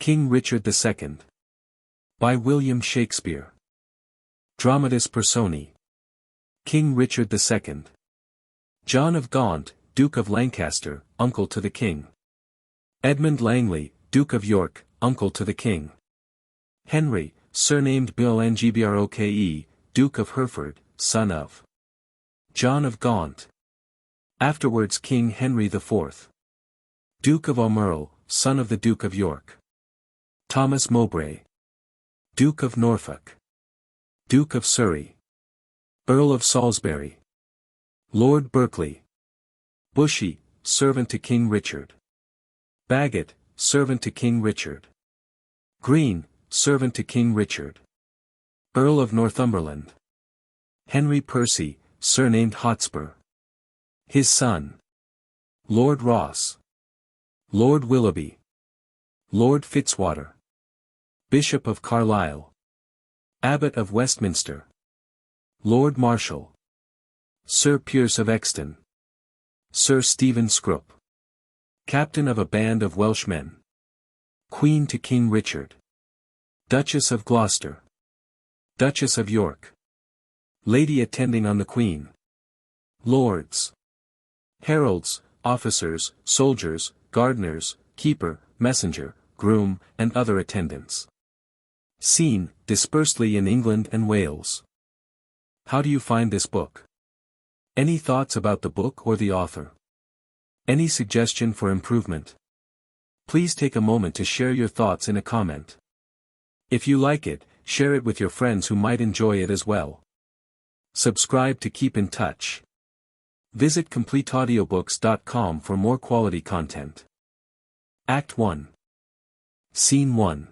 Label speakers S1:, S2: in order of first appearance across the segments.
S1: King Richard II. By William Shakespeare. Dramatis Personae. King Richard II. John of Gaunt, Duke of Lancaster, uncle to the King. Edmund Langley, Duke of York, uncle to the King. Henry, surnamed Bolingbroke, Duke of Hereford, son of John of Gaunt. Afterwards King Henry IV. Duke of Aumerle, son of the Duke of York. Thomas Mowbray. Duke of Norfolk. Duke of Surrey. Earl of Salisbury. Lord Berkeley. Bushy, servant to King Richard. Bagot, servant to King Richard. Green, servant to King Richard. Earl of Northumberland. Henry Percy, surnamed Hotspur. His son. Lord Ross. Lord Willoughby. Lord Fitzwater. Bishop of Carlisle. Abbot of Westminster. Lord Marshal. Sir Piers of Exton. Sir Stephen Scrope. Captain of a band of Welshmen. Queen to King Richard. Duchess of Gloucester. Duchess of York. Lady attending on the Queen. Lords. Heralds, officers, soldiers, gardeners, keeper, messenger, groom, and other attendants. Seen, dispersedly in England and Wales. How do you find this book? Any thoughts about the book or the author? Any suggestion for improvement? Please take a moment to share your thoughts in a comment. If you like it, share it with your friends who might enjoy it as well. Subscribe to keep in touch. Visit CompleteAudiobooks.com for more quality content. Act 1. Scene 1.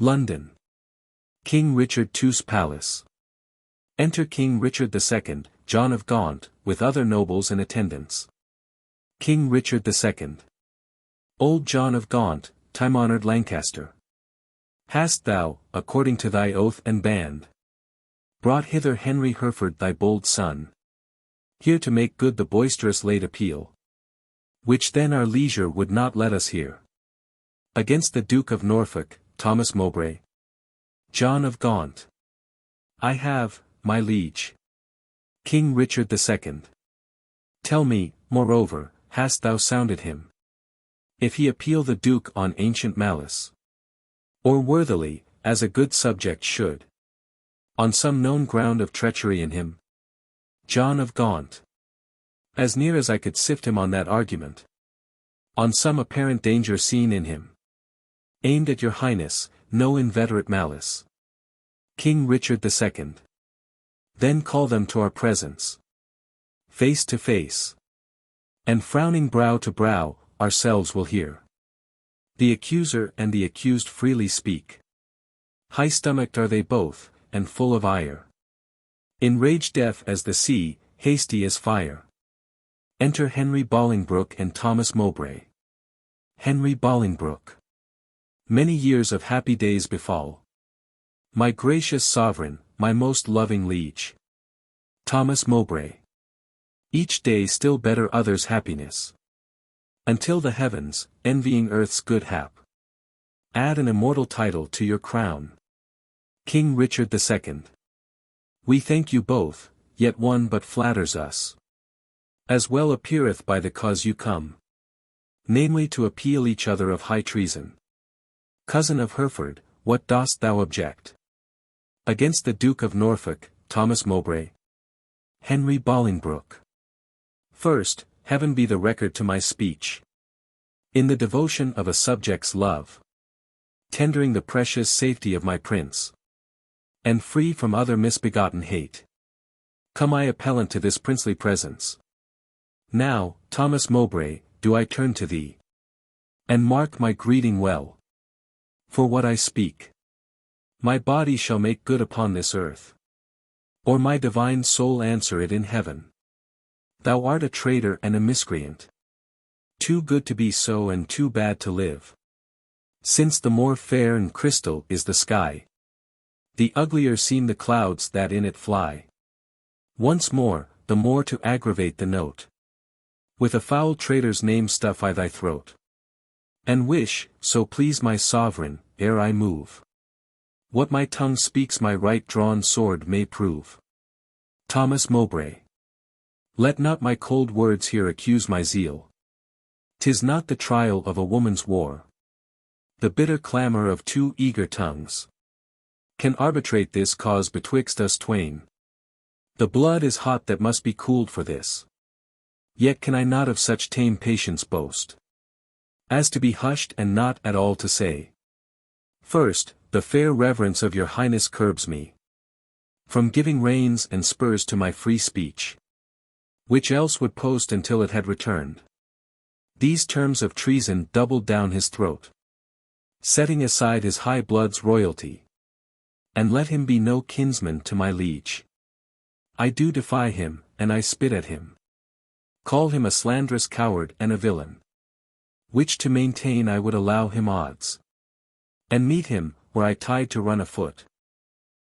S1: London. King Richard II's Palace. Enter King Richard II, John of Gaunt, with other nobles and attendants. King Richard II. Old John of Gaunt, time-honored Lancaster. Hast thou, according to thy oath and band, brought hither Henry Hereford thy bold son, here to make good the boisterous late appeal, which then our leisure would not let us hear, against the Duke of Norfolk, Thomas Mowbray, John of Gaunt? I have, my liege. King Richard II. Tell me, moreover, hast thou sounded him, if he appeal the Duke on ancient malice, or worthily, as a good subject should, on some known ground of treachery in him? John of Gaunt. As near as I could sift him on that argument. On some apparent danger seen in him. Aimed at your highness, no inveterate malice. King Richard II. Then call them to our presence. Face to face. And frowning brow to brow, ourselves will hear. The accuser and the accused freely speak. High-stomached are they both, and full of ire. Enraged deaf as the sea, hasty as fire. Enter Henry Bolingbroke and Thomas Mowbray. Henry Bolingbroke. Many years of happy days befall. My gracious sovereign, my most loving liege. Thomas Mowbray. Each day still better others' happiness. Until the heavens, envying earth's good hap, add an immortal title to your crown. King Richard II. We thank you both, yet one but flatters us. As well appeareth by the cause you come. Namely to appeal each other of high treason. Cousin of Hereford, what dost thou object? Against the Duke of Norfolk, Thomas Mowbray. Henry Bolingbroke. First, heaven be the record to my speech. In the devotion of a subject's love. Tendering the precious safety of my prince. And free from other misbegotten hate. Come I appellant to this princely presence. Now, Thomas Mowbray, do I turn to thee. And mark my greeting well. For what I speak, my body shall make good upon this earth. Or my divine soul answer it in heaven. Thou art a traitor and a miscreant. Too good to be so and too bad to live. Since the more fair and crystal is the sky, the uglier seem the clouds that in it fly. Once more, the more to aggravate the note. With a foul traitor's name stuff I thy throat. And wish, so please my sovereign, ere I move. What my tongue speaks my right drawn sword may prove. Thomas Mowbray. Let not my cold words here accuse my zeal. 'Tis not the trial of a woman's war. The bitter clamour of two eager tongues can arbitrate this cause betwixt us twain. The blood is hot that must be cooled for this. Yet can I not of such tame patience boast, as to be hushed and not at all to say. First, the fair reverence of your highness curbs me from giving reins and spurs to my free speech, which else would post until it had returned. These terms of treason doubled down his throat, setting aside his high blood's royalty. And let him be no kinsman to my liege. I do defy him, and I spit at him. Call him a slanderous coward and a villain, which to maintain I would allow him odds. And meet him, were I tied to run afoot,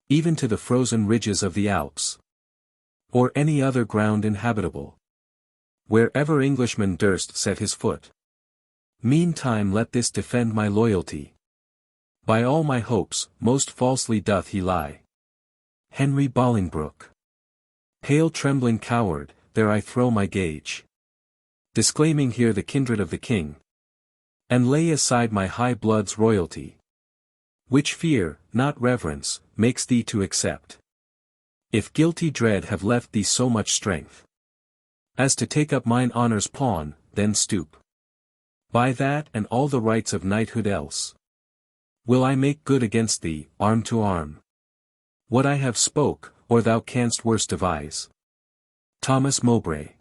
S1: even to the frozen ridges of the Alps, or any other ground inhabitable, wherever Englishman durst set his foot. Meantime let this defend my loyalty. By all my hopes, most falsely doth he lie. Henry Bolingbroke. Pale trembling coward, there I throw my gage, disclaiming here the kindred of the king, and lay aside my high blood's royalty, which fear, not reverence, makes thee to accept. If guilty dread have left thee so much strength, as to take up mine honour's pawn, then stoop. By that and all the rights of knighthood else, will I make good against thee, arm to arm, what I have spoke, or thou canst worse devise. Thomas Mowbray.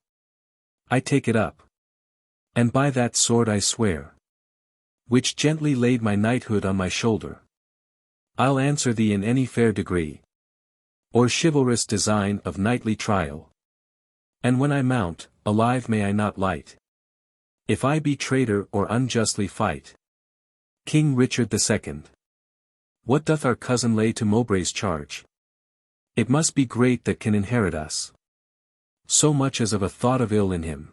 S1: I take it up. And by that sword I swear, which gently laid my knighthood on my shoulder, I'll answer thee in any fair degree, or chivalrous design of knightly trial. And when I mount, alive may I not light, if I be traitor or unjustly fight. King Richard II. What doth our cousin lay to Mowbray's charge? It must be great that can inherit us, so much as of a thought of ill in him.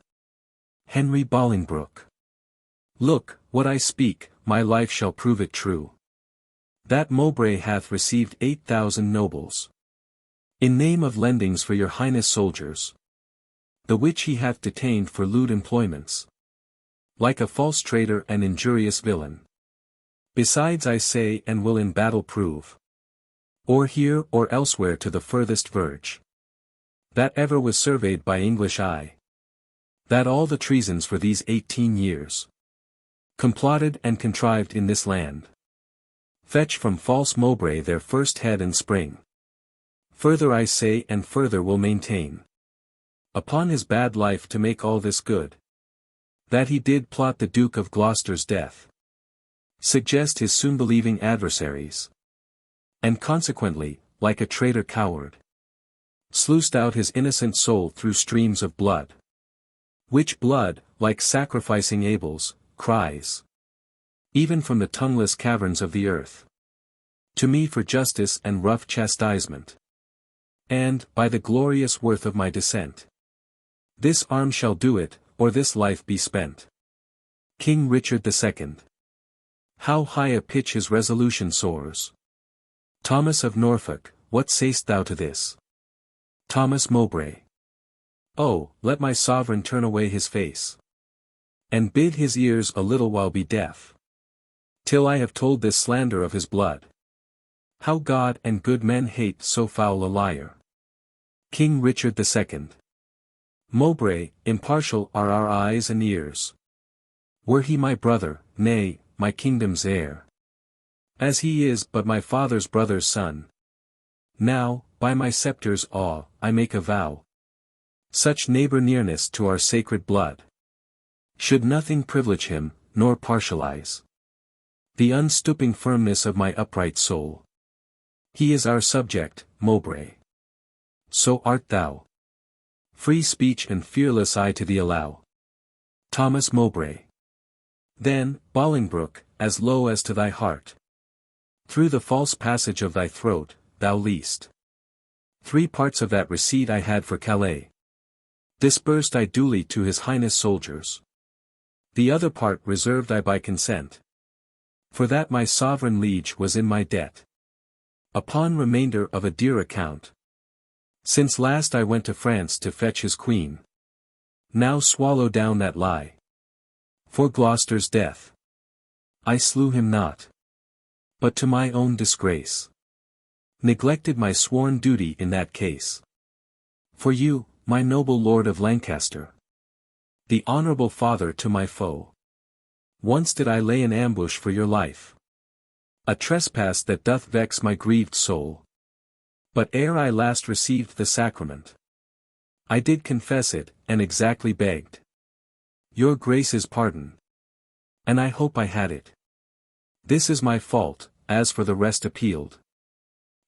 S1: Henry Bolingbroke. Look, what I speak, my life shall prove it true. That Mowbray hath received 8,000 nobles, in name of lendings for your highness soldiers, the which he hath detained for lewd employments, like a false traitor and injurious villain. Besides I say and will in battle prove, or here or elsewhere to the furthest verge, that ever was surveyed by English eye, that all the treasons for these 18 years, complotted and contrived in this land, fetch from false Mowbray their first head and spring. Further I say and further will maintain, upon his bad life to make all this good, that he did plot the Duke of Gloucester's death, suggest his soon-believing adversaries, and consequently, like a traitor coward, sluiced out his innocent soul through streams of blood, which blood, like sacrificing Abel's, cries, even from the tongueless caverns of the earth, to me for justice and rough chastisement. And, by the glorious worth of my descent, this arm shall do it, or this life be spent. King Richard II. How high a pitch his resolution soars. Thomas of Norfolk, what sayst thou to this? Thomas Mowbray. Oh, let my sovereign turn away his face, and bid his ears a little while be deaf, till I have told this slander of his blood. How God and good men hate so foul a liar. King Richard II. Mowbray, impartial are our eyes and ears. Were he my brother, nay, my kingdom's heir, as he is but my father's brother's son. Now, by my scepter's awe, I make a vow, such neighbor nearness to our sacred blood should nothing privilege him, nor partialize the unstooping firmness of my upright soul. He is our subject, Mowbray. So art thou. Free speech and fearless I to thee allow. Thomas Mowbray. Then, Bolingbroke, as low as to thy heart, through the false passage of thy throat, thou least 3 parts of that receipt I had for Calais, disbursed I duly to his highness soldiers. The other part reserved I by consent. For that my sovereign liege was in my debt. Upon remainder of a dear account. Since last I went to France to fetch his queen. Now swallow down that lie. For Gloucester's death. I slew him not. But to my own disgrace. Neglected my sworn duty in that case. For you, my noble lord of Lancaster. The honorable father to my foe. Once did I lay an ambush for your life. A trespass that doth vex my grieved soul. But ere I last received the sacrament, I did confess it, and exactly begged your grace's pardon. And I hope I had it. This is my fault, as for the rest appealed.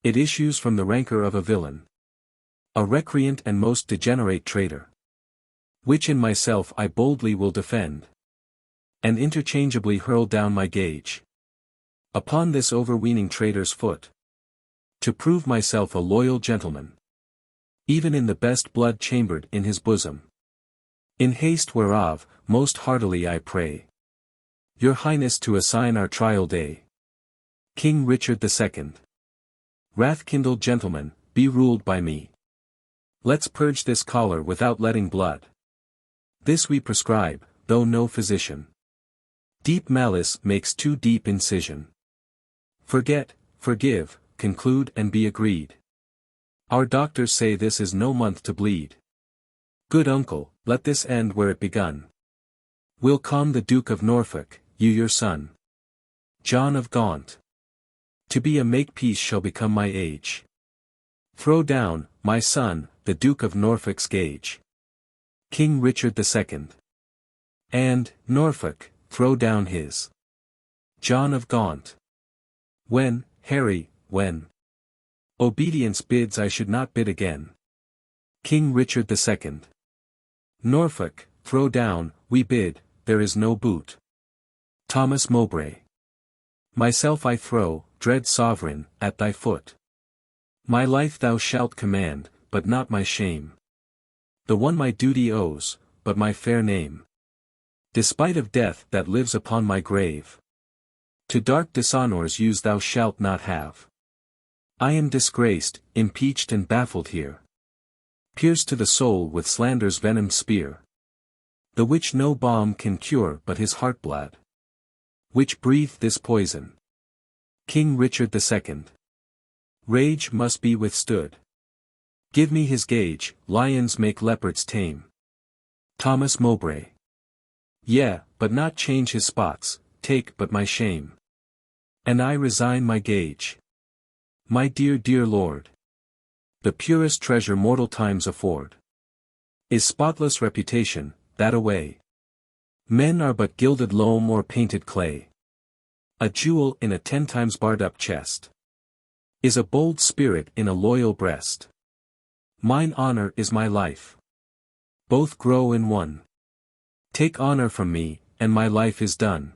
S1: It issues from the rancor of a villain. A recreant and most degenerate traitor. Which in myself I boldly will defend. And interchangeably hurl down my gage. Upon this overweening traitor's foot. To prove myself a loyal gentleman. Even in the best blood chambered in his bosom. In haste whereof, most heartily I pray. Your Highness to assign our trial day. King Richard II. Wrath-kindled gentlemen, be ruled by me. Let's purge this choler without letting blood. This we prescribe, though no physician. Deep malice makes too deep incision. Forget, forgive, conclude and be agreed. Our doctors say this is no month to bleed. Good uncle, let this end where it begun. We'll calm the Duke of Norfolk, you your son. John of Gaunt. To be a make-peace shall become my age. Throw down, my son, the Duke of Norfolk's gage. King Richard II. And, Norfolk, throw down his. John of Gaunt. When, Harry, when. Obedience bids I should not bid again. King Richard II. Norfolk, throw down, we bid, there is no boot. Thomas Mowbray. Myself I throw, dread sovereign, at thy foot. My life thou shalt command, but not my shame. The one my duty owes, but my fair name. Despite of death that lives upon my grave. To dark dishonours use thou shalt not have. I am disgraced, impeached and baffled here. Pierced to the soul with slander's venomed spear. The which no balm can cure but his heart-blood. Which breathed this poison. King Richard II. Rage must be withstood. Give me his gage, lions make leopards tame. Thomas Mowbray. Yea, but not change his spots, take but my shame. And I resign my gage. My dear dear lord. The purest treasure mortal times afford. Is spotless reputation, that away. Men are but gilded loam or painted clay. A jewel in a 10 times barred up chest. Is a bold spirit in a loyal breast. Mine honor is my life. Both grow in one. Take honor from me, and my life is done.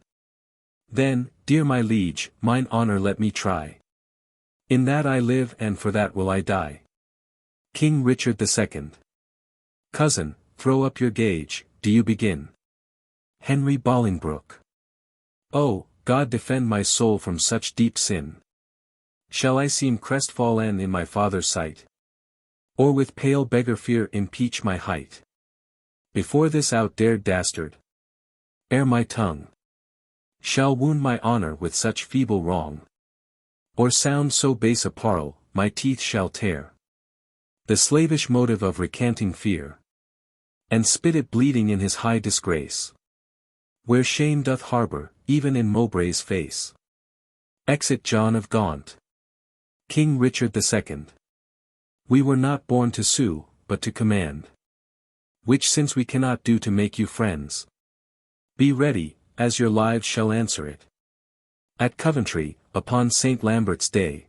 S1: Then, dear my liege, mine honor let me try. In that I live and for that will I die. King Richard II. Cousin, throw up your gage, do you begin? Henry Bolingbroke. Oh, God defend my soul from such deep sin. Shall I seem crestfallen in my father's sight? Or with pale beggar fear impeach my height? Before this outdared dastard, ere my tongue shall wound my honor with such feeble wrong, or sound so base a parle, my teeth shall tear the slavish motive of recanting fear, and spit it bleeding in his high disgrace, where shame doth harbor, even in Mowbray's face. Exit John of Gaunt. King Richard II. We were not born to sue, but to command. Which since we cannot do to make you friends. Be ready, as your lives shall answer it. At Coventry, upon St. Lambert's day.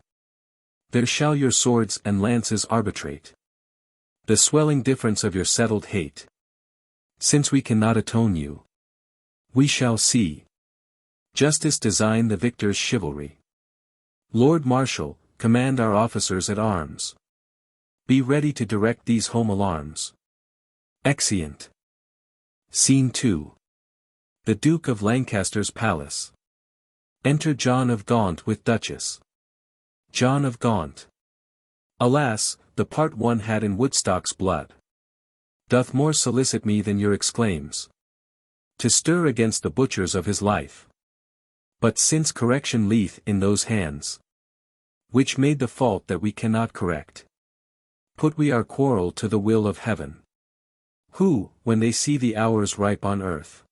S1: There shall your swords and lances arbitrate. The swelling difference of your settled hate. Since we cannot atone you. We shall see. Justice design the victor's chivalry. Lord Marshal, command our officers at arms. Be ready to direct these home alarms. Exeunt. Scene 2. The Duke of Lancaster's palace. Enter John of Gaunt with Duchess. John of Gaunt. Alas, the part one had in Woodstock's blood doth more solicit me than your exclaims, to stir against the butchers of his life. But since correction lieth in those hands, which made the fault that we cannot correct, put we our quarrel to the will of heaven, who, when they see the hours ripe on earth,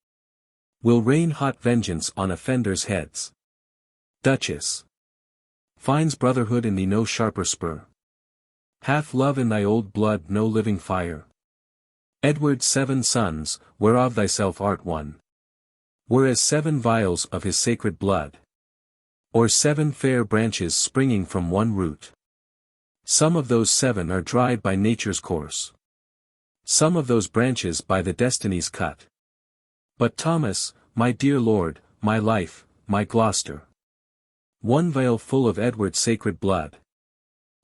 S1: will rain hot vengeance on offenders' heads. Duchess. Finds brotherhood in thee no sharper spur? Hath love in thy old blood no living fire? Edward's 7 sons, whereof thyself art one, were as 7 vials of his sacred blood, or 7 fair branches springing from one root. Some of those 7 are dried by nature's course, some of those branches by the destinies cut. But Thomas, my dear lord, my life, my Gloucester, one vial full of Edward's sacred blood,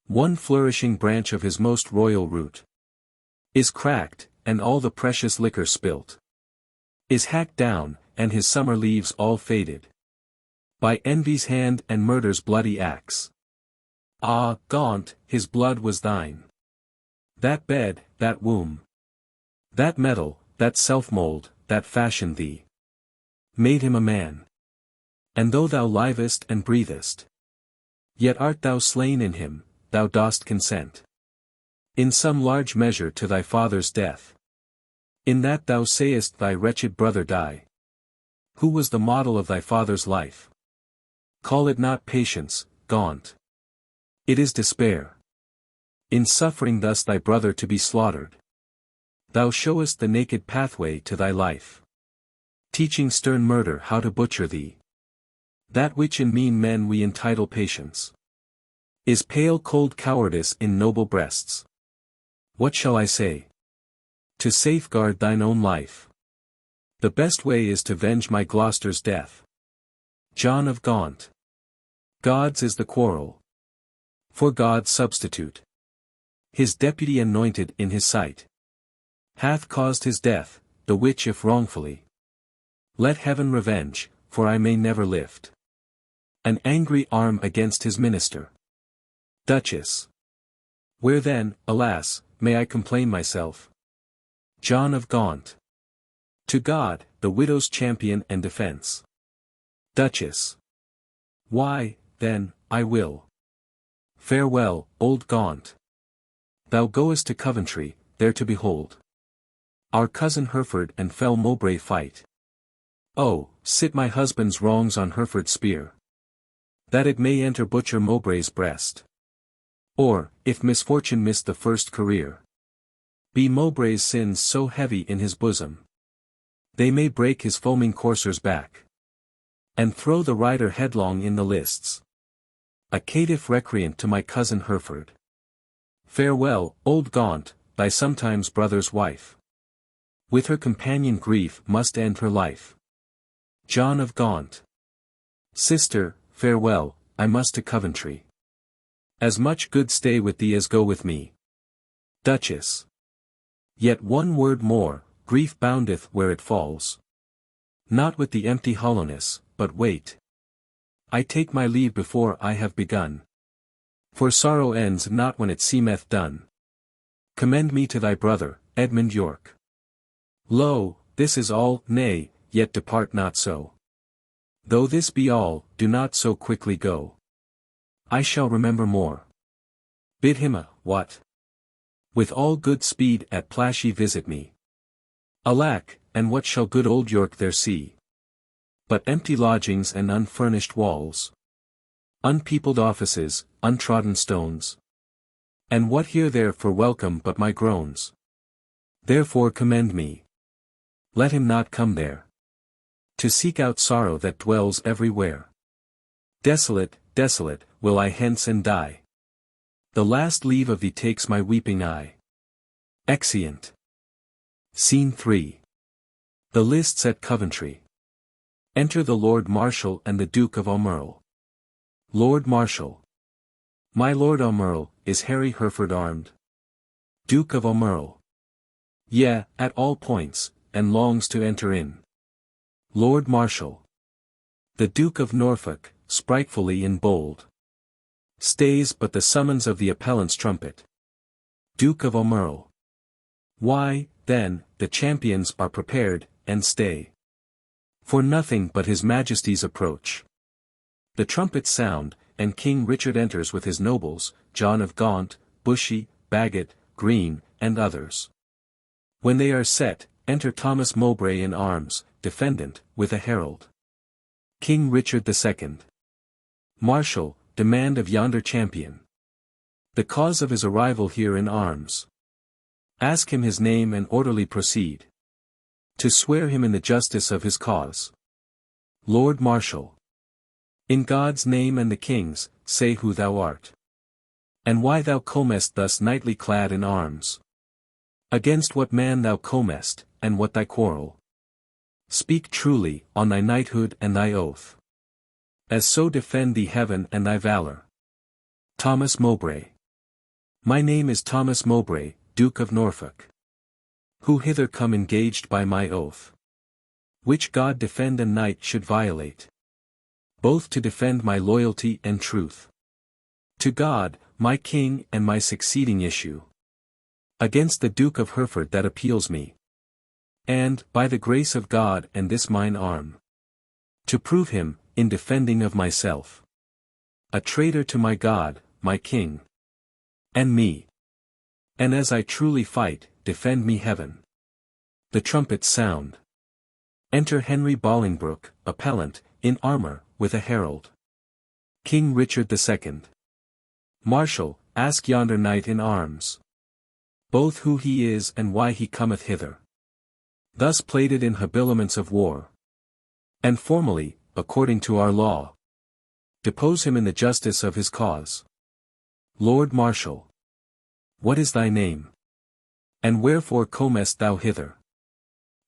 S1: one flourishing branch of his most royal root, is cracked, and all the precious liquor spilt, is hacked down, and his summer leaves all faded, by envy's hand and murder's bloody axe. Ah, Gaunt, his blood was thine. That bed, that womb, that metal, that self-mould, that fashioned thee, made him a man. And though thou livest and breathest, yet art thou slain in him, thou dost consent, in some large measure to thy father's death, in that thou sayest thy wretched brother die, who was the model of thy father's life. Call it not patience, Gaunt. It is despair. In suffering thus thy brother to be slaughtered, thou showest the naked pathway to thy life, teaching stern murder how to butcher thee. That which in mean men we entitle patience, is pale cold cowardice in noble breasts. What shall I say? To safeguard thine own life, the best way is to venge my Gloucester's death. John of Gaunt. God's is the quarrel, for God's substitute, his deputy anointed in his sight, hath caused his death, the which if wrongfully, let heaven revenge, for I may never lift an angry arm against his minister. Duchess. Where then, alas, may I complain myself? John of Gaunt. To God, the widow's champion and defense. Duchess. Why, then, I will. Farewell, old Gaunt. Thou goest to Coventry, there to behold our cousin Hereford and fell Mowbray fight. Oh, sit my husband's wrongs on Hereford's spear, that it may enter butcher Mowbray's breast. Or, if misfortune miss the first career, be Mowbray's sins so heavy in his bosom, they may break his foaming courser's back, and throw the rider headlong in the lists. A caitiff recreant to my cousin Hereford. Farewell, old Gaunt, thy sometimes brother's wife, with her companion grief must end her life. John of Gaunt. Sister, farewell, I must to Coventry. As much good stay with thee as go with me. Duchess. Yet one word more, grief boundeth where it falls. Not with the empty hollowness, but wait. I take my leave before I have begun. For sorrow ends not when it seemeth done. Commend me to thy brother, Edmund York. Lo, this is all, nay, yet depart not so. Though this be all, do not so quickly go. I shall remember more. Bid him a, what? With all good speed at Plashy visit me. Alack, and what shall good old York there see? But empty lodgings and unfurnished walls, unpeopled offices, untrodden stones. And what here there for welcome but my groans? Therefore commend me. Let him not come there, to seek out sorrow that dwells everywhere. Desolate, desolate, will I hence and die. The last leave of thee takes my weeping eye. Exeunt. Scene 3. The lists at Coventry. Enter the Lord Marshal and the Duke of Aumerle. Lord Marshal. My Lord Aumerle, is Harry Hereford armed? Duke of Aumerle. Yea, at all points, and longs to enter in. Lord Marshal. The Duke of Norfolk, spritefully in bold. Stays but the summons of the appellant's trumpet. Duke of Aumerle. Why, then, the champions are prepared, and stay. For nothing but his Majesty's approach. The trumpets sound, and King Richard enters with his nobles, John of Gaunt, Bushy, Bagot, Green, and others. When they are set, enter Thomas Mowbray in arms, defendant, with a herald. King Richard II. Marshal, demand of yonder champion. The cause of his arrival here in arms. Ask him his name and orderly proceed. To swear him in the justice of his cause. Lord Marshal. In God's name and the King's, say who thou art. And why thou comest thus knightly clad in arms. Against what man thou comest, and what thy quarrel. Speak truly, on thy knighthood and thy oath. As so defend thee heaven and thy valour. Thomas Mowbray. My name is Thomas Mowbray, Duke of Norfolk. Who hither come engaged by my oath. Which God defend and knight should violate. Both to defend my loyalty and truth. To God, my King and my succeeding issue. Against the Duke of Hereford that appeals me. And, by the grace of God and this mine arm. To prove him, in defending of myself. A traitor to my God, my King. And me. And as I truly fight, defend me heaven. The trumpets sound. Enter Henry Bolingbroke, appellant, in armour, with a herald. King Richard II. Marshal, ask yonder knight in arms. Both who he is and why he cometh hither. Thus plated in habiliments of war. And formally, according to our law. Depose him in the justice of his cause. Lord Marshal. What is thy name? And wherefore comest thou hither?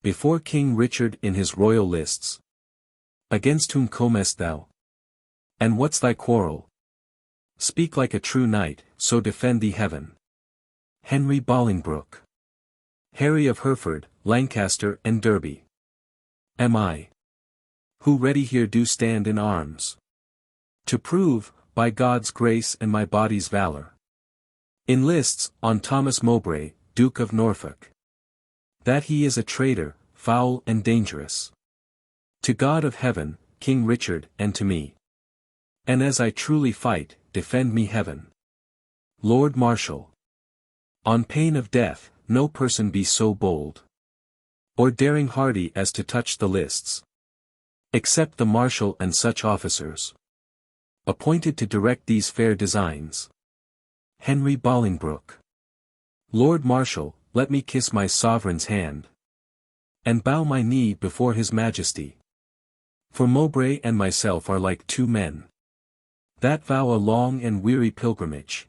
S1: Before King Richard in his royal lists. Against whom comest thou? And what's thy quarrel? Speak like a true knight, so defend thee heaven. Henry Bolingbroke. Harry of Hereford, Lancaster and Derby. Am I. Who ready here do stand in arms. To prove, by God's grace and my body's valour. In lists, on Thomas Mowbray, Duke of Norfolk. That he is a traitor, foul and dangerous. To God of heaven, King Richard, and to me. And as I truly fight, defend me heaven. Lord Marshal. On pain of death, no person be so bold. Or daring hardy as to touch the lists. Except the Marshal and such officers. Appointed to direct these fair designs. Henry Bolingbroke. Lord Marshal, let me kiss my sovereign's hand. And bow my knee before his majesty. For Mowbray and myself are like two men. That vow a long and weary pilgrimage.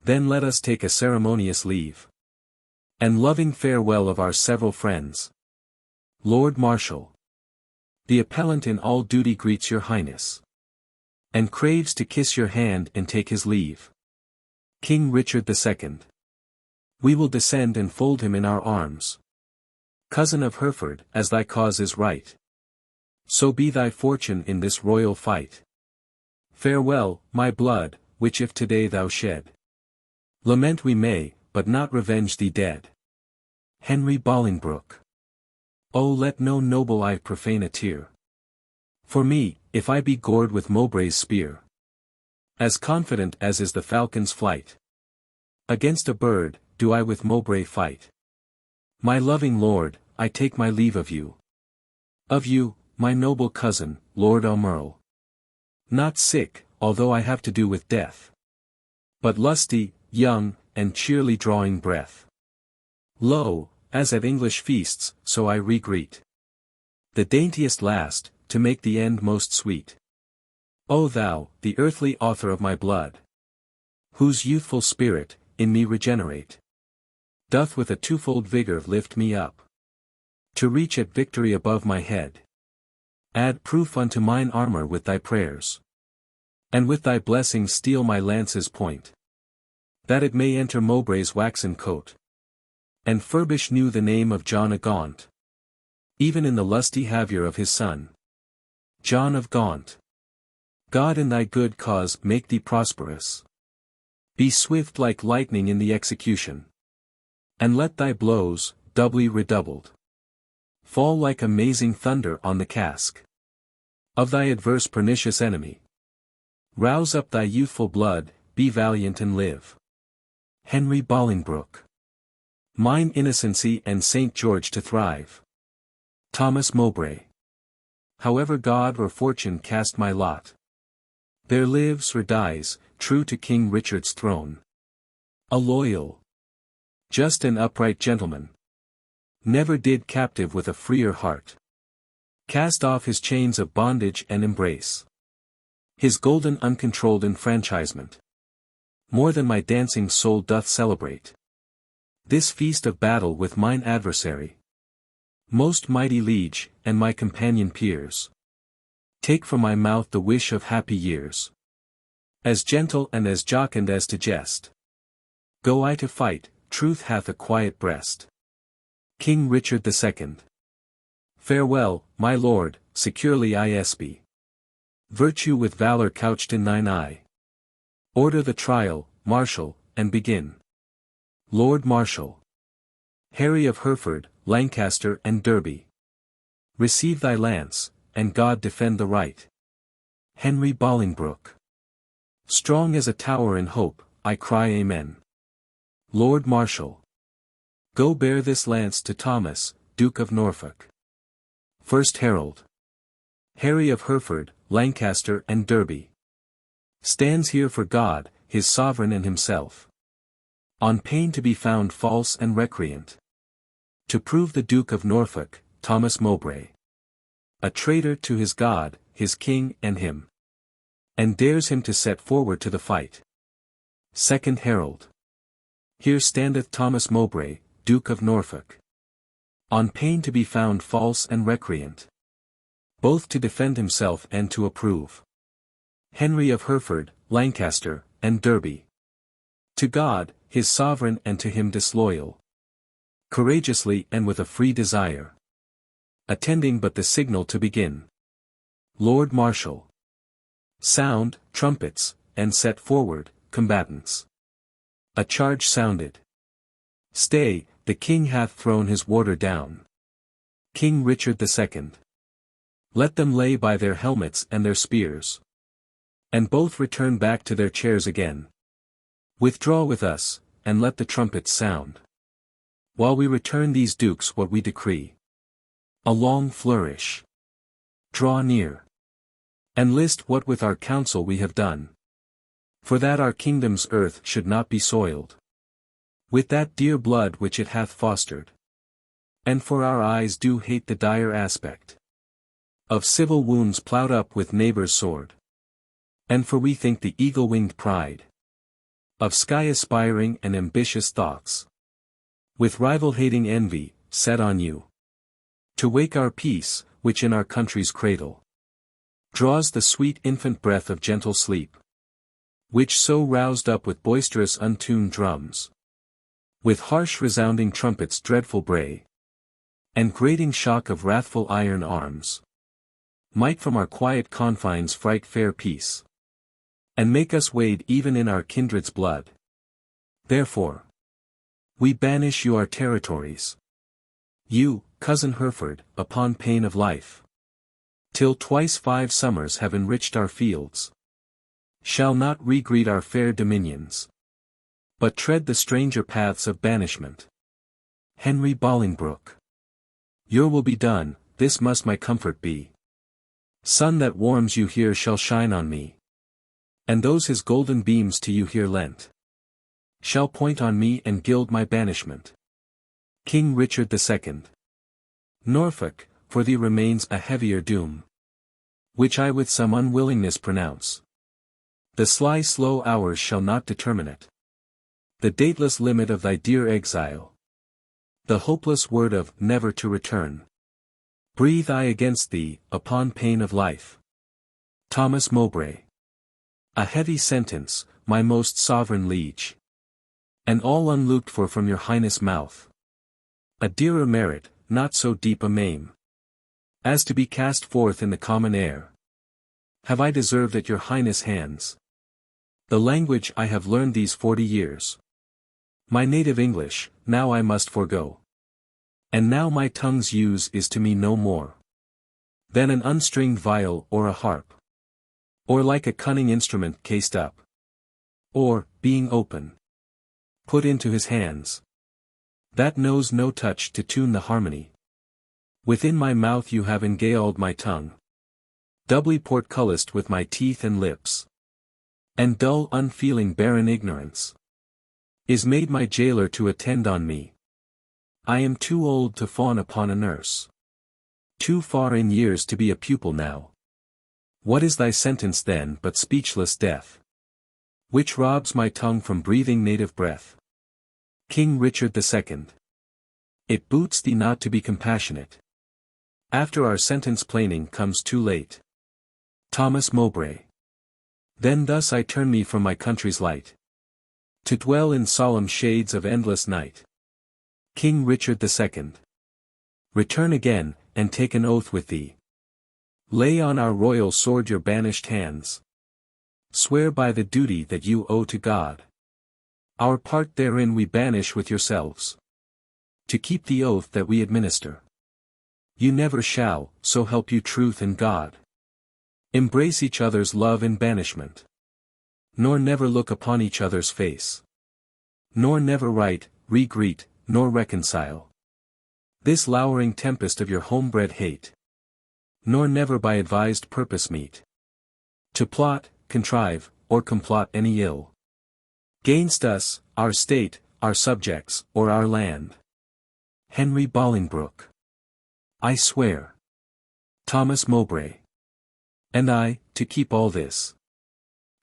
S1: Then let us take a ceremonious leave. And loving farewell of our several friends. Lord Marshal. The appellant in all duty greets your highness. And craves to kiss your hand and take his leave. King Richard II. We will descend and fold him in our arms. Cousin of Hereford, as thy cause is right. So be thy fortune in this royal fight. Farewell, my blood, which if today thou shed. Lament we may, but not revenge thee dead. Henry Bolingbroke. Oh, let no noble eye profane a tear. For me, if I be gored with Mowbray's spear. As confident as is the falcon's flight. Against a bird, do I with Mowbray fight. My loving lord, I take my leave of you. Of you, my noble cousin, Lord Aumerle. Not sick, although I have to do with death. But lusty, young, and cheerly drawing breath. Lo, as at English feasts, so I regreet. The daintiest last, to make the end most sweet. O thou, the earthly author of my blood. Whose youthful spirit, in me regenerate. Doth with a twofold vigour lift me up. To reach at victory above my head. Add proof unto mine armour with thy prayers. And with thy blessing steel my lance's point. That it may enter Mowbray's waxen coat. And furbish new the name of John a Gaunt. even in the lusty haviour of his son. John of Gaunt. God in thy good cause make thee prosperous. Be swift like lightning in the execution. And let thy blows, doubly redoubled, fall like amazing thunder on the casque of thy adverse pernicious enemy. Rouse up thy youthful blood, be valiant and live. Henry Bolingbroke. Mine innocency and St. George to thrive. Thomas Mowbray. However God or fortune cast my lot, there lives or dies, true to King Richard's throne, a loyal, just and upright gentleman. Never did captive with a freer heart cast off his chains of bondage and embrace his golden uncontrolled enfranchisement. More than my dancing soul doth celebrate this feast of battle with mine adversary. Most mighty liege, and my companion peers, take from my mouth the wish of happy years. As gentle and as jocund as to jest, go I to fight, truth hath a quiet breast. King Richard II. Farewell, my lord, securely I espy virtue with valour couched in thine eye. Order the trial, Marshal, and begin. Lord Marshal. Harry of Hereford, Lancaster and Derby. Receive thy lance, and God defend the right. Henry Bolingbroke. Strong as a tower in hope, I cry Amen. Lord Marshal. Go bear this lance to Thomas, Duke of Norfolk. First Herald. Harry of Hereford, Lancaster and Derby. Stands here for God, his sovereign and himself. On pain to be found false and recreant. To prove the Duke of Norfolk, Thomas Mowbray, a traitor to his God, his king and him. And dares him to set forward to the fight. Second Herald. Here standeth Thomas Mowbray, Duke of Norfolk. On pain to be found false and recreant. Both to defend himself and to approve. Henry of Hereford, Lancaster, and Derby. To God, his sovereign and to him disloyal. Courageously and with a free desire. Attending but the signal to begin. Lord Marshal. Sound, trumpets, and set forward, combatants. A charge sounded. Stay, the king hath thrown his warder down. King Richard II. Let them lay by their helmets and their spears. And both return back to their chairs again. Withdraw with us, and let the trumpets sound. While we return these dukes what we decree. A long flourish. Draw near. And list what with our counsel we have done. For that our kingdom's earth should not be soiled with that dear blood which it hath fostered. And for our eyes do hate the dire aspect of civil wounds ploughed up with neighbour's sword. And for we think the eagle-winged pride of sky-aspiring and ambitious thoughts, with rival-hating envy, set on you, to wake our peace, which in our country's cradle draws the sweet infant breath of gentle sleep, which so roused up with boisterous untuned drums, with harsh resounding trumpets' dreadful bray, and grating shock of wrathful iron arms, might from our quiet confines fright fair peace, and make us wade even in our kindred's blood. Therefore, we banish you our territories. You, cousin Hereford, upon pain of life. Till twice 5 summers have enriched our fields. Shall not regreet our fair dominions, but tread the stranger paths of banishment. Henry Bolingbroke. Your will be done, this must my comfort be. Sun that warms you here shall shine on me. And those his golden beams to you here lent, shall point on me and gild my banishment. King Richard II. Norfolk, for thee remains a heavier doom, which I with some unwillingness pronounce. The sly slow hours shall not determine it. The dateless limit of thy dear exile. The hopeless word of never to return. Breathe I against thee, upon pain of life. Thomas Mowbray. A heavy sentence, my most sovereign liege. And all unlooked for from your highness' mouth. A dearer merit, not so deep a maim. as to be cast forth in the common air. Have I deserved at your highness' hands the language I have learned these 40 years? My native English, now I must forego. And now my tongue's use is to me no more than an unstringed viol or a harp, or like a cunning instrument cased up, or, being open, put into his hands, that knows no touch to tune the harmony. Within my mouth you have engaled my tongue, doubly portcullised with my teeth and lips, and dull unfeeling barren ignorance is made my jailer to attend on me. I am too old to fawn upon a nurse, too far in years to be a pupil now. What is thy sentence then but speechless death, which robs my tongue from breathing native breath? King Richard II. It boots thee not to be compassionate. After our sentence planing comes too late. Thomas Mowbray. Then thus I turn me from my country's light, to dwell in solemn shades of endless night. King Richard II. Return again, and take an oath with thee. Lay on our royal sword your banished hands. Swear by the duty that you owe to God. Our part therein we banish with yourselves, to keep the oath that we administer. You never shall, so help you truth and God, embrace each other's love in banishment, nor never look upon each other's face, nor never write, re-greet, nor reconcile this lowering tempest of your homebred hate, nor never by advised purpose meet to plot, contrive, or complot any ill gainst us, our state, our subjects, or our land. Henry Bolingbroke. I swear. Thomas Mowbray. And I, to keep all this.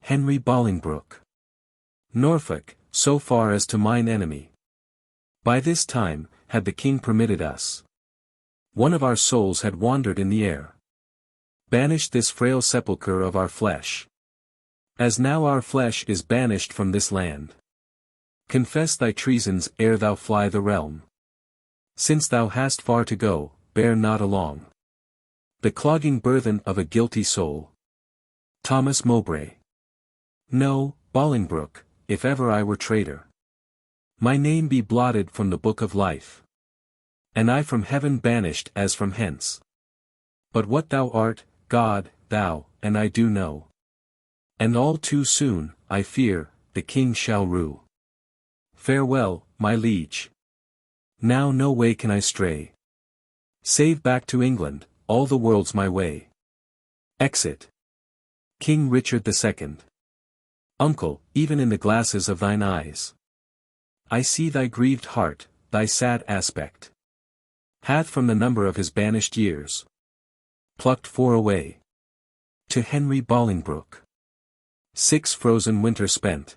S1: Henry Bolingbroke. Norfolk, so far as to mine enemy. By this time, had the king permitted us, one of our souls had wandered in the air, banished this frail sepulchre of our flesh, as now our flesh is banished from this land. Confess thy treasons ere thou fly the realm. Since thou hast far to go, bear not along the clogging burthen of a guilty soul. Thomas Mowbray. No, Bolingbroke, if ever I were traitor, my name be blotted from the book of life, and I from heaven banished as from hence. But what thou art, God, thou, and I do know. And all too soon, I fear, the king shall rue. Farewell, my liege. Now no way can I stray, save back to England, all the world's my way. Exit. King Richard II. Uncle, even in the glasses of thine eyes, I see thy grieved heart, thy sad aspect hath from the number of his banished years plucked 4 away. To Henry Bolingbroke. 6 frozen winter spent.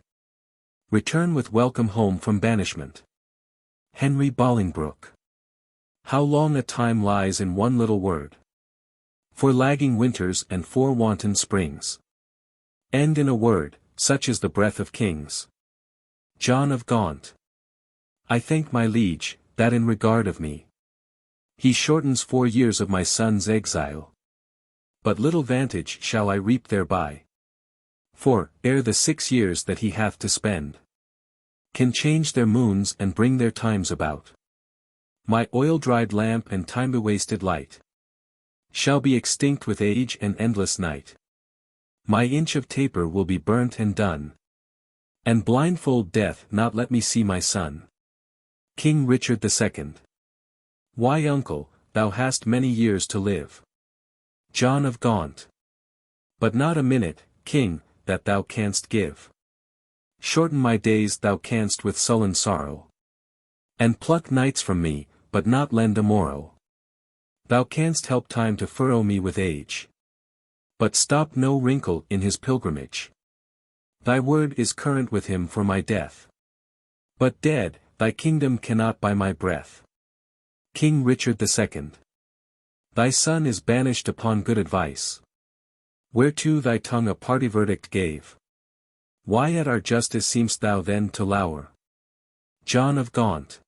S1: Return with welcome home from banishment. Henry Bolingbroke. How long a time lies in one little word. 4 lagging winters and 4 wanton springs end in a word, such is the breath of kings. John of Gaunt. I thank my liege, that in regard of me, he shortens 4 years of my son's exile. But little vantage shall I reap thereby. For, ere the 6 years that he hath to spend can change their moons and bring their times about, my oil-dried lamp and time-wasted light shall be extinct with age and endless night. My inch of taper will be burnt and done, and blindfold death not let me see my son. King Richard II. Why, uncle, thou hast many years to live. John of Gaunt. But not a minute, king, that thou canst give. Shorten my days thou canst with sullen sorrow, and pluck nights from me, but not lend a morrow. Thou canst help time to furrow me with age, but stop no wrinkle in his pilgrimage. Thy word is current with him for my death. But dead, thy kingdom cannot buy my breath. King Richard II. Thy son is banished upon good advice, whereto thy tongue a party verdict gave. Why at our justice seem'st thou then to lour? John of Gaunt.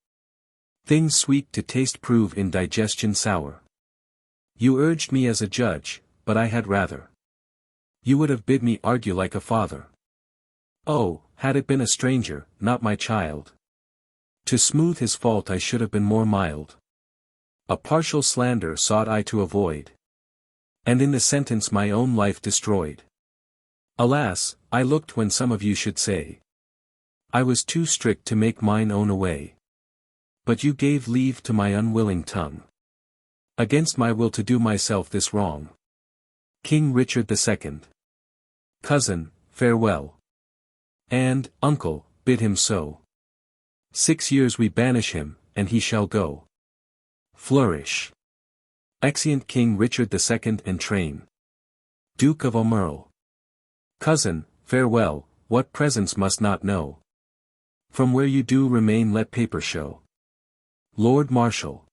S1: Things sweet to taste prove in digestion sour. You urged me as a judge, but I had rather. You would have bid me argue like a father. Oh, had it been a stranger, not my child. To smooth his fault I should have been more mild. A partial slander sought I to avoid. And in the sentence my own life destroyed. Alas, I looked when some of you should say, I was too strict to make mine own away. But you gave leave to my unwilling tongue. Against my will to do myself this wrong. King Richard II. Cousin, farewell. And, uncle, bid him so. 6 years we banish him, and he shall go. Flourish. Exeunt King Richard II and train. Duke of Aumerle. Cousin, farewell, what presents must not know. From where you do remain let paper show. Lord Marshal.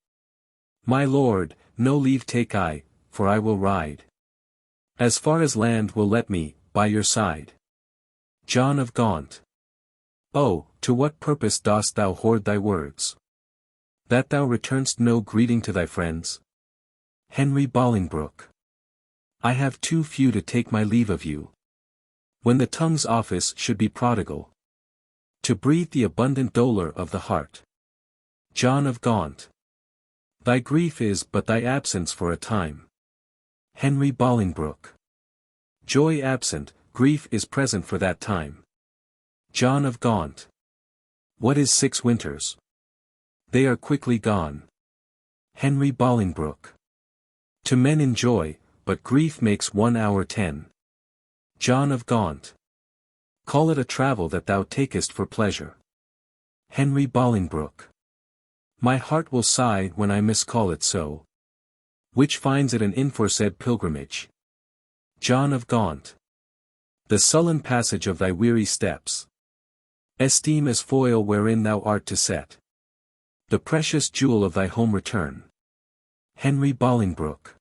S1: My lord, no leave take I, for I will ride. As far as land will let me, by your side. John of Gaunt. Oh, to what purpose dost thou hoard thy words? That thou return'st no greeting to thy friends? Henry Bolingbroke. I have too few to take my leave of you. When the tongue's office should be prodigal. To breathe the abundant dolour of the heart. John of Gaunt. Thy grief is but thy absence for a time. Henry Bolingbroke. Joy absent, grief is present for that time. John of Gaunt. What is 6 winters? They are quickly gone. Henry Bolingbroke. To men in joy, but grief makes 1 hour 10. John of Gaunt. Call it a travel that thou takest for pleasure. Henry Bolingbroke. My heart will sigh when I miscall it so. Which finds it an aforesaid pilgrimage. John of Gaunt. The sullen passage of thy weary steps. Esteem as foil wherein thou art to set. The precious jewel of thy home return. Henry Bolingbroke.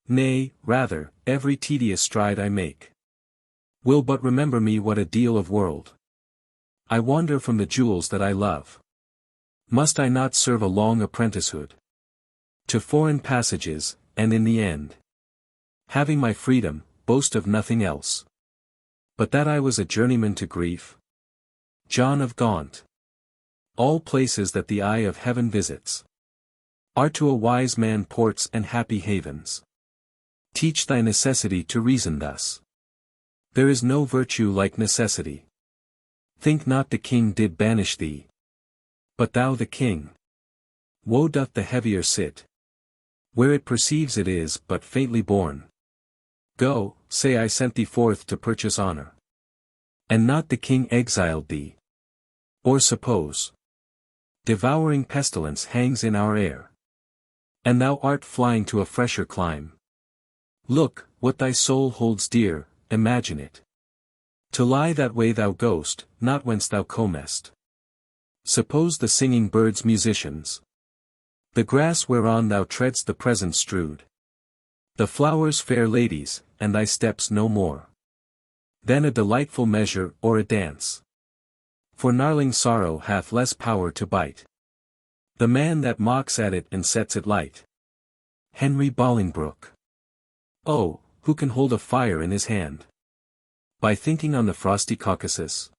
S1: Nay, rather, every tedious stride I make. Will but remember me what a deal of world. I wander from the jewels that I love. Must I not serve a long apprenticehood? To foreign passages, and in the end, having my freedom, boast of nothing else. But that I was a journeyman to grief. John of Gaunt. All places that the eye of heaven visits are to a wise man ports and happy havens. Teach thy necessity to reason thus. There is no virtue like necessity. Think not the king did banish thee, but thou the king. Woe doth the heavier sit, where it perceives it is but faintly born. Go, say I sent thee forth to purchase honor, and not the king exiled thee. Or suppose devouring pestilence hangs in our air, and thou art flying to a fresher clime. Look, what thy soul holds dear, imagine it. To lie that way thou goest, not whence thou comest. Suppose the singing birds musicians. The grass whereon thou treadst the present strewed. The flowers fair ladies, and thy steps no more. Then a delightful measure or a dance. For gnarling sorrow hath less power to bite. The man that mocks at it and sets it light. Henry Bolingbroke. Oh, who can hold a fire in his hand? By thinking on the frosty Caucasus?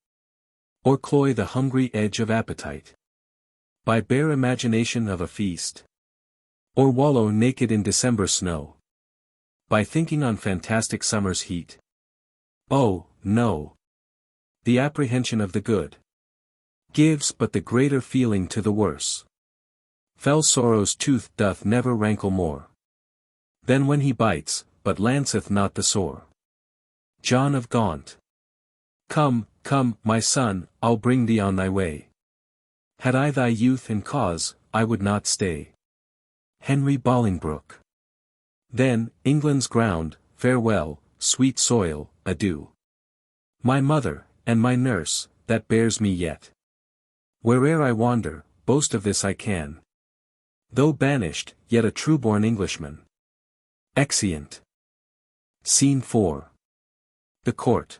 S1: Or cloy the hungry edge of appetite? By bare imagination of a feast? Or wallow naked in December snow? By thinking on fantastic summer's heat? Oh, no. The apprehension of the good gives but the greater feeling to the worse. Fell sorrow's tooth doth never rankle more than when he bites, but lanceth not the sore. John of Gaunt. Come, come, my son, I'll bring thee on thy way. Had I thy youth and cause, I would not stay. Henry Bolingbroke. Then, England's ground, farewell, sweet soil, adieu. My mother, and my nurse, that bears me yet. Where'er I wander, boast of this I can. Though banished, yet a true-born Englishman. Exeunt. Scene 4. The Court.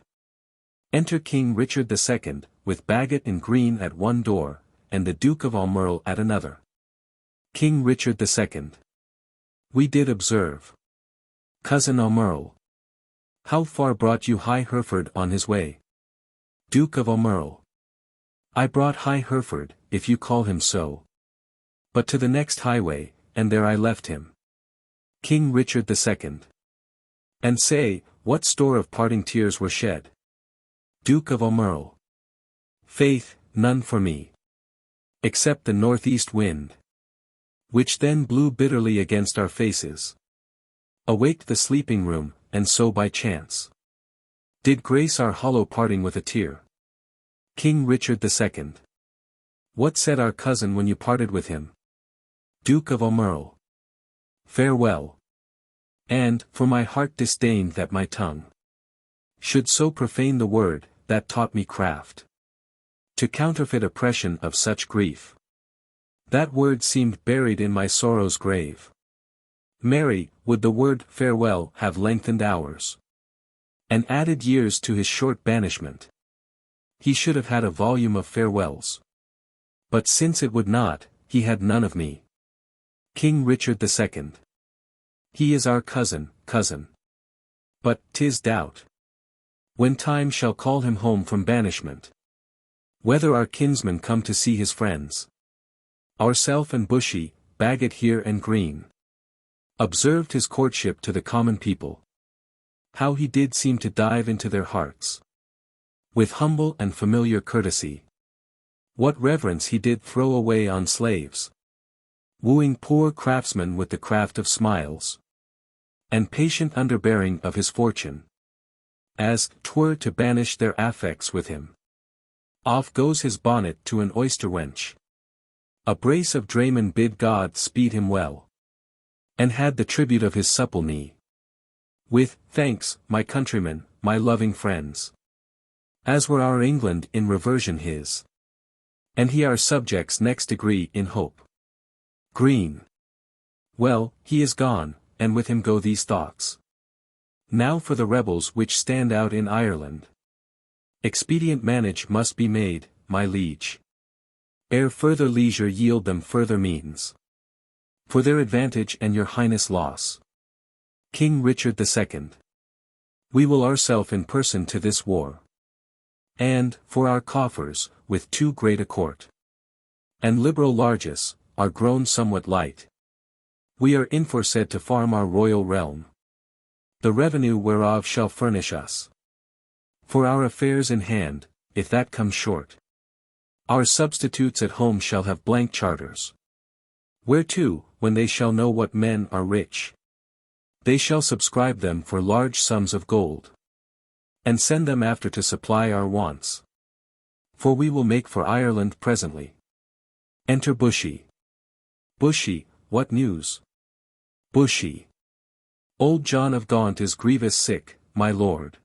S1: Enter King Richard II, with Bagot and Green at one door, and the Duke of Aumerle at another. King Richard II. We did observe. Cousin O'Merle. How far brought you High Hereford on his way? Duke of O'Merle. I brought High Hereford, if you call him so. But to the next highway, and there I left him. King Richard II. And say, what store of parting tears were shed? Duke of O'Merle. Faith, none for me. Except the northeast wind, which then blew bitterly against our faces, awaked the sleeping room, and so by chance did grace our hollow parting with a tear. King Richard II. What said our cousin when you parted with him? Duke of O'Merle. Farewell. And, for my heart disdained that my tongue should so profane the word, that taught me craft to counterfeit oppression of such grief. That word seemed buried in my sorrow's grave. Marry, would the word farewell have lengthened hours, and added years to his short banishment. He should have had a volume of farewells. But since it would not, he had none of me. King Richard II. He is our cousin. But, 'tis doubt when time shall call him home from banishment, whether our kinsmen come to see his friends. Ourself and Bushy, Bagot here and Green, observed his courtship to the common people. How he did seem to dive into their hearts with humble and familiar courtesy. What reverence he did throw away on slaves, wooing poor craftsmen with the craft of smiles, and patient underbearing of his fortune, as 'twere to banish their affects with him. Off goes his bonnet to an oyster wench. A brace of draymen bid God speed him well, and had the tribute of his supple knee. With, thanks, my countrymen, my loving friends. As were our England in reversion his. And he our subjects next degree in hope. Green. Well, he is gone, and with him go these thoughts. Now for the rebels which stand out in Ireland. Expedient manage must be made, my liege, ere further leisure yield them further means, for their advantage and your highness loss. King Richard II. We will ourself in person to this war. And, for our coffers, with too great a court, and liberal largess, are grown somewhat light. We are inforsaid to farm our royal realm, the revenue whereof shall furnish us for our affairs in hand, if that come short. Our substitutes at home shall have blank charters, whereto, when they shall know what men are rich, they shall subscribe them for large sums of gold, and send them after to supply our wants. For we will make for Ireland presently. Enter Bushy. Bushy, what news? Bushy. Old John of Gaunt is grievous sick, my lord.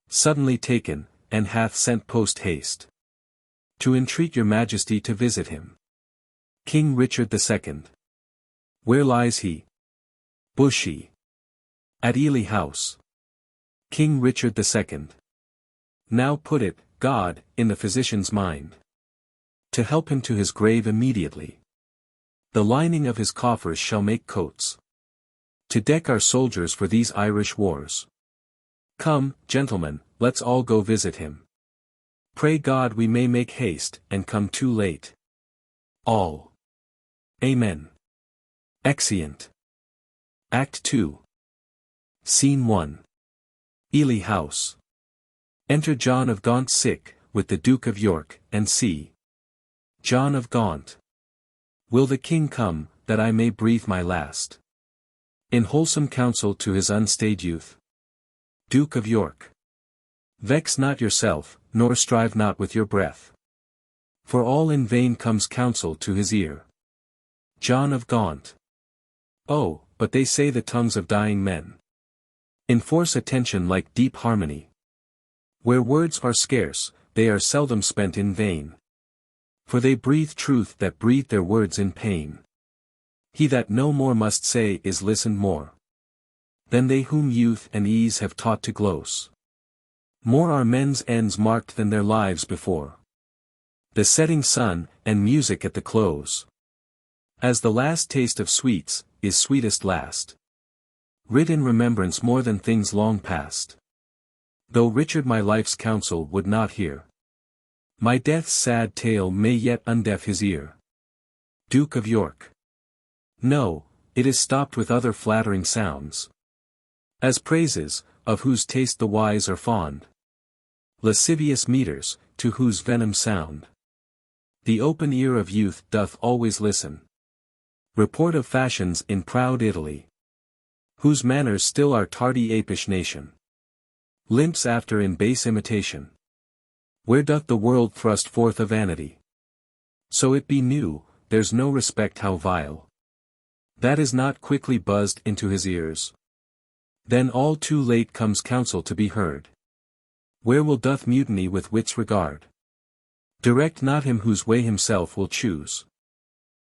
S1: Suddenly taken, and hath sent post-haste to entreat your majesty to visit him. King Richard II. Where lies he? Bushy. At Ely House. King Richard II. Now put it, God, in the physician's mind, to help him to his grave immediately. The lining of his coffers shall make coats, to deck our soldiers for these Irish wars. Come, gentlemen, let's all go visit him. Pray God we may make haste, and come too late. All. Amen. Exeunt. Act 2. Scene 1. Ely House. Enter John of Gaunt sick, with the Duke of York, and c. John of Gaunt. Will the king come, that I may breathe my last in wholesome counsel to his unstayed youth? Duke of York. Vex not yourself, nor strive not with your breath, for all in vain comes counsel to his ear. John of Gaunt. Oh, but they say the tongues of dying men enforce attention like deep harmony. Where words are scarce, they are seldom spent in vain, for they breathe truth that breathe their words in pain. He that no more must say is listened more than they whom youth and ease have taught to glose. More are men's ends marked than their lives before. The setting sun, and music at the close, as the last taste of sweets, is sweetest last. Writ in remembrance more than things long past. Though Richard my life's counsel would not hear, my death's sad tale may yet undeaf his ear. Duke of York. No, it is stopped with other flattering sounds, as praises, of whose taste the wise are fond. Lascivious metres, to whose venom sound the open ear of youth doth always listen. Report of fashions in proud Italy, whose manners still our tardy apish nation limps after in base imitation. Where doth the world thrust forth a vanity? So it be new, there's no respect how vile, that is not quickly buzzed into his ears. Then all too late comes counsel to be heard. Where will doth mutiny with wit's regard direct not him whose way himself will choose?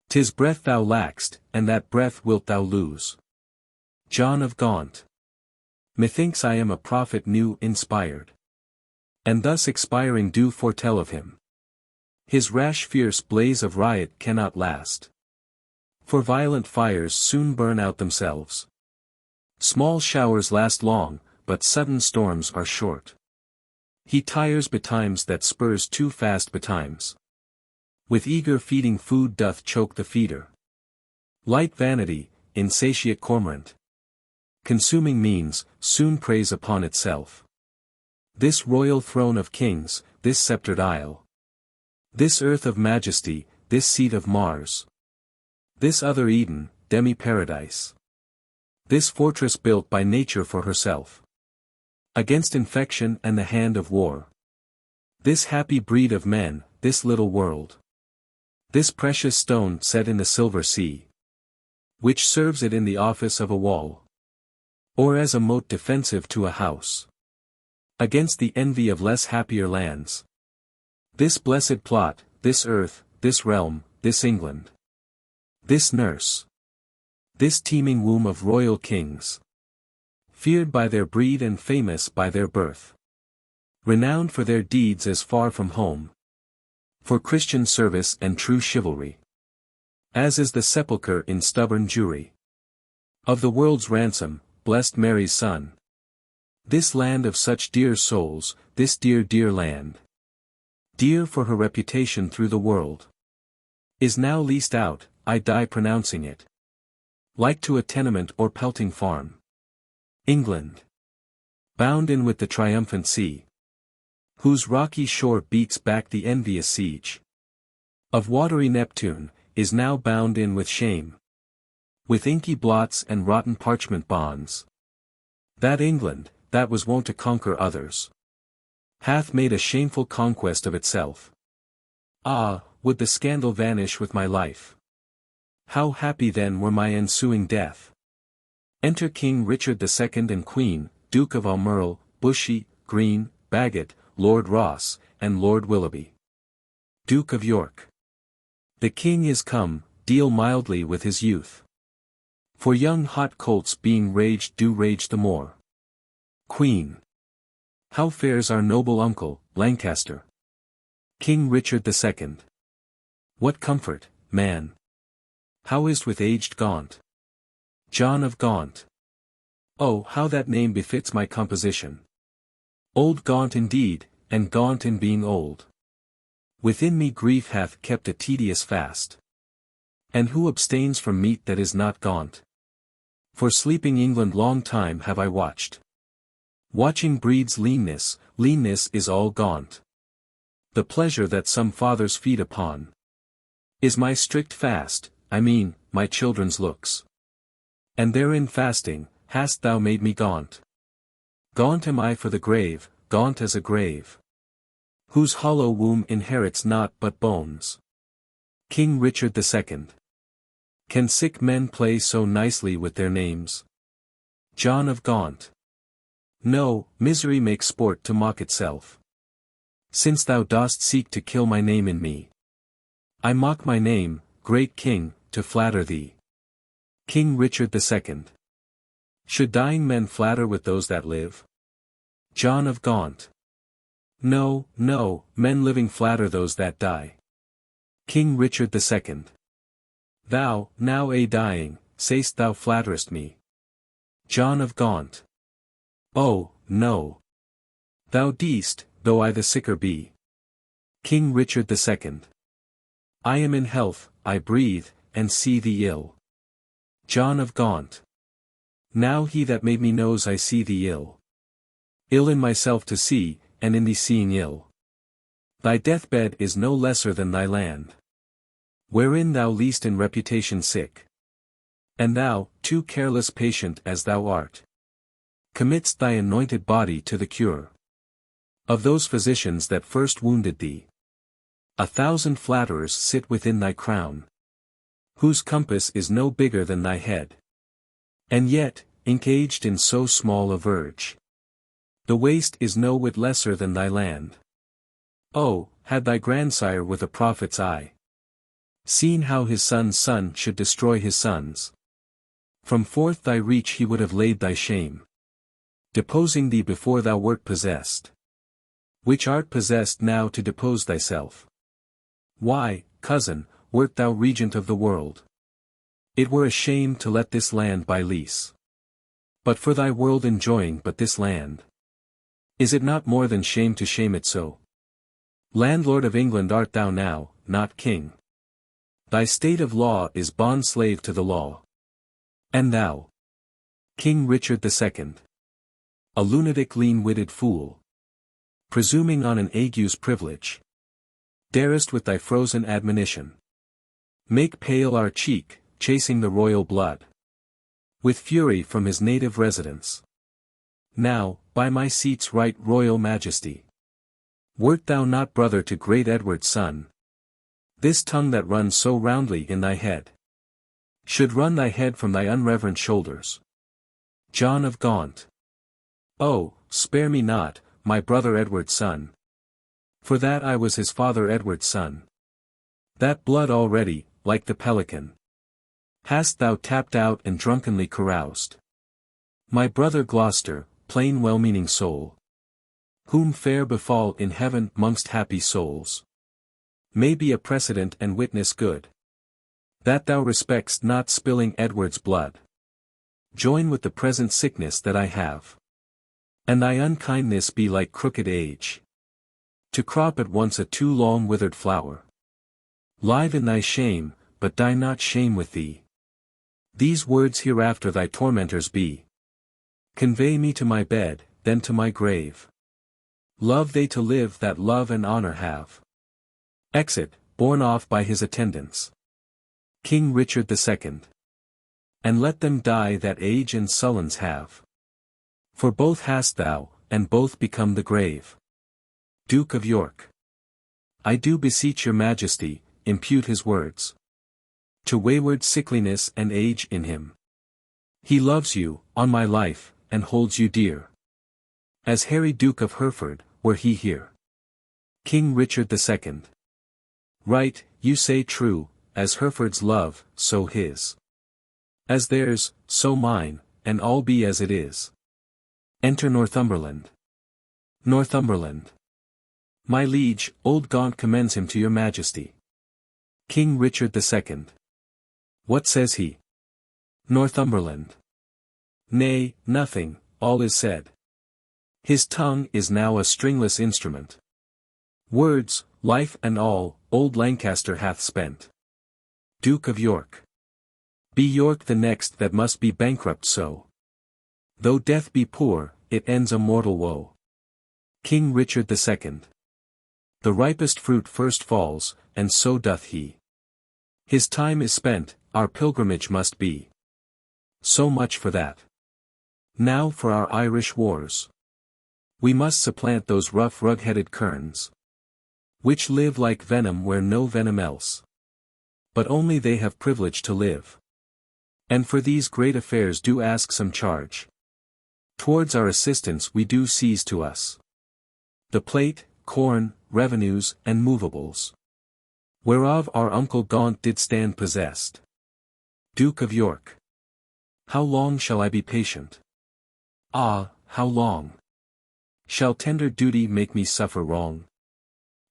S1: 'Tis breath thou lack'st, and that breath wilt thou lose. John of Gaunt. Methinks I am a prophet new inspired, and thus expiring do foretell of him. His rash fierce blaze of riot cannot last, for violent fires soon burn out themselves. Small showers last long, but sudden storms are short. He tires betimes that spurs too fast betimes. With eager feeding food doth choke the feeder. Light vanity, insatiate cormorant, consuming means, soon preys upon itself. This royal throne of kings, this sceptred isle, this earth of majesty, this seat of Mars, this other Eden, demi-paradise, this fortress built by nature for herself, against infection and the hand of war. This happy breed of men, this little world, this precious stone set in the silver sea, which serves it in the office of a wall, or as a moat defensive to a house, against the envy of less happier lands. This blessed plot, this earth, this realm, this England, this nurse, this teeming womb of royal kings, feared by their breed and famous by their birth, renowned for their deeds as far from home, for Christian service and true chivalry, as is the sepulchre in stubborn Jewry, of the world's ransom, blessed Mary's Son. This land of such dear souls, this dear dear land, dear for her reputation through the world, is now leased out, I die pronouncing it, like to a tenement or pelting farm. England, bound in with the triumphant sea, whose rocky shore beats back the envious siege of watery Neptune, is now bound in with shame, with inky blots and rotten parchment bonds. That England, that was wont to conquer others, hath made a shameful conquest of itself. Ah, would the scandal vanish with my life! How happy then were my ensuing death! Enter King Richard II and Queen, Duke of Almerle, Bushy, Green, Bagot, Lord Ross, and Lord Willoughby, Duke of York. The King is come, deal mildly with his youth, for young hot colts being raged do rage the more. Queen. How fares our noble uncle, Lancaster? King Richard II. What comfort, man? How is't with aged Gaunt? John of Gaunt. Oh, how that name befits my composition. Old Gaunt indeed, and gaunt in being old. Within me grief hath kept a tedious fast. And who abstains from meat that is not gaunt? For sleeping England long time have I watched. Watching breeds leanness, leanness is all gaunt. The pleasure that some fathers feed upon is my strict fast, I mean, my children's looks. And therein fasting, hast thou made me gaunt. Gaunt am I for the grave, gaunt as a grave, whose hollow womb inherits naught but bones. King Richard II. Can sick men play so nicely with their names? John of Gaunt. No, misery makes sport to mock itself. Since thou dost seek to kill my name in me, I mock my name, great King, to flatter thee. King Richard II. Should dying men flatter with those that live? John of Gaunt. No, no, men living flatter those that die. King Richard II. Thou, now a dying, say'st thou flatterest me. John of Gaunt. Oh, no. Thou deest, though I the sicker be. King Richard II. I am in health, I breathe, and see thee ill. John of Gaunt. Now he that made me knows I see thee ill. Ill in myself to see, and in thee seeing ill. Thy deathbed is no lesser than thy land, wherein thou least in reputation sick. And thou, too careless patient as thou art, committ'st thy anointed body to the cure of those physicians that first wounded thee. 1,000 flatterers sit within thy crown, whose compass is no bigger than thy head. And yet, engaged in so small a verge, the waste is no whit lesser than thy land. Oh, had thy grandsire with a prophet's eye seen how his son's son should destroy his sons, from forth thy reach he would have laid thy shame, deposing thee before thou wert possessed, which art possessed now to depose thyself. Why, cousin, wert thou regent of the world, it were a shame to let this land by lease. But for thy world enjoying but this land, is it not more than shame to shame it so? Landlord of England art thou now, not king. Thy state of law is bond-slave to the law. And thou, King Richard II, a lunatic lean-witted fool, presuming on an ague's privilege, darest with thy frozen admonition make pale our cheek, chasing the royal blood with fury from his native residence. Now, by my seat's right royal majesty, wert thou not brother to great Edward's son, this tongue that runs so roundly in thy head should run thy head from thy unreverent shoulders. John of Gaunt. Oh, spare me not, my brother Edward's son, for that I was his father Edward's son. That blood already, like the pelican, hast thou tapped out and drunkenly caroused. My brother Gloucester, plain well-meaning soul, whom fair befall in heaven mongst happy souls, may be a precedent and witness good, that thou respect'st not spilling Edward's blood. Join with the present sickness that I have, and thy unkindness be like crooked age, to crop at once a too long withered flower. Live in thy shame, but die not shame with thee. These words hereafter thy tormentors be. Convey me to my bed, then to my grave. Love they to live that love and honor have. Exit, borne off by his attendants, King Richard II. And let them die that age and sullens have. For both hast thou, and both become the grave. Duke of York. I do beseech your majesty, impute his words to wayward sickliness and age in him. He loves you, on my life, and holds you dear, as Harry Duke of Hereford, were he here. King Richard II. Right, you say true, as Hereford's love, so his. As theirs, so mine, and all be as it is. Enter Northumberland. Northumberland. My liege, old Gaunt commends him to your majesty. King Richard II. What says he? Northumberland. Nay, nothing, all is said. His tongue is now a stringless instrument. Words, life and all, old Lancaster hath spent. Duke of York. Be York the next that must be bankrupt so. Though death be poor, it ends a mortal woe. King Richard II. The ripest fruit first falls, and so doth he. His time is spent, our pilgrimage must be. So much for that. Now for our Irish wars. We must supplant those rough rug-headed kerns, which live like venom where no venom else. But only they have privilege to live. And for these great affairs do ask some charge. Towards our assistance we do seize to us the plate, corn, revenues, and movables, whereof our uncle Gaunt did stand possessed. Duke of York. How long shall I be patient? Ah, how long? Shall tender duty make me suffer wrong?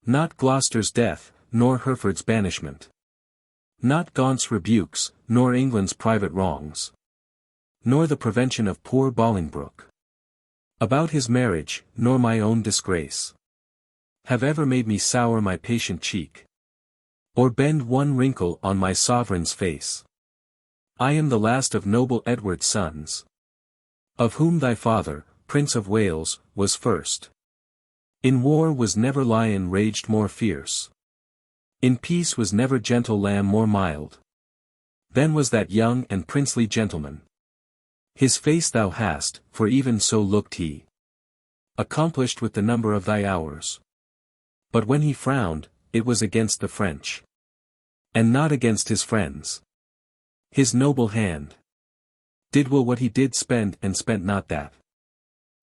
S1: Not Gloucester's death, nor Hereford's banishment, Not Gaunt's rebukes, nor England's private wrongs. Nor the prevention of poor Bolingbroke. About his marriage, nor my own disgrace. Have ever made me sour my patient cheek. Or bend one wrinkle on my sovereign's face. I am the last of noble Edward's sons. Of whom thy father, Prince of Wales, was first. In war was never lion raged more fierce. In peace was never gentle lamb more mild. Then was that young and princely gentleman. His face thou hast, for even so looked he. Accomplished with the number of thy hours. But when he frowned, it was against the French. And not against his friends. His noble hand did will what he did spend and spent not that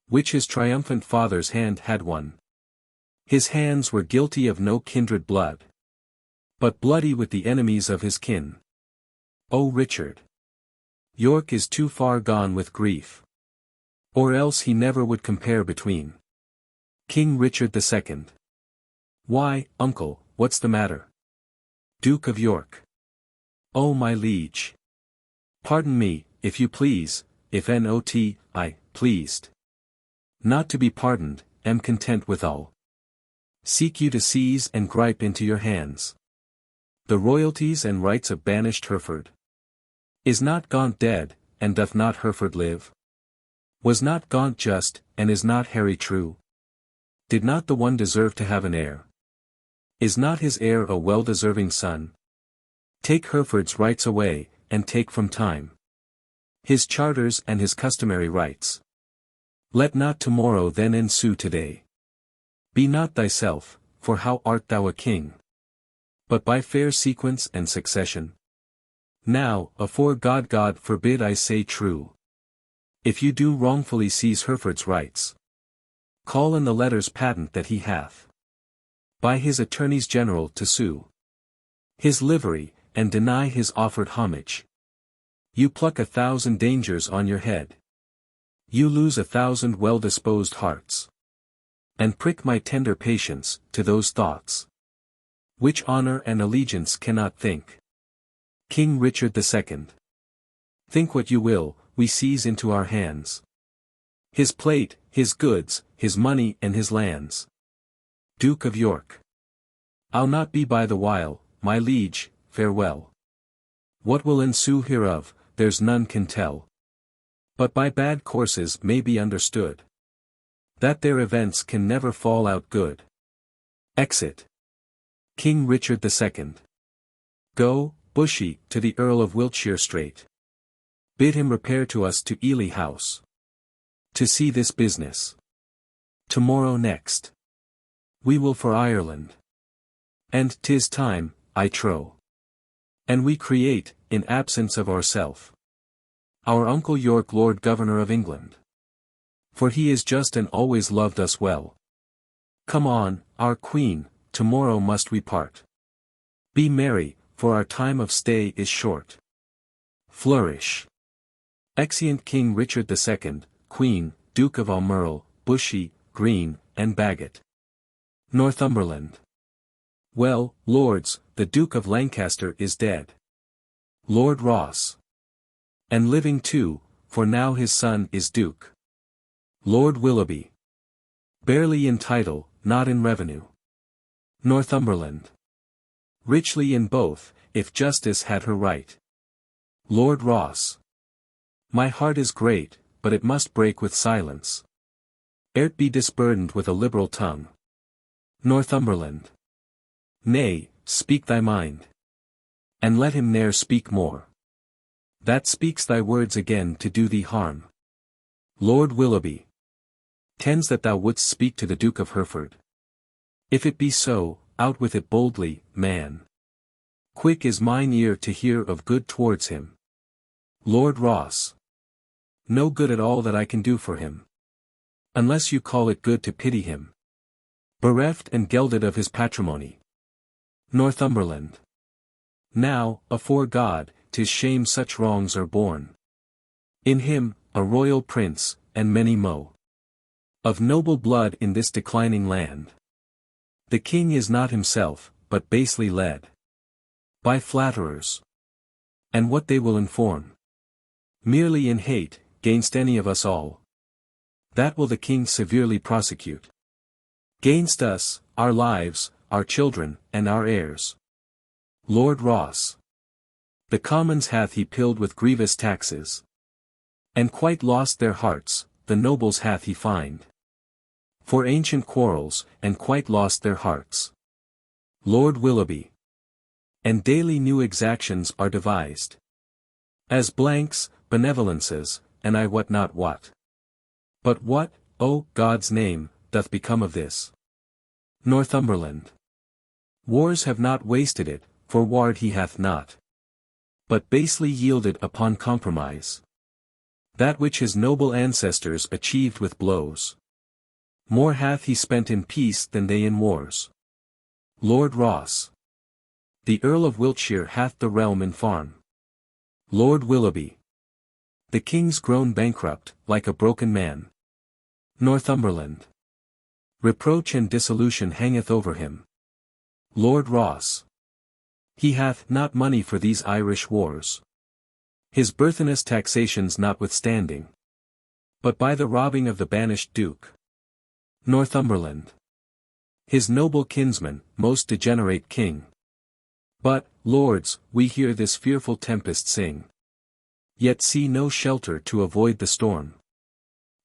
S1: which his triumphant father's hand had won. His hands were guilty of no kindred blood, but bloody with the enemies of his kin. O Richard! York is too far gone with grief. Or else he never would compare between King Richard II. Why, uncle, what's the matter? Duke of York. O my liege! Pardon me, if you please, if not I, pleased not to be pardoned, am content withal. Seek you to seize and gripe into your hands the royalties and rights of banished Hereford. Is not Gaunt dead, and doth not Hereford live? Was not Gaunt just, and is not Harry true? Did not the one deserve to have an heir? Is not his heir a well-deserving son? Take Hereford's rights away, and take from time his charters and his customary rights. Let not tomorrow then ensue today. Be not thyself, for how art thou a king? But by fair sequence and succession. Now, afore God forbid I say true. If you do wrongfully seize Hereford's rights, call in the letters patent that he hath by his attorneys general to sue his livery, and deny his offered homage. You pluck 1,000 dangers on your head. You lose 1,000 well-disposed hearts. And prick my tender patience, to those thoughts which honor and allegiance cannot think. King Richard II. Think what you will, we seize into our hands his plate, his goods, his money and his lands. Duke of York. I'll not be by the while, my liege, farewell. What will ensue hereof, there's none can tell. But by bad courses may be understood that their events can never fall out good. Exit. King Richard II. Go, Bushy, to the Earl of Wiltshire straight. Bid him repair to us to Ely House to see this business. Tomorrow next we will for Ireland. And 'tis time, I trow. And we create, in absence of ourself, our Uncle York Lord Governor of England. For he is just and always loved us well. Come on, our Queen, tomorrow must we part. Be merry, for our time of stay is short. Flourish. Exeunt King Richard II, Queen, Duke of Almerle, Bushy, Green, and Bagot. Northumberland. Well, lords, the Duke of Lancaster is dead. Lord Ross. And living too, for now his son is Duke. Lord Willoughby. Barely in title, not in revenue. Northumberland. Richly in both, if justice had her right. Lord Ross. My heart is great, but it must break with silence. Ere't be disburdened with a liberal tongue. Northumberland. Nay, speak thy mind. And let him ne'er speak more. That speaks thy words again to do thee harm. Lord Willoughby. Tends that thou wouldst speak to the Duke of Hereford. If it be so, out with it boldly, man. Quick is mine ear to hear of good towards him. Lord Ross. No good at all that I can do for him. Unless you call it good to pity him. Bereft and gelded of his patrimony. Northumberland. Now, afore God, 'tis shame such wrongs are borne. In him, a royal prince, and many mo. Of noble blood in this declining land. The king is not himself, but basely led. By flatterers. And what they will inform. Merely in hate, gainst any of us all. That will the king severely prosecute. Gainst us, our lives, our children, and our heirs. Lord Ross. The commons hath he pilled with grievous taxes. And quite lost their hearts, the nobles hath he fined. For ancient quarrels, and quite lost their hearts. Lord Willoughby. And daily new exactions are devised. As blanks, benevolences, and I wot not what. But what, O God's name, doth become of this? Northumberland. Wars have not wasted it, for ward he hath not. But basely yielded upon compromise. That which his noble ancestors achieved with blows. More hath he spent in peace than they in wars. Lord Ross. The Earl of Wiltshire hath the realm in farm. Lord Willoughby. The king's grown bankrupt, like a broken man. Northumberland. Reproach and dissolution hangeth over him. Lord Ross. He hath not money for these Irish wars. His burthenous taxations notwithstanding. But by the robbing of the banished duke. Northumberland. His noble kinsman, most degenerate king. But, lords, we hear this fearful tempest sing. Yet see no shelter to avoid the storm.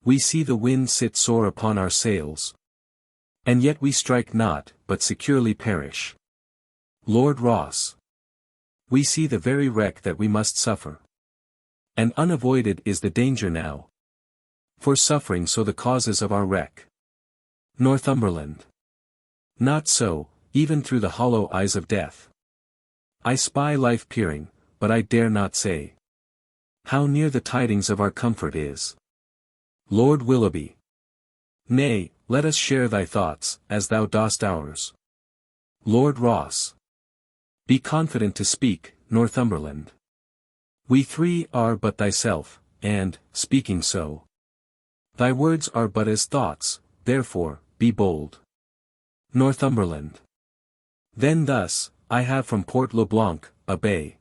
S1: We see the wind sit sore upon our sails. And yet we strike not, but securely perish. Lord Ross. We see the very wreck that we must suffer. And unavoided is the danger now. For suffering so the causes of our wreck. Northumberland. Not so, even through the hollow eyes of death. I spy life peering, but I dare not say how near the tidings of our comfort is. Lord Willoughby. Nay, let us share thy thoughts, as thou dost ours. Lord Ross. Be confident to speak, Northumberland. We three are but thyself, and, speaking so, thy words are but as thoughts, therefore, be bold. Northumberland. Then thus, I have from Port Le Blanc, a bay.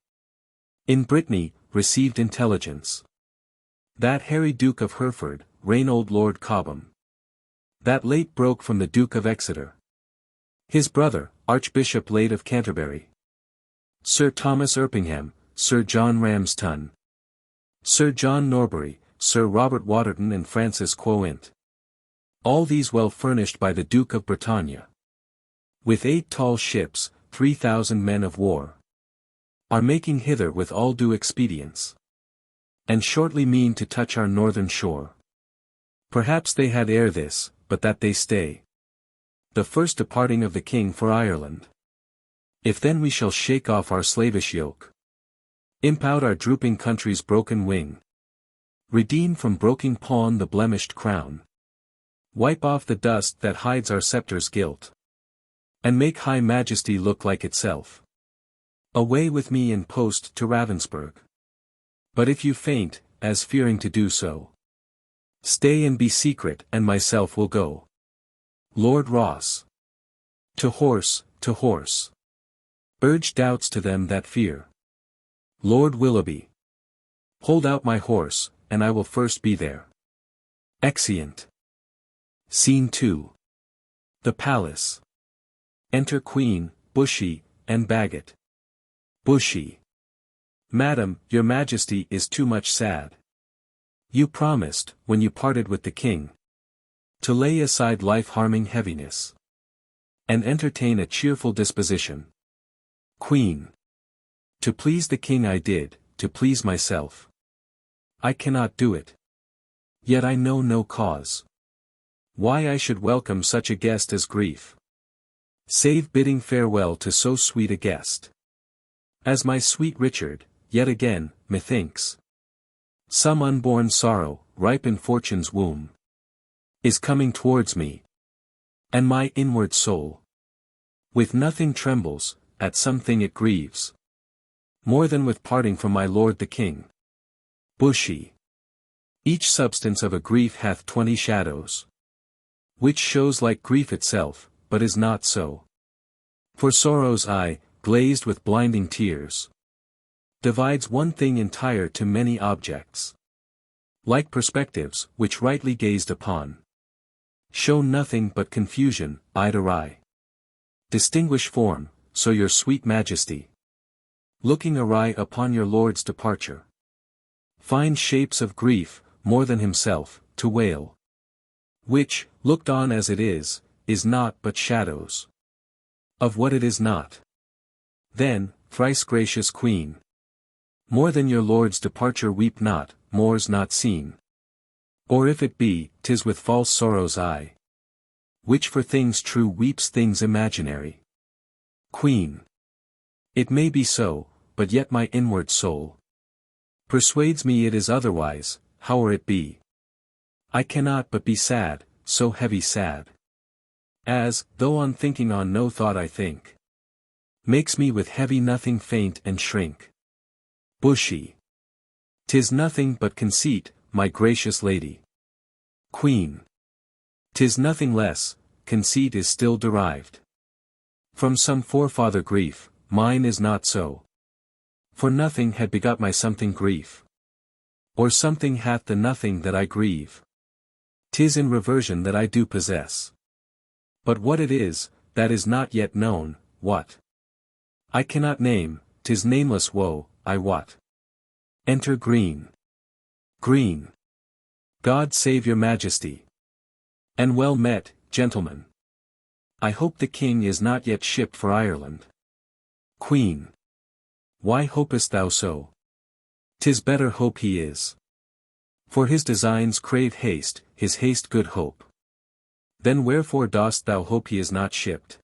S1: In Brittany, received intelligence. That hairy Duke of Hereford, Reynold Lord Cobham. That late broke from the Duke of Exeter. His brother, Archbishop late of Canterbury. Sir Thomas Erpingham, Sir John Ramston. Sir John Norbury, Sir Robert Waterton and Francis Quoint. All these well furnished by the Duke of Bretagne. With 8 tall ships, 3,000 men of war. Are making hither with all due expedience. And shortly mean to touch our northern shore. Perhaps they had ere this, but that they stay. The first departing of the king for Ireland. If then we shall shake off our slavish yoke. Imp out our drooping country's broken wing. Redeem from broken pawn the blemished crown. Wipe off the dust that hides our scepter's guilt. And make high majesty look like itself. Away with me in post to Ravensburg. But if you faint, as fearing to do so, stay and be secret, and myself will go. Lord Ross. To horse, to horse. Urge doubts to them that fear. Lord Willoughby. Hold out my horse, and I will first be there. Exeunt. Scene 2. The Palace. Enter Queen, Bushy, and Bagot. Bushy. Madam, your Majesty is too much sad. You promised, when you parted with the king, to lay aside life-harming heaviness, and entertain a cheerful disposition. Queen. To please the king I did, to please myself. I cannot do it. Yet I know no cause why I should welcome such a guest as grief. Save bidding farewell to so sweet a guest. As my sweet Richard, yet again, methinks, some unborn sorrow, ripe in fortune's womb, is coming towards me. And my inward soul, with nothing trembles, at something it grieves. More than with parting from my lord the king. Bushy. Each substance of a grief hath 20 shadows. Which shows like grief itself, but is not so. For sorrow's eye, glazed with blinding tears. Divides one thing entire to many objects. Like perspectives, which rightly gazed upon, show nothing but confusion, eye to eye. Distinguish form, so your sweet majesty, looking awry upon your lord's departure, finds shapes of grief, more than himself, to wail. Which, looked on as it is not but shadows of what it is not. Then, thrice gracious queen, more than your lord's departure weep not, more's not seen. Or if it be, 'tis with false sorrow's eye, which for things true weeps things imaginary. Queen. It may be so, but yet my inward soul persuades me it is otherwise, howe'er it be. I cannot but be sad, so heavy sad, as, though on thinking on no thought I think, makes me with heavy nothing faint and shrink. Bushy. 'Tis nothing but conceit, my gracious lady. Queen. 'Tis nothing less, conceit is still derived from some forefather grief, mine is not so. For nothing had begot my something grief, or something hath the nothing that I grieve. 'Tis in reversion that I do possess. But what it is, that is not yet known, what I cannot name, 'tis nameless woe, I wot. Enter Green. Green. God save your majesty. And well met, gentlemen. I hope the king is not yet shipped for Ireland. Queen. Why hopest thou so? 'Tis better hope he is. For his designs crave haste, his haste good hope. Then wherefore dost thou hope he is not shipped?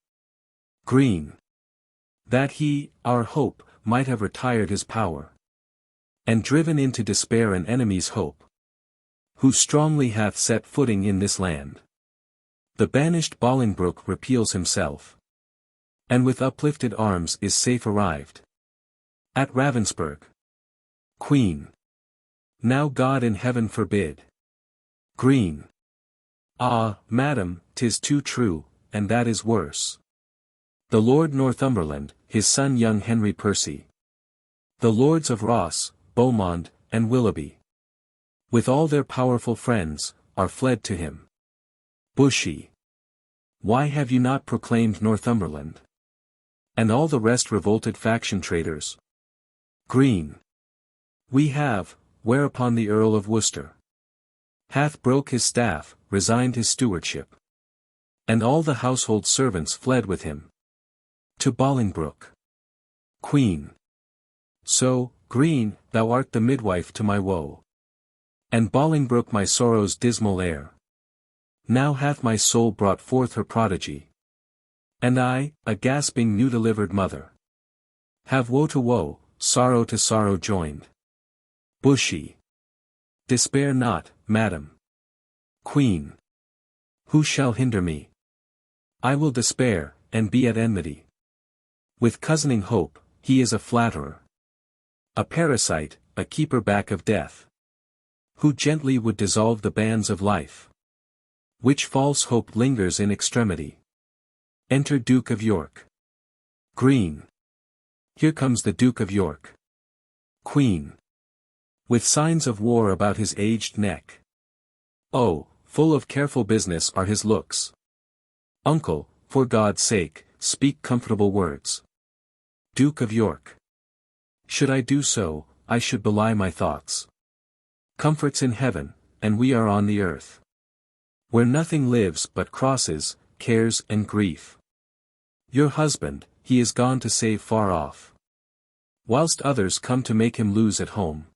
S1: Green. That he, our hope, might have retired his power, and driven into despair an enemy's hope, who strongly hath set footing in this land. The banished Bolingbroke repeals himself, and with uplifted arms is safe arrived at Ravensburg. Queen. Now God in heaven forbid. Green. Ah, madam, 'tis too true, and that is worse. The Lord Northumberland, his son young Henry Percy, the lords of Ross, Beaumont, and Willoughby, with all their powerful friends, are fled to him. Bushy. Why have you not proclaimed Northumberland? And all the rest revolted faction traitors? Green. We have, whereupon the Earl of Worcester hath broke his staff, resigned his stewardship, and all the household servants fled with him to Bolingbroke. Queen. So, Green, thou art the midwife to my woe, and Bolingbroke my sorrow's dismal heir. Now hath my soul brought forth her prodigy, and I, a gasping new-delivered mother, have woe to woe, sorrow to sorrow joined. Bushy. Despair not, madam. Queen. Who shall hinder me? I will despair, and be at enmity with cozening hope. He is a flatterer, a parasite, a keeper back of death, who gently would dissolve the bands of life, which false hope lingers in extremity. Enter Duke of York. Green. Here comes the Duke of York. Queen. With signs of war about his aged neck. Oh, full of careful business are his looks. Uncle, for God's sake, speak comfortable words. Duke of York. Should I do so, I should belie my thoughts. Comfort's in heaven, and we are on the earth, where nothing lives but crosses, cares and grief. Your husband, he is gone to save far off, whilst others come to make him lose at home.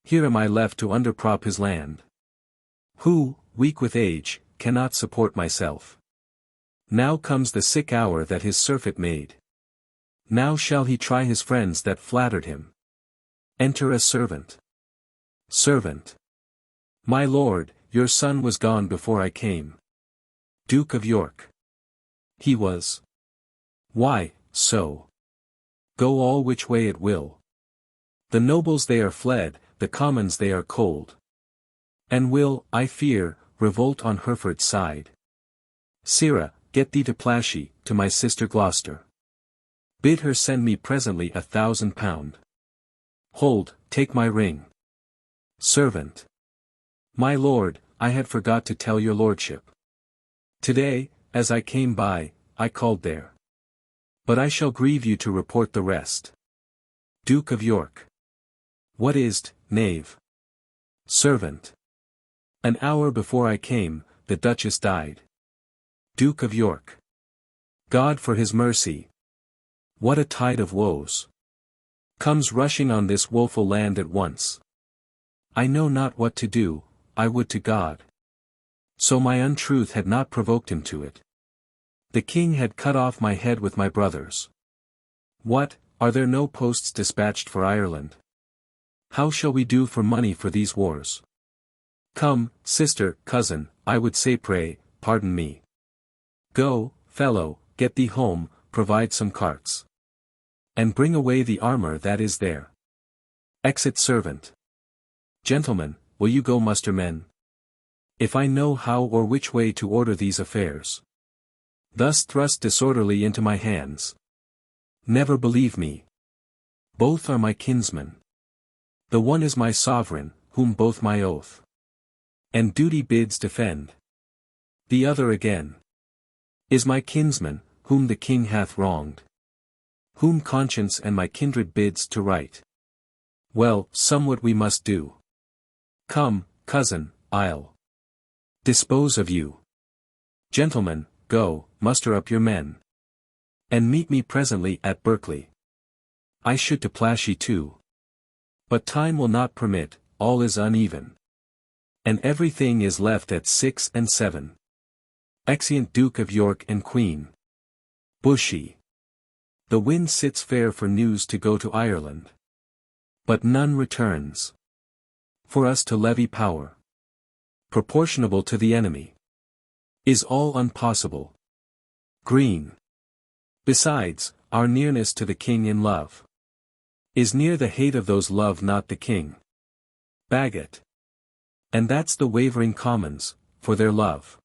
S1: Here am I left to underprop his land, who, weak with age, cannot support myself. Now comes the sick hour that his surfeit made. Now shall he try his friends that flattered him. Enter a servant. Servant. My lord, your son was gone before I came. Duke of York. He was. Why, so. Go all which way it will. The nobles they are fled, the commons they are cold, and will, I fear, revolt on Hereford's side. Sirrah, get thee to Plashy, to my sister Gloucester. Bid her send me presently £1,000. Hold, take my ring. Servant. My lord, I had forgot to tell your lordship. Today, as I came by, I called there. But I shall grieve you to report the rest. Duke of York. What is't, knave? Servant. An hour before I came, the Duchess died. Duke of York. God for his mercy. What a tide of woes comes rushing on this woeful land at once. I know not what to do, I would to God. So my untruth had not provoked him to it. The king had cut off my head with my brothers. What, are there no posts dispatched for Ireland? How shall we do for money for these wars? Come, sister, cousin, I would say pray, pardon me. Go, fellow, get thee home, provide some carts. And bring away the armor that is there. Exit servant. Gentlemen, will you go muster men? If I know how or which way to order these affairs. Thus thrust disorderly into my hands. Never believe me. Both are my kinsmen. The one is my sovereign, whom both my oath and duty bids defend. The other again is my kinsman, whom the king hath wronged, whom conscience and my kindred bids to right. Well, somewhat we must do. Come, cousin, I'll dispose of you. Gentlemen, go, muster up your men. And meet me presently at Berkeley. I should to Plashy too. But time will not permit, all is uneven. And everything is left at 6 and 7. Exeunt Duke of York and Queen. Bushy. The wind sits fair for news to go to Ireland. But none returns. For us to levy power proportionable to the enemy is all unpossible. Green. Besides, our nearness to the king in love is near the hate of those love not the king. Bagot. And that's the wavering commons, for their love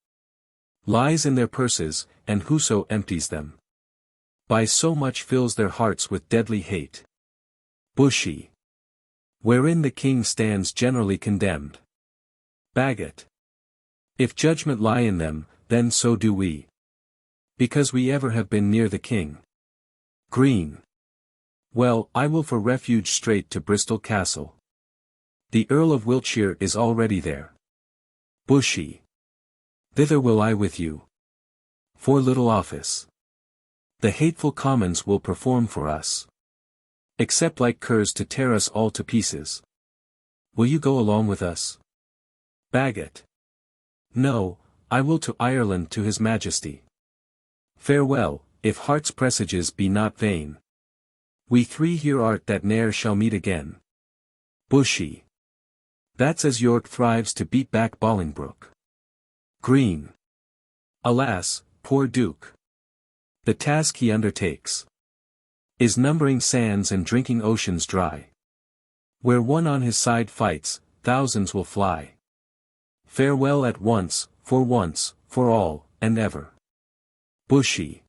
S1: lies in their purses, and whoso empties them by so much fills their hearts with deadly hate. Bushy. Wherein the king stands generally condemned. Bagot. If judgment lie in them, then so do we. Because we ever have been near the king. Green. Well, I will for refuge straight to Bristol Castle. The Earl of Wiltshire is already there. Bushy. Thither will I with you. For little office the hateful commons will perform for us. Except like curs to tear us all to pieces. Will you go along with us? Bagot. No, I will to Ireland to his majesty. Farewell, if heart's presages be not vain. We three here art that ne'er shall meet again. Bushy. That's as York thrives to beat back Bolingbroke. Green. Alas, poor Duke. The task he undertakes is numbering sands and drinking oceans dry. Where one on his side fights, thousands will fly. Farewell at once, for all, and ever. Bushy.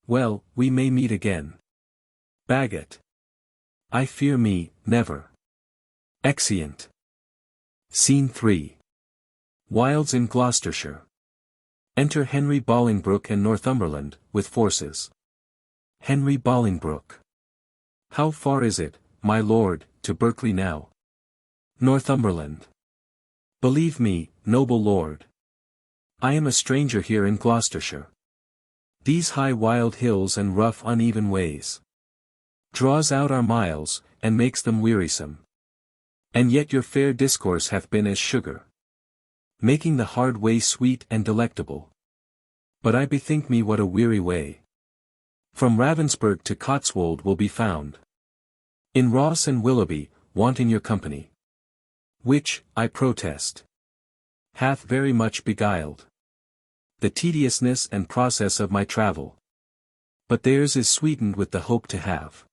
S1: Well, we may meet again. Bagot. I fear me, never. Exeunt. Scene 3. Wilds in Gloucestershire. Enter Henry Bolingbroke and Northumberland, with forces. Henry Bolingbroke. How far is it, my lord, to Berkeley now? Northumberland. Believe me, noble lord, I am a stranger here in Gloucestershire. These high wild hills and rough uneven ways draws out our miles, and makes them wearisome. And yet your fair discourse hath been as sugar, making the hard way sweet and delectable. But I bethink me what a weary way from Ravensburg to Cotswold will be found. In Ross and Willoughby, wanting your company, which, I protest, hath very much beguiled the tediousness and process of my travel. But theirs is sweetened with the hope to have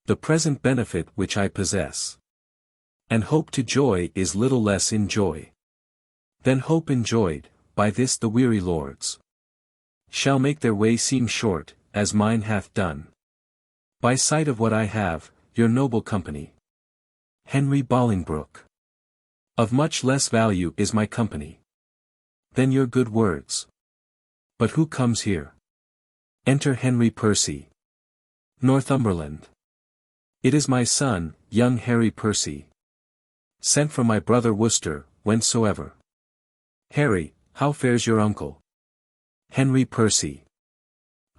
S1: the present benefit which I possess. And hope to joy is little less in joy than hope enjoyed. By this the weary lords shall make their way seem short, as mine hath done. By sight of what I have, your noble company. Henry Bolingbroke. Of much less value is my company than your good words. But who comes here? Enter Henry Percy. Northumberland. It is my son, young Harry Percy. Sent from my brother Worcester, whencesoever. Harry, how fares your uncle? Henry Percy.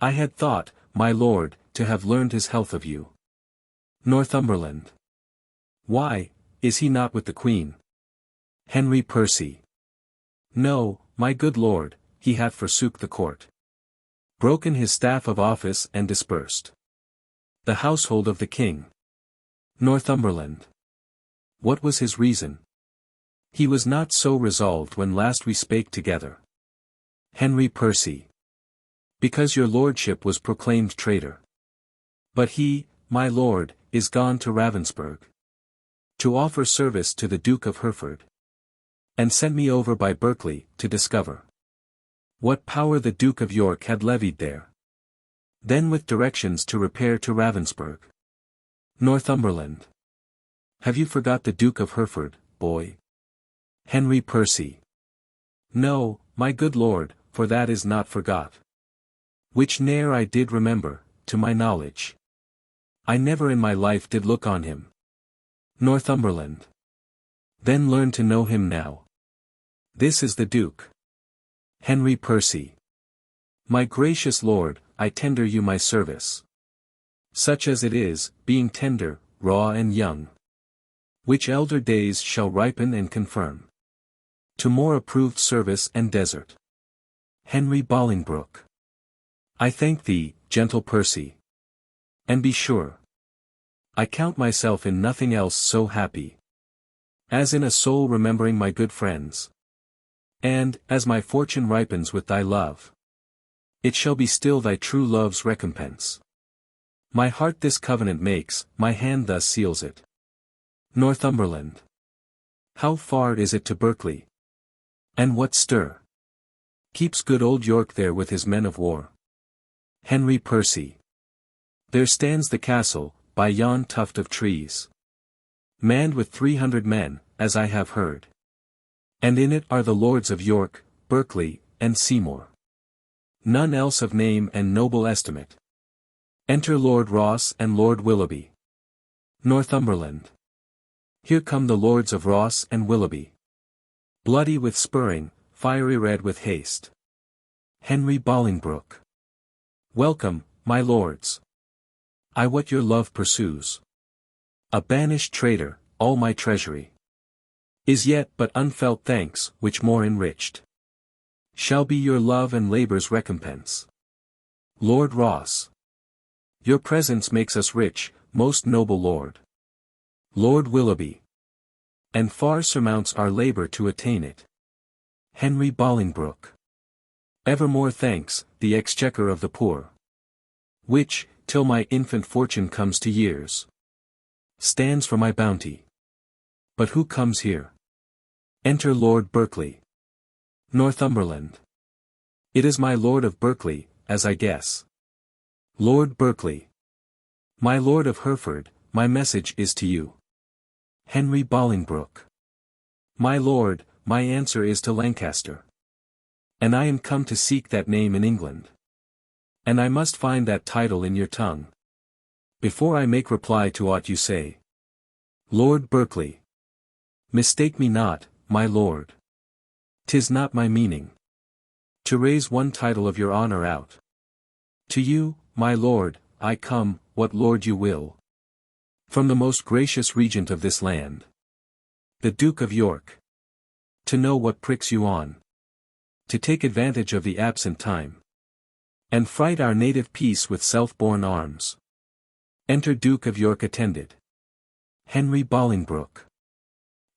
S1: I had thought, my lord, to have learned his health of you. Northumberland. Why, is he not with the Queen? Henry Percy. No, my good lord, he hath forsook the court. Broken his staff of office and dispersed the household of the king. Northumberland. What was his reason? He was not so resolved when last we spake together. Henry Percy. Because your lordship was proclaimed traitor. But he, my lord, is gone to Ravensburg, to offer service to the Duke of Hereford, and sent me over by Berkeley, to discover what power the Duke of York had levied there. Then with directions to repair to Ravensburg. Northumberland. Have you forgot the Duke of Hereford, boy? Henry Percy. No, my good lord, for that is not forgot. Which ne'er I did remember, to my knowledge. I never in my life did look on him. Northumberland. Then learn to know him now. This is the Duke. Henry Percy. My gracious lord, I tender you my service. Such as it is, being tender, raw and young. Which elder days shall ripen and confirm to more approved service and desert. Henry Bolingbroke. I thank thee, gentle Percy. And be sure, I count myself in nothing else so happy as in a soul remembering my good friends. And, as my fortune ripens with thy love, it shall be still thy true love's recompense. My heart this covenant makes, my hand thus seals it. Northumberland. How far is it to Berkeley? And what stir keeps good old York there with his men of war? Henry Percy. There stands the castle, by yon tuft of trees, manned with 300 men, as I have heard. And in it are the lords of York, Berkeley, and Seymour. None else of name and noble estimate. Enter Lord Ross and Lord Willoughby. Northumberland. Here come the lords of Ross and Willoughby. Bloody with spurring, fiery red with haste. Henry Bolingbroke. Welcome, my lords. I what your love pursues. A banished traitor, all my treasury is yet but unfelt thanks, which more enriched shall be your love and labour's recompense. Lord Ross. Your presence makes us rich, most noble lord. Lord Willoughby. And far surmounts our labour to attain it. Henry Bolingbroke. Evermore thanks, the exchequer of the poor, which, till my infant fortune comes to years, stands for my bounty. But who comes here? Enter Lord Berkeley. Northumberland. It is my Lord of Berkeley, as I guess. Lord Berkeley. My Lord of Hereford, my message is to you. Henry Bolingbroke. My lord, my answer is to Lancaster. And I am come to seek that name in England. And I must find that title in your tongue, before I make reply to aught you say. Lord Berkeley. Mistake me not, my lord. 'Tis not my meaning to raise one title of your honour out. To you, my lord, I come, what lord you will, from the most gracious regent of this land, the Duke of York, to know what pricks you on, to take advantage of the absent time, and fright our native peace with self-born arms. Enter Duke of York attended. Henry Bolingbroke.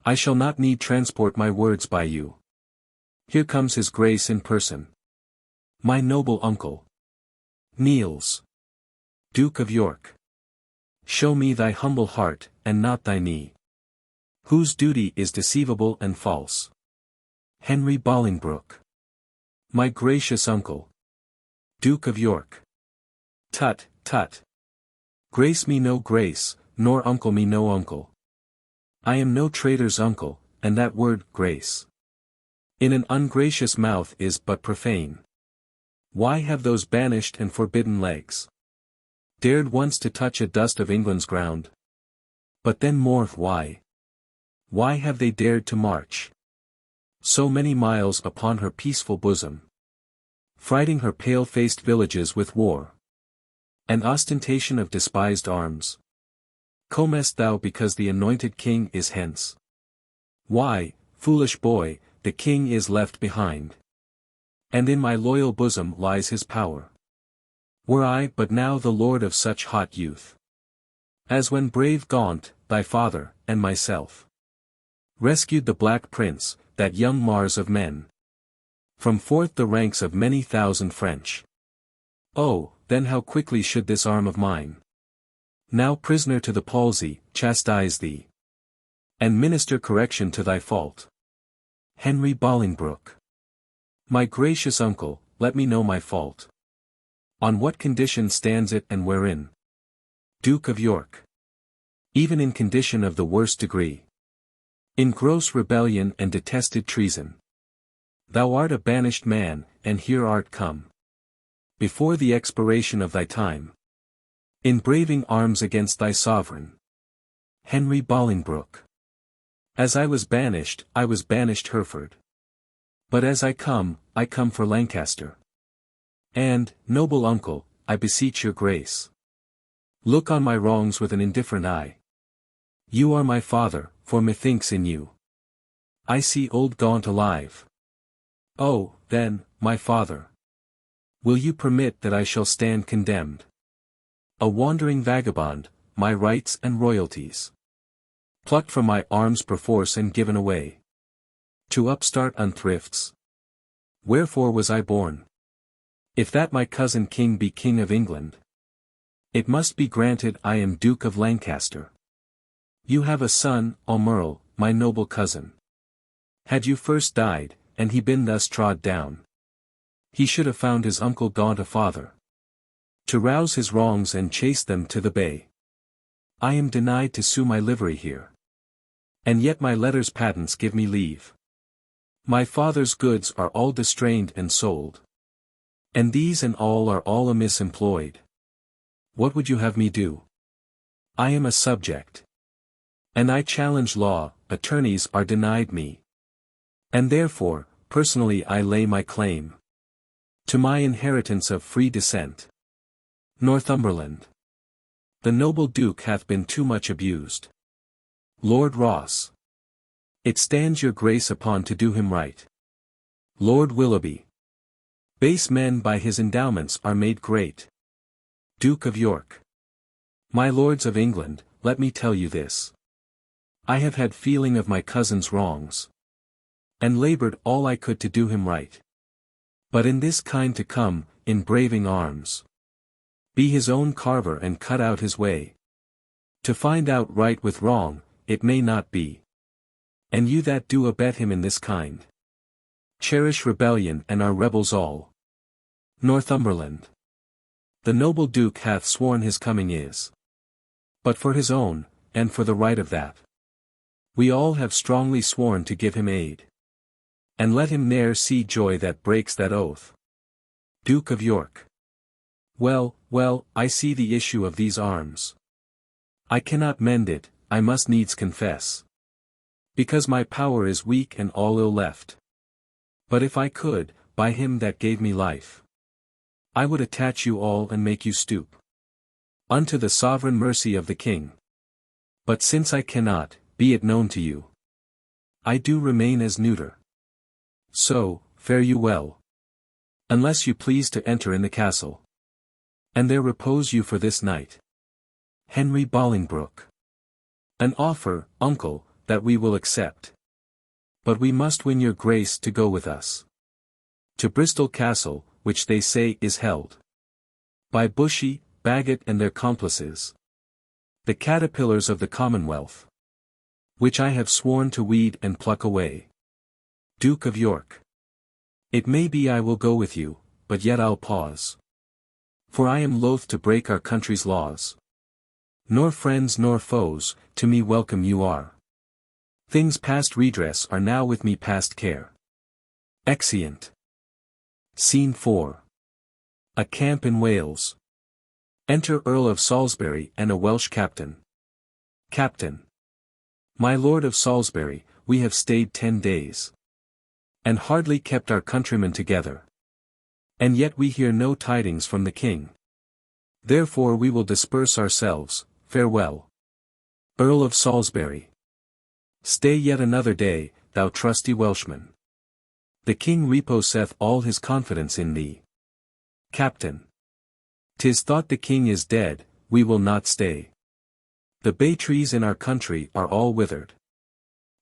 S1: I shall not need transport my words by you. Here comes his grace in person. My noble uncle. Kneels. Duke of York. Show me thy humble heart, and not thy knee, whose duty is deceivable and false. Henry Bolingbroke. My gracious uncle. Duke of York. Tut, tut. Grace me no grace, nor uncle me no uncle. I am no traitor's uncle, and that word, grace, in an ungracious mouth is but profane. Why have those banished and forbidden legs dared once to touch a dust of England's ground? But then more, why have they dared to march so many miles upon her peaceful bosom, frighting her pale-faced villages with war and ostentation of despised arms? Comest thou because the anointed king is hence? Why, foolish boy, the king is left behind, and in my loyal bosom lies his power. Were I but now the lord of such hot youth, as when brave Gaunt, thy father, and myself, rescued the Black Prince, that young Mars of men, from forth the ranks of many thousand French. Oh, then how quickly should this arm of mine, now prisoner to the palsy, chastise thee, and minister correction to thy fault. Henry Bolingbroke. My gracious uncle, let me know my fault. On what condition stands it and wherein? Duke of York. Even in condition of the worst degree. In gross rebellion and detested treason. Thou art a banished man, and here art come, before the expiration of thy time, in braving arms against thy sovereign. Henry Bolingbroke. As I was banished Hereford. But as I come for Lancaster. And, noble uncle, I beseech your grace, look on my wrongs with an indifferent eye. You are my father, for methinks in you I see old Gaunt alive. Oh, then, my father, will you permit that I shall stand condemned, a wandering vagabond, my rights and royalties plucked from my arms perforce and given away to upstart unthrifts? Wherefore was I born? If that my cousin king be king of England, it must be granted I am Duke of Lancaster. You have a son, Aumerle, my noble cousin. Had you first died, and he been thus trod down, he should have found his uncle Gaunt a father, to rouse his wrongs and chase them to the bay. I am denied to sue my livery here, and yet my letters patents give me leave. My father's goods are all distrained and sold, and these and all are all amiss employed. What would you have me do? I am a subject, and I challenge law, attorneys are denied me. And therefore, personally I lay my claim to my inheritance of free descent. Northumberland. The noble Duke hath been too much abused. Lord Ross. It stands your grace upon to do him right. Lord Willoughby. Base men by his endowments are made great. Duke of York. My lords of England, let me tell you this. I have had feeling of my cousin's wrongs, and laboured all I could to do him right. But in this kind to come, in braving arms, be his own carver and cut out his way, to find out right with wrong, it may not be. And you that do abet him in this kind, cherish rebellion and are rebels all. Northumberland. The noble Duke hath sworn his coming is but for his own, and for the right of that. We all have strongly sworn to give him aid, and let him ne'er see joy that breaks that oath. Duke of York. Well, well, I see the issue of these arms. I cannot mend it, I must needs confess, because my power is weak and all ill left. But if I could, by him that gave me life, I would attach you all and make you stoop unto the sovereign mercy of the king. But since I cannot, be it known to you, I do remain as neuter. So, fare you well, unless you please to enter in the castle, and there repose you for this night. Henry Bolingbroke. An offer, uncle, that we will accept. But we must win your grace to go with us to Bristol Castle, which they say is held by Bushy, Bagot and their complices, the caterpillars of the Commonwealth, which I have sworn to weed and pluck away. Duke of York. It may be I will go with you, but yet I'll pause, for I am loath to break our country's laws. Nor friends nor foes, to me welcome you are. Things past redress are now with me past care. Exeunt. Scene 4. A camp in Wales. Enter Earl of Salisbury and a Welsh captain. Captain. My Lord of Salisbury, we have stayed 10 days. And hardly kept our countrymen together. And yet we hear no tidings from the king. Therefore we will disperse ourselves, farewell. Earl of Salisbury. Stay yet another day, thou trusty Welshman. The king reposeth all his confidence in thee. Captain. 'Tis thought the king is dead, we will not stay. The bay trees in our country are all withered.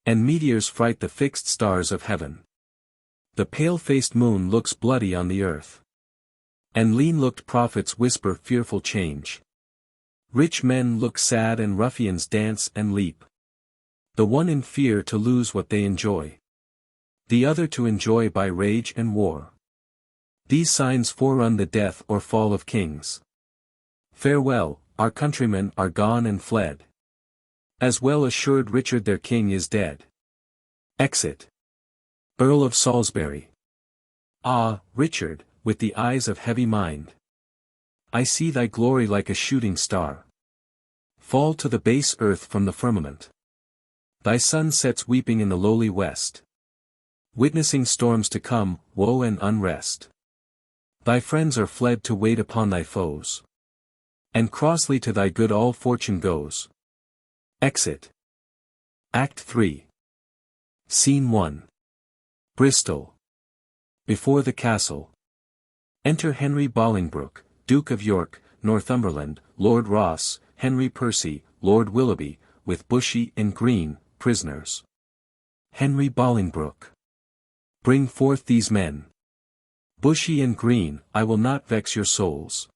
S1: And meteors fright the fixed stars of heaven. The pale-faced moon looks bloody on the earth. And lean-looked prophets whisper fearful change. Rich men look sad and ruffians dance and leap. The one in fear to lose what they enjoy. The other to enjoy by rage and war. These signs forerun the death or fall of kings. Farewell, our countrymen are gone and fled. As well assured Richard their king is dead. Exit. Earl of Salisbury. Ah, Richard, with the eyes of heavy mind. I see thy glory like a shooting star. Fall to the base earth from the firmament. Thy sun sets weeping in the lowly west. Witnessing storms to come, woe and unrest. Thy friends are fled to wait upon thy foes. And crossly to thy good all fortune goes. Exit. Act 3. Scene 1. Bristol. Before the castle. Enter Henry Bolingbroke, Duke of York, Northumberland, Lord Ross, Henry Percy, Lord Willoughby, with Bushy and Green, prisoners. Henry Bolingbroke. Bring forth these men. Bushy and Green, I will not vex your souls.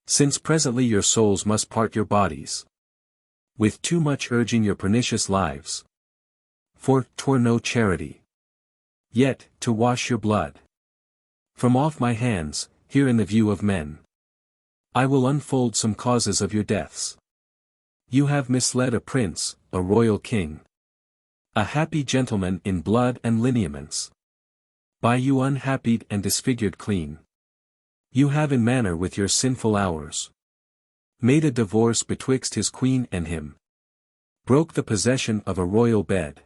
S1: Since presently your souls must part your bodies. With too much urging your pernicious lives. For 'twere no charity. Yet, to wash your blood. From off my hands, here in the view of men. I will unfold some causes of your deaths. You have misled a prince, a royal king. A happy gentleman in blood and lineaments. By you unhappied and disfigured clean. You have in manner with your sinful hours. Made a divorce betwixt his queen and him. Broke the possession of a royal bed.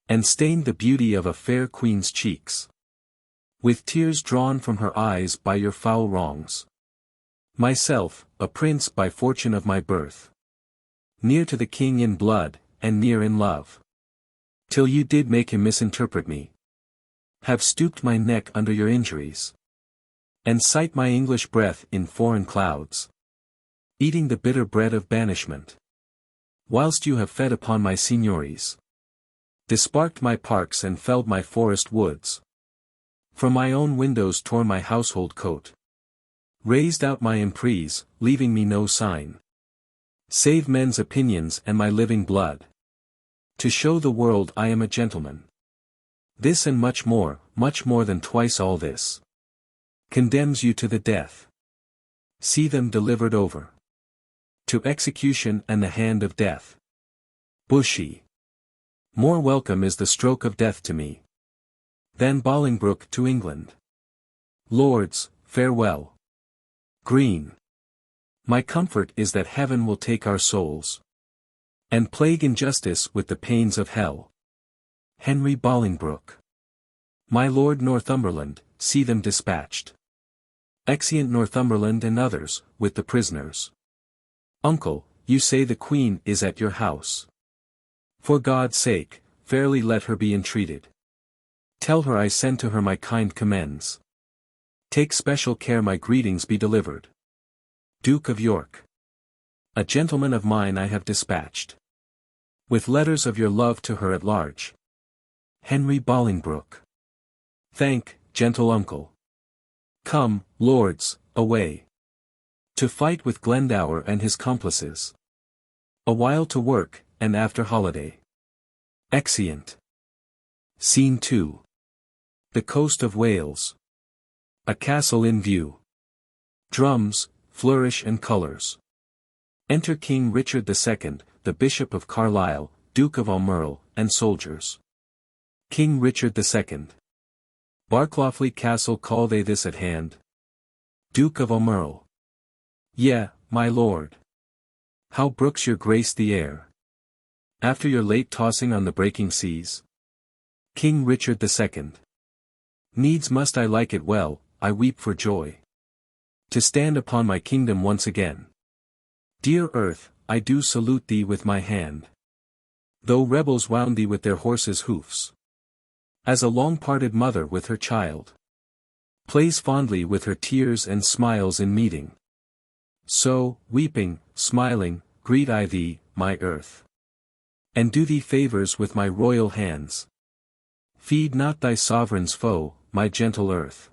S1: And stained the beauty of a fair queen's cheeks. With tears drawn from her eyes by your foul wrongs. Myself, a prince by fortune of my birth. Near to the king in blood, and near in love. Till you did make him misinterpret me. Have stooped my neck under your injuries. And sight my English breath in foreign clouds. Eating the bitter bread of banishment. Whilst you have fed upon my signories. Disparked my parks and felled my forest woods. From my own windows torn my household coat. Raised out my emprise, leaving me no sign. Save men's opinions and my living blood. To show the world I am a gentleman. This and much more than twice all this. Condemns you to the death. See them delivered over. To execution and the hand of death. Bushy. More welcome is the stroke of death to me. Than Bolingbroke to England. Lords, farewell. Green. My comfort is that heaven will take our souls. And plague injustice with the pains of hell. Henry Bolingbroke. My Lord Northumberland, see them dispatched. Exeunt Northumberland and others, with the prisoners. Uncle, you say the Queen is at your house. For God's sake, fairly let her be entreated. Tell her I send to her my kind commends. Take special care my greetings be delivered. Duke of York. A gentleman of mine I have dispatched. With letters of your love to her at large. Henry Bolingbroke. Thank, gentle uncle. Come, lords, away. To fight with Glendower and his complices. A while to work, and after holiday. Exeunt. Scene 2. The coast of Wales. A castle in view. Drums, flourish and colours. Enter King Richard II, the Bishop of Carlisle, Duke of Almerle, and soldiers. King Richard II. Barclawfleet Castle call they this at hand? Duke of Almerle. Yea, my lord. How brooks your grace the air? After your late tossing on the breaking seas? King Richard II. Needs must I like it well, I weep for joy. To stand upon my kingdom once again. Dear earth, I do salute thee with my hand. Though rebels wound thee with their horses' hoofs. As a long-parted mother with her child. Plays fondly with her tears and smiles in meeting. So, weeping, smiling, greet I thee, my earth. And do thee favours with my royal hands. Feed not thy sovereign's foe, my gentle earth.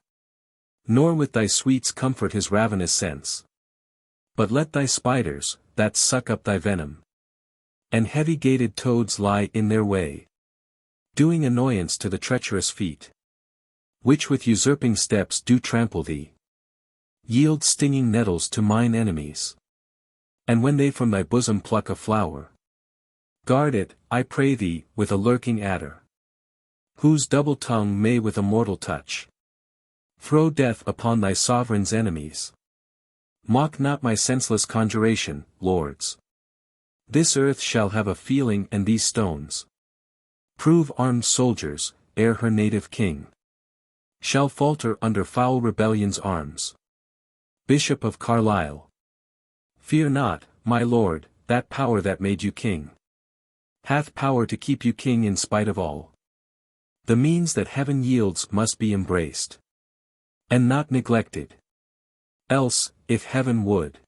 S1: Nor with thy sweets comfort his ravenous sense. But let thy spiders, that suck up thy venom. And heavy-gated toads lie in their way. Doing annoyance to the treacherous feet. Which with usurping steps do trample thee. Yield stinging nettles to mine enemies. And when they from thy bosom pluck a flower. Guard it, I pray thee, with a lurking adder. Whose double tongue may with a mortal touch. Throw death upon thy sovereign's enemies. Mock not my senseless conjuration, lords. This earth shall have a feeling and these stones. Prove armed soldiers, ere her native king. Shall falter under foul rebellion's arms. Bishop of Carlisle. Fear not, my lord, that power that made you king. Hath power to keep you king in spite of all. The means that heaven yields must be embraced. And not neglected. Else, if heaven would.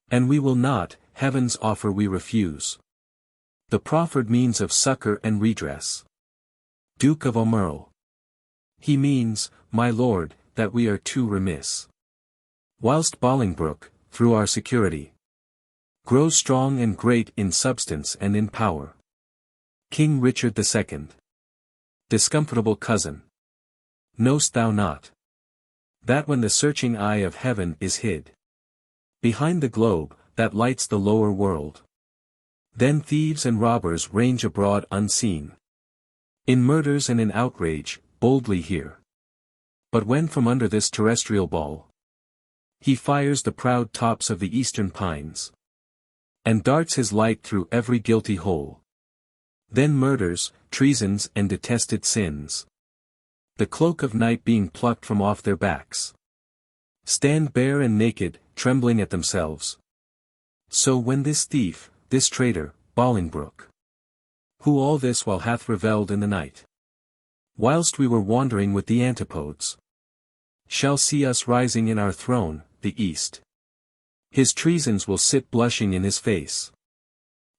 S1: And we will not, heaven's offer we refuse. The proffered means of succor and redress. Duke of Almerle. He means, my lord, that we are too remiss. Whilst Bolingbroke, through our security, grows strong and great in substance and in power. King Richard II. Discomfortable cousin. Know'st thou not that when the searching eye of heaven is hid behind the globe, that lights the lower world, then thieves and robbers range abroad unseen, in murders and in outrage, boldly here. But when from under this terrestrial ball, he fires the proud tops of the eastern pines, and darts his light through every guilty hole, then murders, treasons and detested sins, the cloak of night being plucked from off their backs, stand bare and naked, trembling at themselves. So when this thief, this traitor, Bolingbroke, who all this while hath revelled in the night, whilst we were wandering with the antipodes, shall see us rising in our throne, the east, his treasons will sit blushing in his face,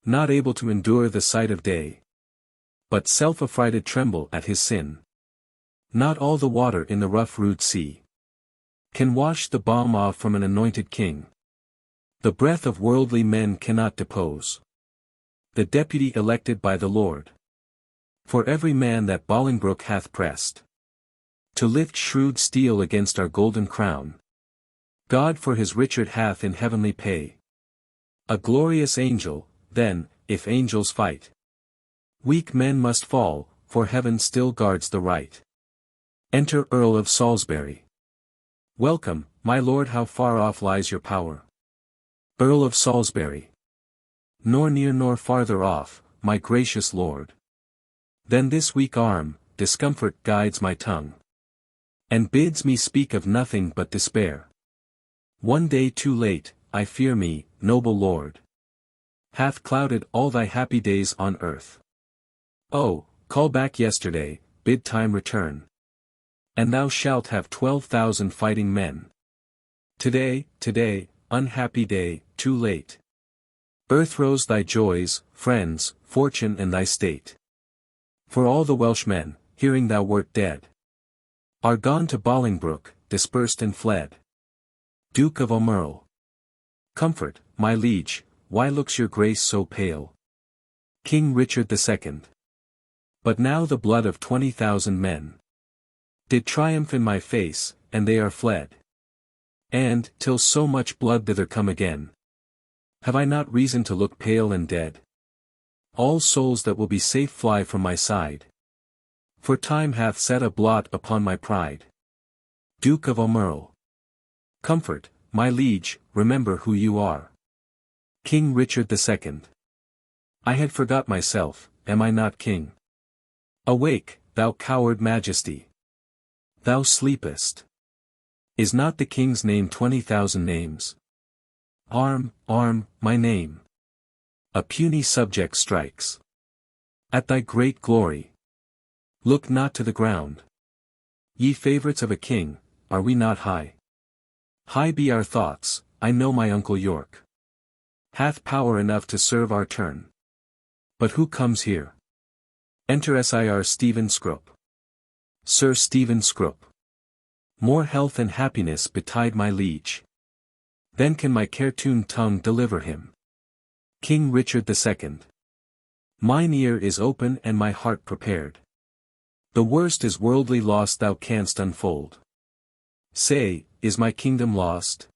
S1: not able to endure the sight of day, but self-affrighted tremble at his sin. Not all the water in the rough rude sea can wash the balm off from an anointed king. The breath of worldly men cannot depose the deputy elected by the Lord. For every man that Bolingbroke hath pressed to lift shrewd steel against our golden crown, God for his Richard hath in heavenly pay a glorious angel. Then, if angels fight, weak men must fall, for heaven still guards the right. Enter Earl of Salisbury. Welcome, my lord. How far off lies your power? Earl of Salisbury. Nor near nor farther off, my gracious lord, than this weak arm. Discomfort guides my tongue, and bids me speak of nothing but despair. One day too late, I fear me, noble lord, hath clouded all thy happy days on earth. Oh, call back yesterday, bid time return, and thou shalt have 12,000 fighting men. Today, unhappy day, too late. Earth rose thy joys, friends, fortune and thy state. For all the Welshmen, hearing thou wert dead, are gone to Bolingbroke, dispersed and fled. Duke of Almerle. Comfort, my liege, why looks your grace so pale? King Richard II. But now the blood of 20,000 men did triumph in my face, and they are fled. And, till so much blood thither come again, Have I not reason to look pale and dead? All souls that will be safe fly from my side. For time hath set a blot upon my pride. Duke of Aumerle. Comfort, my liege, remember who you are. King Richard II. I had forgot myself, am I not king? Awake, thou coward majesty. Thou sleepest. Is not the king's name 20,000 names? Arm, my name. A puny subject strikes. At thy great glory. Look not to the ground. Ye favourites of a king, are we not high? High be our thoughts, I know my uncle York hath power enough to serve our turn. But who comes here? Enter Sir Stephen Scrope. Sir Stephen Scrope. More health and happiness betide my liege. Then can my care-tuned tongue deliver him. King Richard II. Mine ear is open and my heart prepared. The worst is worldly loss thou canst unfold. Say, is my kingdom lost?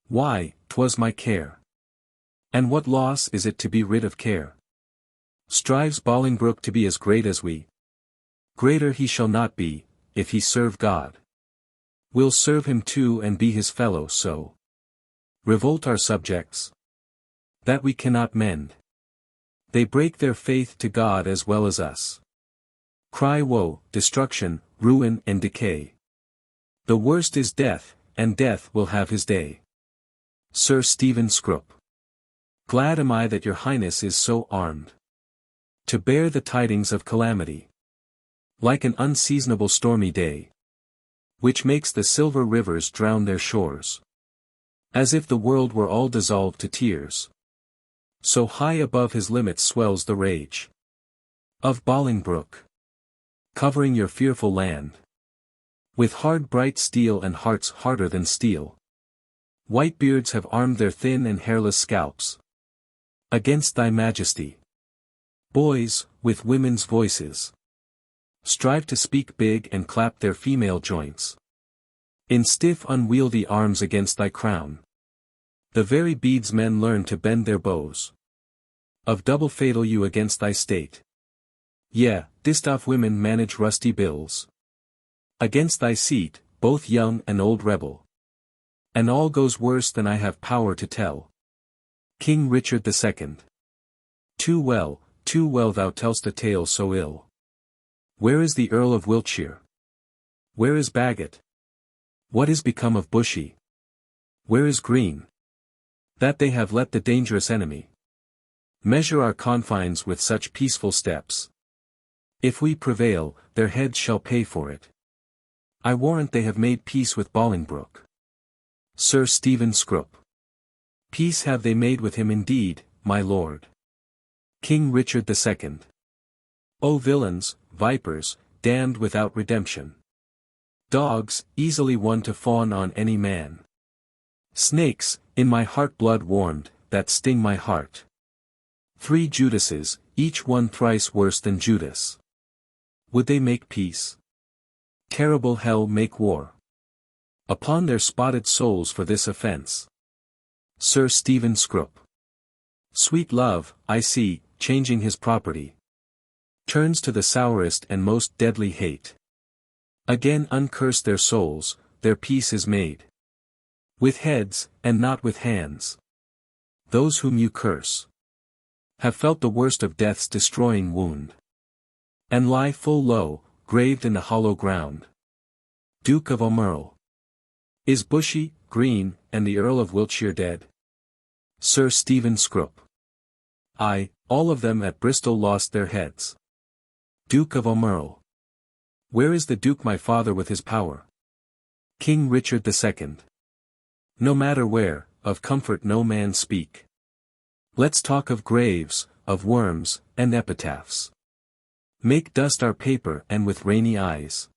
S1: Why, 'twas my care. And what loss is it to be rid of care? Strives Bolingbroke to be as great as we? Greater he shall not be, if he serve God. We'll serve him too and be his fellow so. Revolt our subjects? That we cannot mend. They break their faith to God as well as us. Cry woe, destruction, ruin and decay. The worst is death, and death will have his day. Sir Stephen Scrope. Glad am I that your highness is so armed. To bear the tidings of calamity. Like an unseasonable stormy day. Which makes the silver rivers drown their shores. As if the world were all dissolved to tears. So high above his limits swells the rage. Of Bolingbroke. Covering your fearful land. With hard bright steel and hearts harder than steel. White beards have armed their thin and hairless scalps. Against thy majesty. Boys, with women's voices. Strive to speak big and clap their female joints. In stiff unwieldy arms against thy crown. The very beads men learn to bend their bows. Of double fatal you against thy state. Yea, distaff women manage rusty bills. Against thy seat, both young and old rebel. And all goes worse than I have power to tell. King Richard II. Too well thou tell'st a tale so ill. Where is the Earl of Wiltshire? Where is Bagot? What is become of Bushy? Where is Green? That they have let the dangerous enemy measure our confines with such peaceful steps. If we prevail, their heads shall pay for it. I warrant they have made peace with Bolingbroke. Sir Stephen Scrope. Peace have they made with him indeed, my lord. King Richard II. O villains, vipers, damned without redemption. Dogs, easily won to fawn on any man. Snakes, in my heart blood warmed, that sting my heart. 3 Judases, each one thrice worse than Judas. Would they make peace? Terrible hell make war. Upon their spotted souls for this offense. Sir Stephen Scrope. Sweet love, I see, changing his property. Turns to the sourest and most deadly hate. Again uncurse their souls, their peace is made. With heads, and not with hands. Those whom you curse have felt the worst of death's destroying wound. And lie full low, graved in the hollow ground. Duke of Aumerle. Is Bushy, Green, and the Earl of Wiltshire dead? Sir Stephen Scrope. Aye, all of them at Bristol lost their heads. Duke of Aumerle. Where is the Duke my father with his power? King Richard II. No matter where, of comfort no man speak. Let's talk of graves, of worms, and epitaphs. Make dust our paper and with rainy eyes.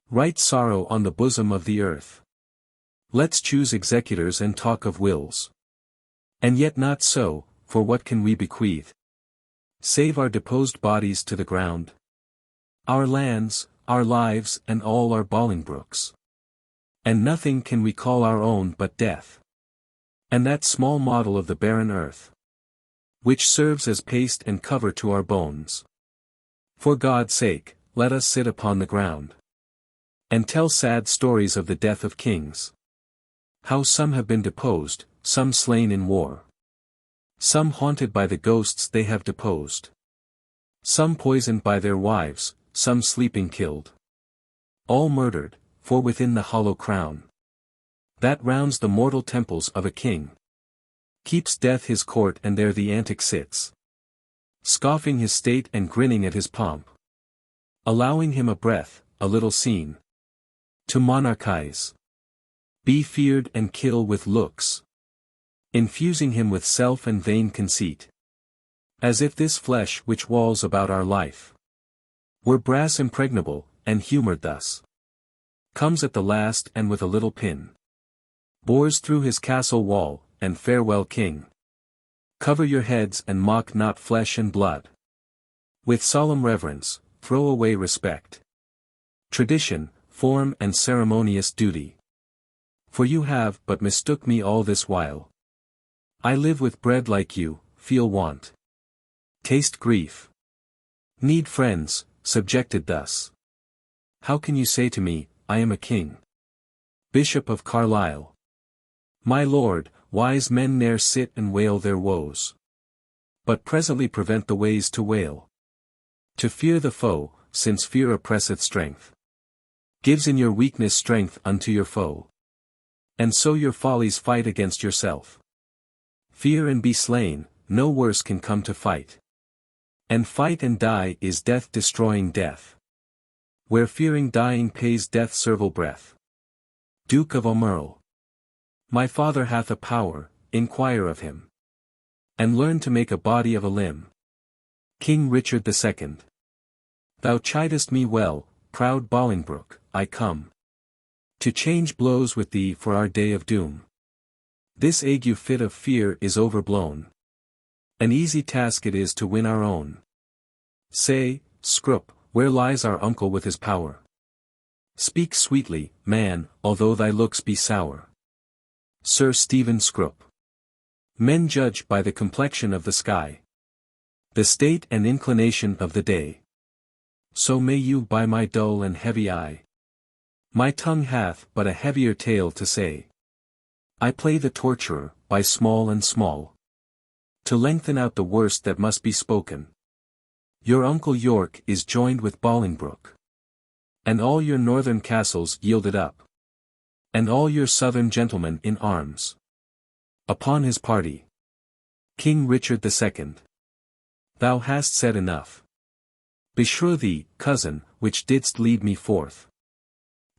S1: Write sorrow on the bosom of the earth. Let's choose executors and talk of wills. And yet not so, for what can we bequeath? Save our deposed bodies to the ground. Our lands, our lives and all our Bolingbroke's. And nothing can we call our own but death. And that small model of the barren earth, which serves as paste and cover to our bones. For God's sake, let us sit upon the ground, and tell sad stories of the death of kings. How some have been deposed, some slain in war. Some haunted by the ghosts they have deposed. Some poisoned by their wives, some sleeping killed. All murdered, for within the hollow crown, that rounds the mortal temples of a king, keeps death his court, and there the antic sits, scoffing his state and grinning at his pomp, allowing him a breath, a little scene, to monarchize, be feared and kill with looks, infusing him with self and vain conceit, as if this flesh which walls about our life were brass impregnable, and humoured thus, comes at the last and with a little pin, bores through his castle wall, and farewell king. Cover your heads and mock not flesh and blood. With solemn reverence, throw away respect, tradition, form and ceremonious duty. For you have but mistook me all this while. I live with bread like you, feel want, taste grief, need friends, subjected thus. How can you say to me, I am a king? Bishop of Carlisle. My lord, wise men ne'er sit and wail their woes, but presently prevent the ways to wail. To fear the foe, since fear oppresseth strength, gives in your weakness strength unto your foe. And so your follies fight against yourself. Fear and be slain, no worse can come to fight. And fight and die is death destroying death, where fearing dying pays death servile breath. Duke of Aumerle. My father hath a power, inquire of him, and learn to make a body of a limb. King Richard II. Thou chidest me well, proud Bolingbroke, I come to change blows with thee for our day of doom. This ague fit of fear is overblown. An easy task it is to win our own. Say, Scrope, where lies our uncle with his power? Speak sweetly, man, although thy looks be sour. Sir Stephen Scrope. Men judge by the complexion of the sky, the state and inclination of the day. So may you by my dull and heavy eye. My tongue hath but a heavier tale to say. I play the torturer, by small and small, to lengthen out the worst that must be spoken. Your uncle York is joined with Bolingbroke, and all your northern castles yielded up, and all your southern gentlemen in arms upon his party. King Richard II. Thou hast said enough. Beshrew thee, cousin, which didst lead me forth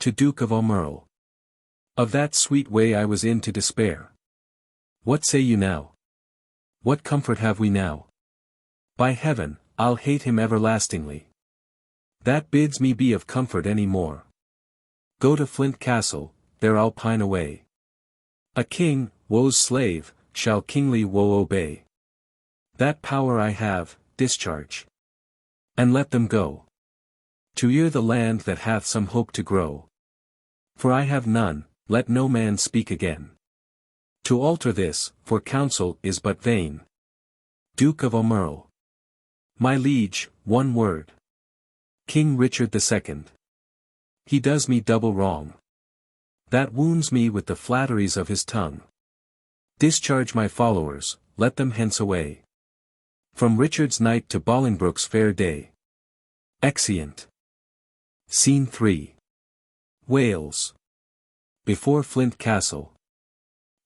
S1: to Duke of Aumerle. Of that sweet way I was in to despair. What say you now? What comfort have we now? By heaven, I'll hate him everlastingly. That bids me be of comfort any more. Go to Flint Castle, there I'll pine away. A king, woe's slave, shall kingly woe obey. That power I have, discharge. And let them go to ear the land that hath some hope to grow. For I have none, let no man speak again to alter this, for counsel is but vain. Duke of Aumerle. My liege, one word. King Richard II. He does me double wrong. That wounds me with the flatteries of his tongue. Discharge my followers, let them hence away. From Richard's night to Bolingbroke's fair day. Exeunt. Scene 3. Wales. Before Flint Castle.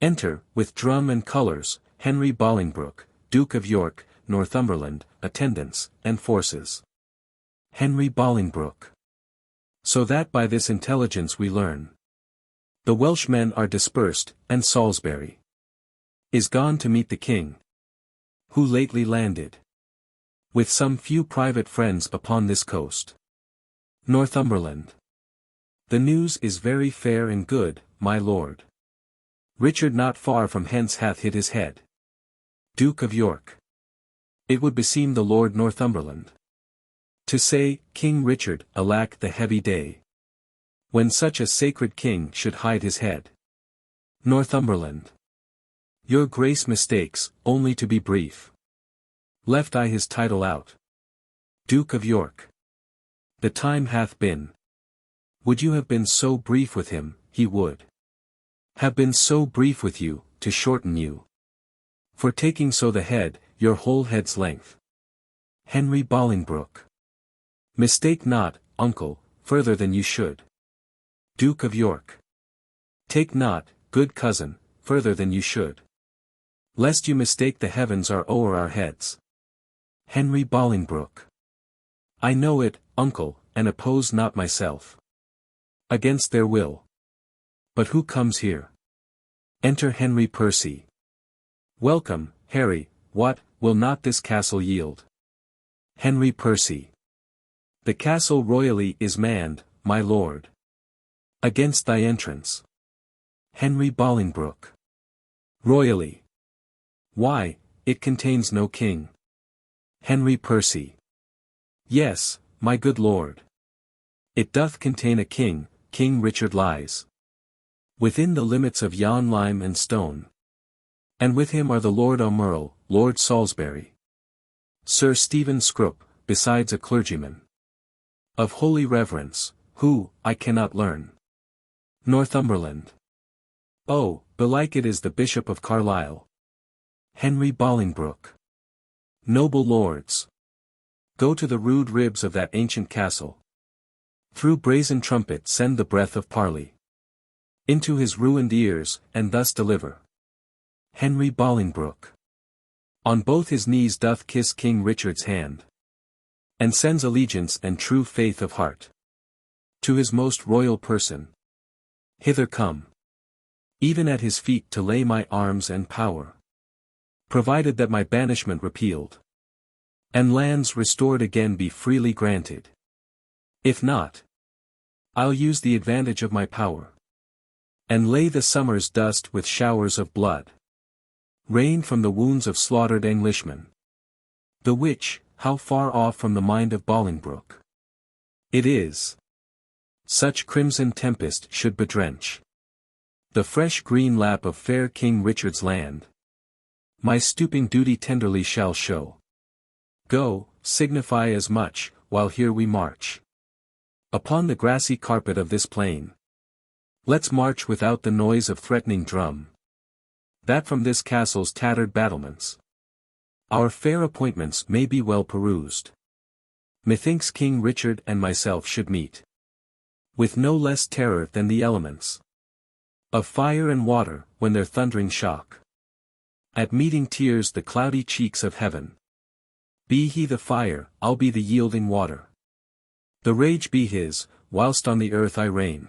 S1: Enter, with drum and colours, Henry Bolingbroke, Duke of York, Northumberland, attendants, and forces. Henry Bolingbroke. So that by this intelligence we learn, the Welshmen are dispersed, and Salisbury is gone to meet the king, who lately landed with some few private friends upon this coast. Northumberland. The news is very fair and good, my lord. Richard not far from hence hath hid his head. Duke of York. It would beseem the Lord Northumberland to say, King Richard, alack the heavy day, when such a sacred king should hide his head. Northumberland. Your grace mistakes, only to be brief. Left I his title out. Duke of York. The time hath been. Would you have been so brief with him, he would have been so brief with you, to shorten you. For taking so the head, your whole head's length. Henry Bolingbroke. Mistake not, uncle, further than you should. Duke of York. Take not, good cousin, further than you should. Lest you mistake the heavens are o'er our heads. Henry Bolingbroke. I know it, uncle, and oppose not myself against their will. But who comes here? Enter Henry Percy. Welcome, Harry, what, will not this castle yield? Henry Percy. The castle royally is manned, my lord. Against thy entrance. Henry Bolingbroke. Royally. Why, it contains no king. Henry Percy. Yes, my good lord. It doth contain a king, King Richard lies within the limits of yon lime and stone. And with him are the Lord O'Merle, Lord Salisbury, Sir Stephen Scrope, besides a clergyman of holy reverence, who, I cannot learn. Northumberland. Oh, belike it is the Bishop of Carlisle. Henry Bolingbroke. Noble lords. Go to the rude ribs of that ancient castle. Through brazen trumpet send the breath of parley into his ruined ears, and thus deliver. Henry Bolingbroke. On both his knees doth kiss King Richard's hand, and sends allegiance and true faith of heart to his most royal person. Hither come, even at his feet to lay my arms and power, provided that my banishment repealed, and lands restored again be freely granted. If not, I'll use the advantage of my power, and lay the summer's dust with showers of blood rain from the wounds of slaughtered Englishmen. The which, how far off from the mind of Bolingbroke it is, such crimson tempest should bedrench the fresh green lap of fair King Richard's land. My stooping duty tenderly shall show. Go, signify as much, while here we march upon the grassy carpet of this plain. Let's march without the noise of threatening drum, that from this castle's tattered battlements our fair appointments may be well perused. Methinks King Richard and myself should meet with no less terror than the elements of fire and water, when their thundering shock at meeting tears the cloudy cheeks of heaven. Be he the fire, I'll be the yielding water. The rage be his, whilst on the earth I reign.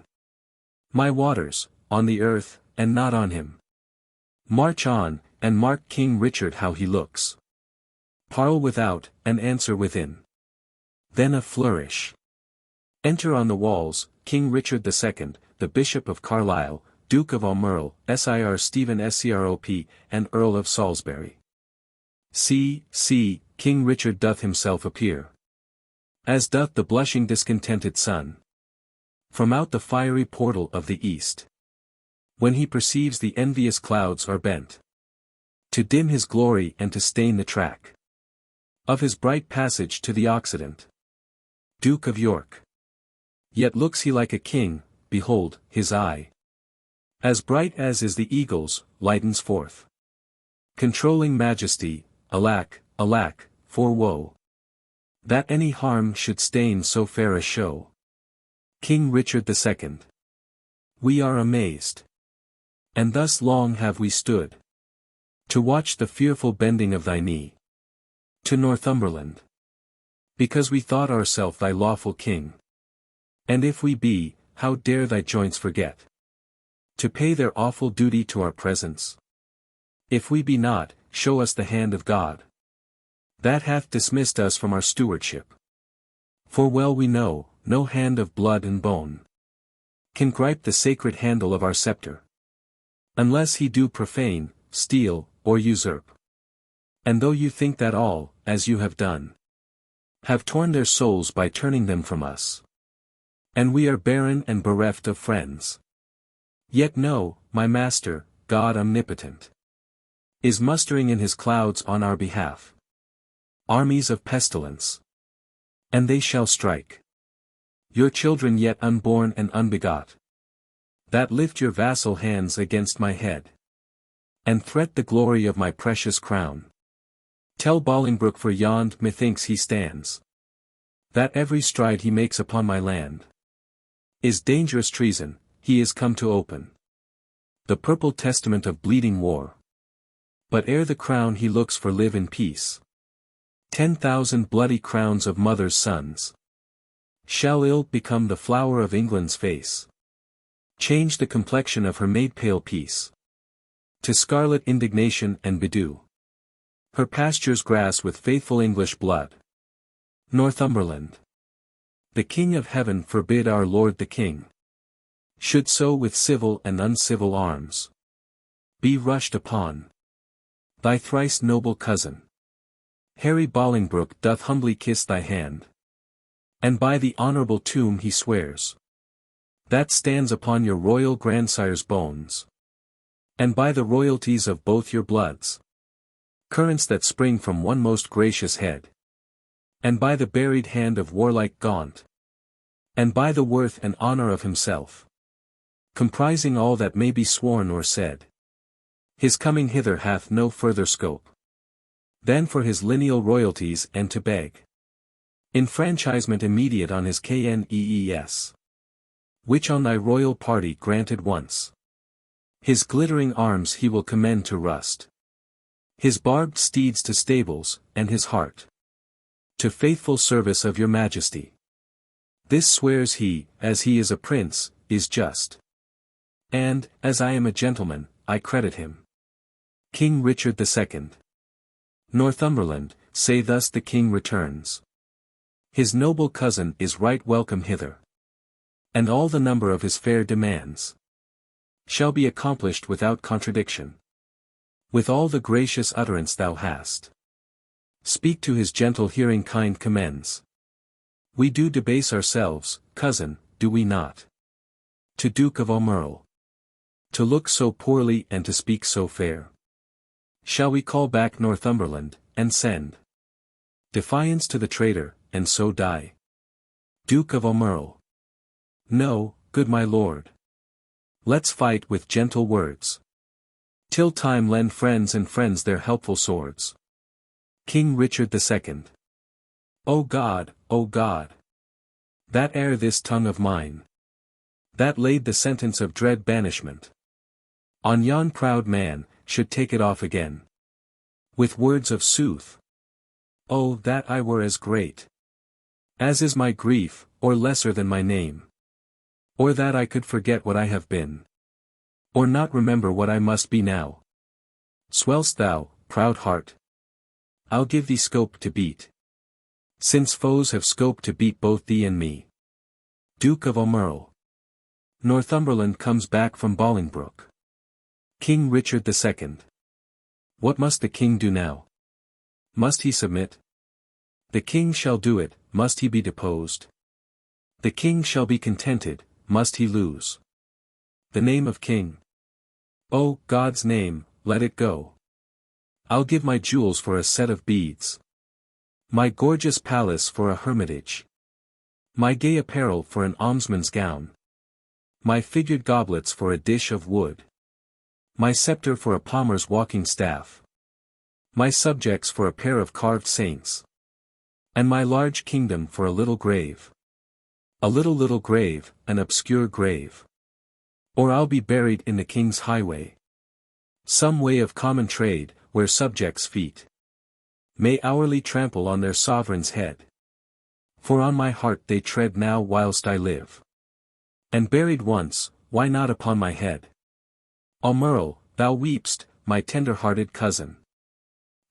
S1: My waters, on the earth, and not on him. March on, and mark King Richard how he looks. Parle without, and answer within. Then a flourish. Enter on the walls, King Richard II, the Bishop of Carlisle, Duke of O'Merle, Sir Stephen Scrop, and Earl of Salisbury. See, King Richard doth himself appear, as doth the blushing discontented sun, from out the fiery portal of the east, when he perceives the envious clouds are bent to dim his glory and to stain the track of his bright passage to the Occident. Duke of York. Yet looks he like a king, behold, his eye, as bright as is the eagle's, lightens forth controlling majesty. Alack, for woe, that any harm should stain so fair a show. King Richard II. We are amazed. And thus long have we stood to watch the fearful bending of thy knee to Northumberland, because we thought ourself thy lawful king. And if we be, how dare thy joints forget to pay their awful duty to our presence? If we be not, show us the hand of God that hath dismissed us from our stewardship. For well we know, no hand of blood and bone can gripe the sacred handle of our scepter, unless he do profane, steal, or usurp. And though you think that all, as you have done, have torn their souls by turning them from us, and we are barren and bereft of friends, yet know, my master, God omnipotent is mustering in his clouds on our behalf. Armies of pestilence. And they shall strike your children yet unborn and unbegot, that lift your vassal hands against my head, and threat the glory of my precious crown. Tell Bolingbroke, for yond methinks he stands, that every stride he makes upon my land is dangerous treason. He is come to open the purple testament of bleeding war. But ere the crown he looks for live in peace. 10,000 bloody crowns of mothers' sons shall ill become the flower of England's face, change the complexion of her maid pale peace to scarlet indignation and bedew her pastures grass with faithful English blood. Northumberland. The King of Heaven forbid our Lord the King should so with civil and uncivil arms be rushed upon thy thrice noble cousin. Harry Bolingbroke doth humbly kiss thy hand, and by the honourable tomb he swears that stands upon your royal grandsire's bones, and by the royalties of both your bloods, currents that spring from one most gracious head, and by the buried hand of warlike Gaunt, and by the worth and honour of himself, comprising all that may be sworn or said, his coming hither hath no further scope than for his lineal royalties and to beg enfranchisement immediate on his knees, which on thy royal party granted once. His glittering arms he will commend to rust, his barbed steeds to stables, and his heart to faithful service of your majesty. This swears he, as he is a prince, is just. And, as I am a gentleman, I credit him. King Richard II. Northumberland, say thus the king returns. His noble cousin is right welcome hither. And all the number of his fair demands shall be accomplished without contradiction. With all the gracious utterance thou hast. Speak to his gentle hearing kind commends. We do debase ourselves, cousin, do we not? To Duke of Aumerle. To look so poorly and to speak so fair. Shall we call back Northumberland, and send defiance to the traitor, and so die? Duke of Aumerle. No, good my lord. Let's fight with gentle words, till time lend friends and friends their helpful swords. King Richard II. O God, that ere this tongue of mine, that laid the sentence of dread banishment on yon proud man, should take it off again with words of sooth. Oh, that I were as great as is my grief, or lesser than my name. Or that I could forget what I have been, or not remember what I must be now. Swell'st thou, proud heart? I'll give thee scope to beat, since foes have scope to beat both thee and me. Duke of Aumerle. Northumberland comes back from Bolingbroke. King Richard II. What must the king do now? Must he submit? The king shall do it, must he be deposed? The king shall be contented, must he lose the name of king? Oh, God's name, let it go. I'll give my jewels for a set of beads, my gorgeous palace for a hermitage, my gay apparel for an almsman's gown, my figured goblets for a dish of wood, my scepter for a palmer's walking staff, my subjects for a pair of carved saints, and my large kingdom for a little grave. A little grave, an obscure grave. Or I'll be buried in the king's highway, some way of common trade, where subjects' feet may hourly trample on their sovereign's head. For on my heart they tread now whilst I live. And buried once, why not upon my head? Aumerle, thou weep'st, my tender-hearted cousin.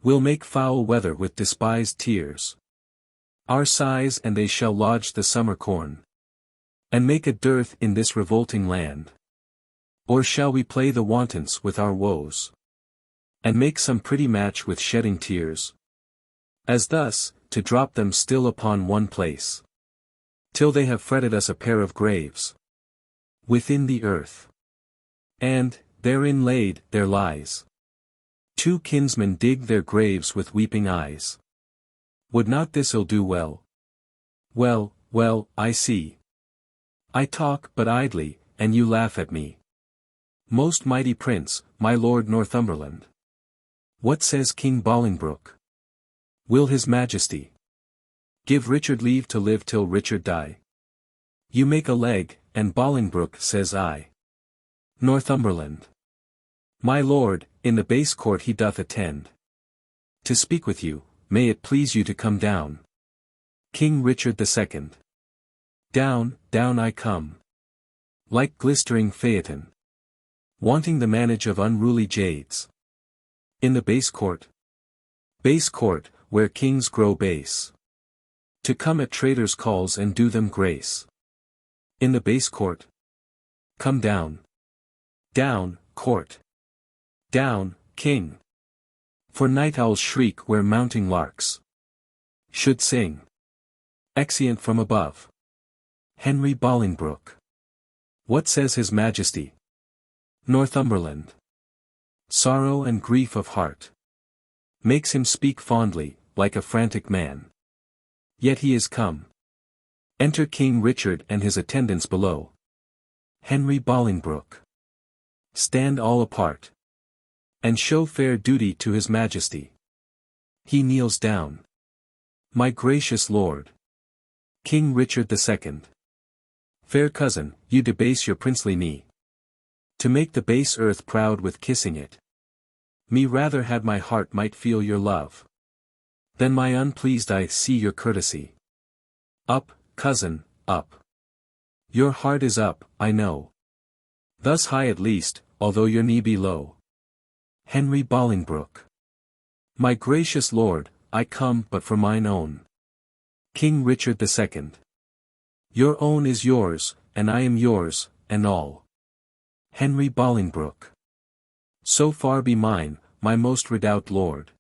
S1: We'll make foul weather with despised tears our sighs, and they shall lodge the summer corn, and make a dearth in this revolting land. Or shall we play the wantons with our woes, and make some pretty match with shedding tears? As thus, to drop them still upon one place, till they have fretted us a pair of graves within the earth. And, therein laid, there lies Two kinsmen dig their graves with weeping eyes. Would not this ill do well? Well, well, I see. I talk but idly, and you laugh at me. Most mighty prince, my lord Northumberland. What says King Bolingbroke? Will his majesty give Richard leave to live till Richard die? You make a leg, and Bolingbroke says I. Northumberland. My lord, in the base court he doth attend. To speak with you, may it please you to come down. King Richard II. Down, down I come. Like glistering phaeton. Wanting the manage of unruly jades. In the base court. Base court, where kings grow base. To come at traitors' calls and do them grace. In the base court. Come down. Down, court. Down, king. For night owls shriek where mounting larks should sing. Exeunt from above. Henry Bolingbroke. What says his majesty? Northumberland. Sorrow and grief of heart makes him speak fondly, like a frantic man. Yet he is come. Enter King Richard and his attendants below. Henry Bolingbroke. Stand all apart. And show fair duty to his majesty. He kneels down. My gracious lord. King Richard II. Fair cousin, you debase your princely knee. To make the base earth proud with kissing it. Me rather had my heart might feel your love. Than my unpleased eye see your courtesy. Up, cousin, up. Your heart is up, I know. Thus high at least, although your knee be low. Henry Bolingbroke. My gracious lord, I come but for mine own. King Richard II. Your own is yours, and I am yours, and all. Henry Bolingbroke. So far be mine, my most redoubt lord.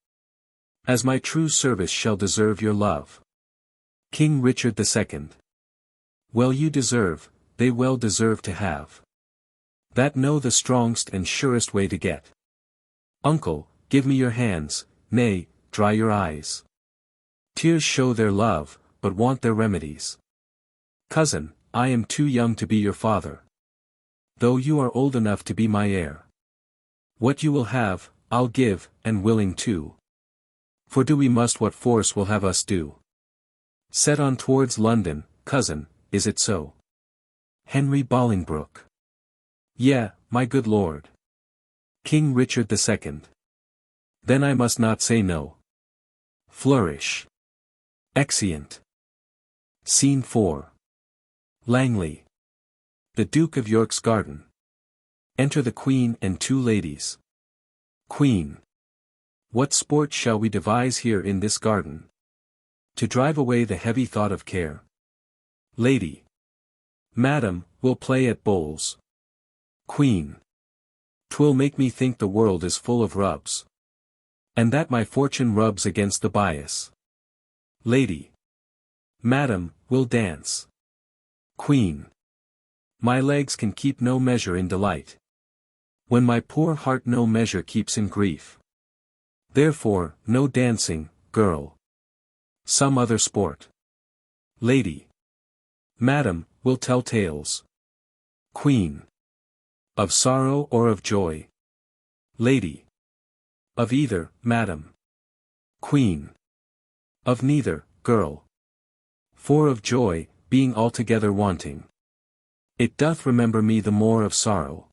S1: As my true service shall deserve your love. King Richard II. Well you deserve, they well deserve to have. That know the strongest and surest way to get. Uncle, give me your hands, nay, dry your eyes. Tears show their love, but want their remedies. Cousin, I am too young to be your father. Though you are old enough to be my heir. What you will have, I'll give, and willing too. For do we must what force will have us do. Set on towards London, cousin, is it so? Henry Bolingbroke. Yea, my good lord. King Richard II. Then I must not say no. Flourish. Exeunt. Scene 4. Langley. The Duke of York's garden. Enter the Queen and two ladies. Queen. What sport shall we devise here in this garden? To drive away the heavy thought of care. Lady. Madam, we'll play at bowls. Queen. 'Twill make me think the world is full of rubs. And that my fortune rubs against the bias. Lady. Madam, we'll dance. Queen. My legs can keep no measure in delight. When my poor heart no measure keeps in grief. Therefore, no dancing, girl. Some other sport. Lady. Madam, we'll tell tales. Queen. Of sorrow or of joy. Lady. Of either, madam. Queen. Of neither, girl. For of joy, being altogether wanting. It doth remember me the more of sorrow.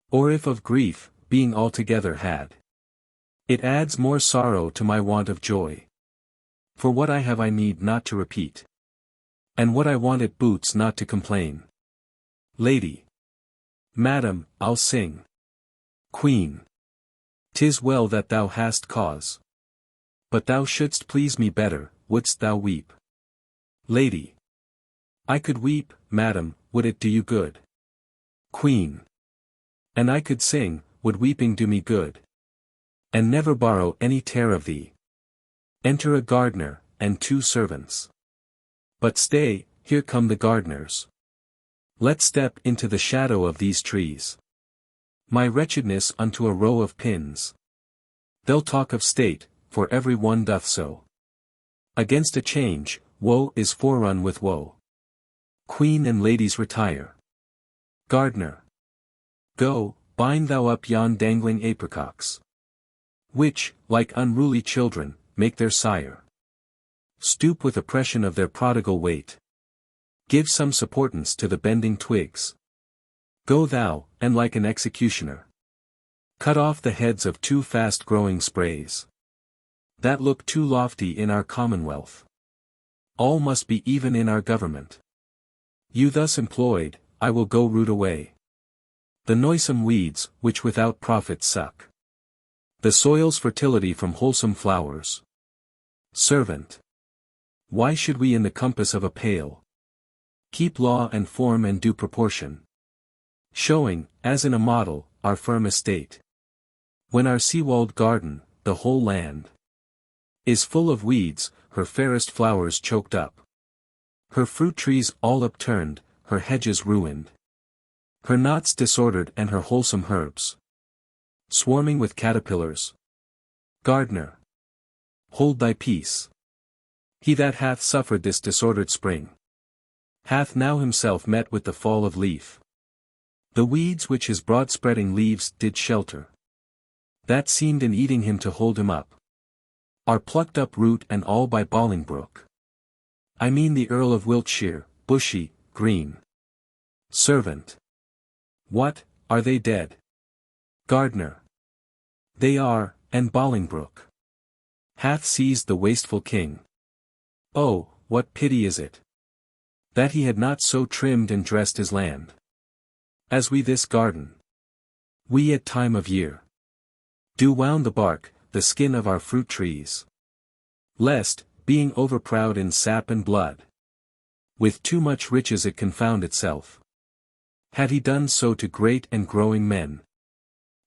S1: Or if of grief, being altogether had. It adds more sorrow to my want of joy. For what I have I need not to repeat. And what I want it boots not to complain. Lady. Madam, I'll sing. Queen. 'Tis well that thou hast cause. But thou shouldst please me better, wouldst thou weep. Lady. I could weep, madam, would it do you good? Queen. And I could sing, would weeping do me good? And never borrow any tear of thee. Enter a gardener, and two servants. But stay, here come the gardeners. Let's step into the shadow of these trees. My wretchedness unto a row of pins. They'll talk of state, for every one doth so. Against a change, woe is forerun with woe. Queen and ladies retire. Gardener. Go, bind thou up yon dangling apricocks, which, like unruly children, make their sire stoop with oppression of their prodigal weight. Give some supportance to the bending twigs. Go thou, and like an executioner, cut off the heads of too fast-growing sprays, that look too lofty in our commonwealth. All must be even in our government. You thus employed, I will go root away the noisome weeds, which without profit suck the soil's fertility from wholesome flowers. Servant. Why should we in the compass of a pale keep law and form and due proportion, showing, as in a model, our firm estate, when our sea-walled garden, the whole land, is full of weeds, her fairest flowers choked up, her fruit trees all upturned, her hedges ruined, her knots disordered and her wholesome herbs swarming with caterpillars. Gardener. Hold thy peace. He that hath suffered this disordered spring hath now himself met with the fall of leaf. The weeds which his broad-spreading leaves did shelter, that seemed in eating him to hold him up, are plucked up root and all by Bolingbroke. I mean the Earl of Wiltshire, bushy, green. Servant. What, are they dead? Gardener. They are, and Bolingbroke hath seized the wasteful king. Oh, what pity is it, that he had not so trimmed and dressed his land as we this garden. We at time of year do wound the bark, the skin of our fruit trees, lest, being overproud in sap and blood, with too much riches it confound itself. Had he done so to great and growing men,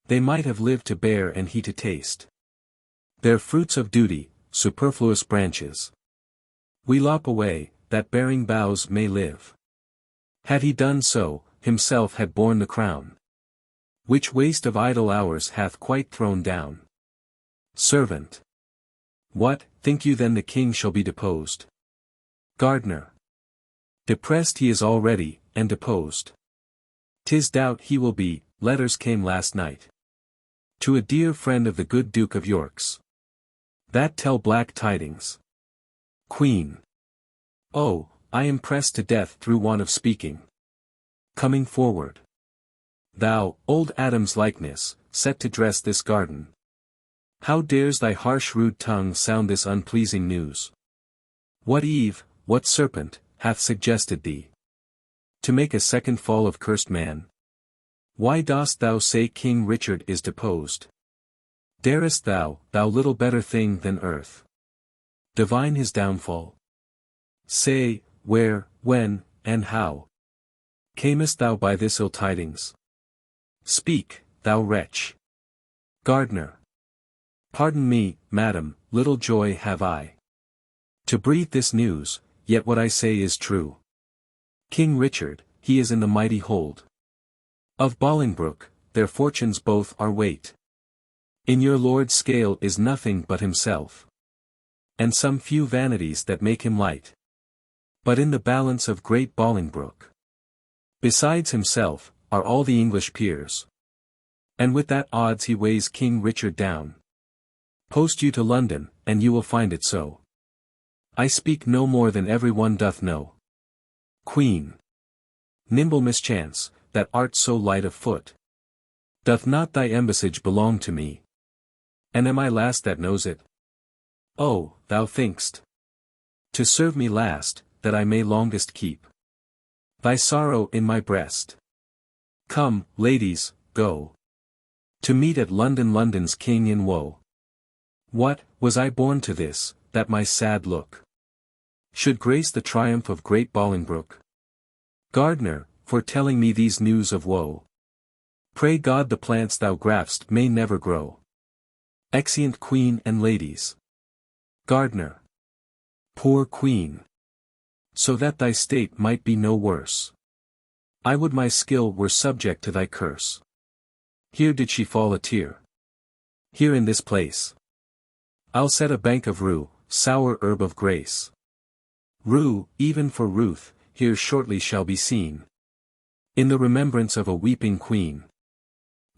S1: they might have lived to bear and he to taste their fruits of duty, superfluous branches. We lop away, that bearing boughs may live. Had he done so, himself had borne the crown, which waste of idle hours hath quite thrown down. Servant. What, think you then the king shall be deposed? Gardener. Depressed he is already, and deposed 'tis doubt he will be. Letters came last night to a dear friend of the good Duke of York's, that tell black tidings. Queen. Oh, I am pressed to death through want of speaking. Coming forward. Thou, old Adam's likeness, set to dress this garden. How dares thy harsh rude tongue sound this unpleasing news? What Eve, what serpent, hath suggested thee to make a second fall of cursed man? Why dost thou say King Richard is deposed? Darest thou, thou little better thing than earth, divine his downfall? Say, where, when, and how camest thou by this ill tidings? Speak, thou wretch. Gardener. Pardon me, madam, little joy have I to breathe this news, yet what I say is true. King Richard, he is in the mighty hold of Bolingbroke, their fortunes both are weight. In your lord's scale is nothing but himself, and some few vanities that make him light. But in the balance of great Bolingbroke, besides himself, are all the English peers. And with that odds he weighs King Richard down. Post you to London, and you will find it so. I speak no more than every one doth know. Queen. Nimble mischance, that art so light of foot. Doth not thy embassage belong to me? And am I last that knows it? Oh, thou think'st to serve me last, that I may longest keep thy sorrow in my breast. Come, ladies, go to meet at London London's king in woe. What, was I born to this, that my sad look should grace the triumph of great Bolingbroke? Gardener, for telling me these news of woe. Pray God the plants thou grasp'st may never grow. Exeunt Queen and ladies. Gardener. Poor Queen. So that thy state might be no worse, I would my skill were subject to thy curse. Here did she fall a tear. Here in this place. I'll set a bank of rue, sour herb of grace. Rue, even for Ruth, here shortly shall be seen. In the remembrance of a weeping queen.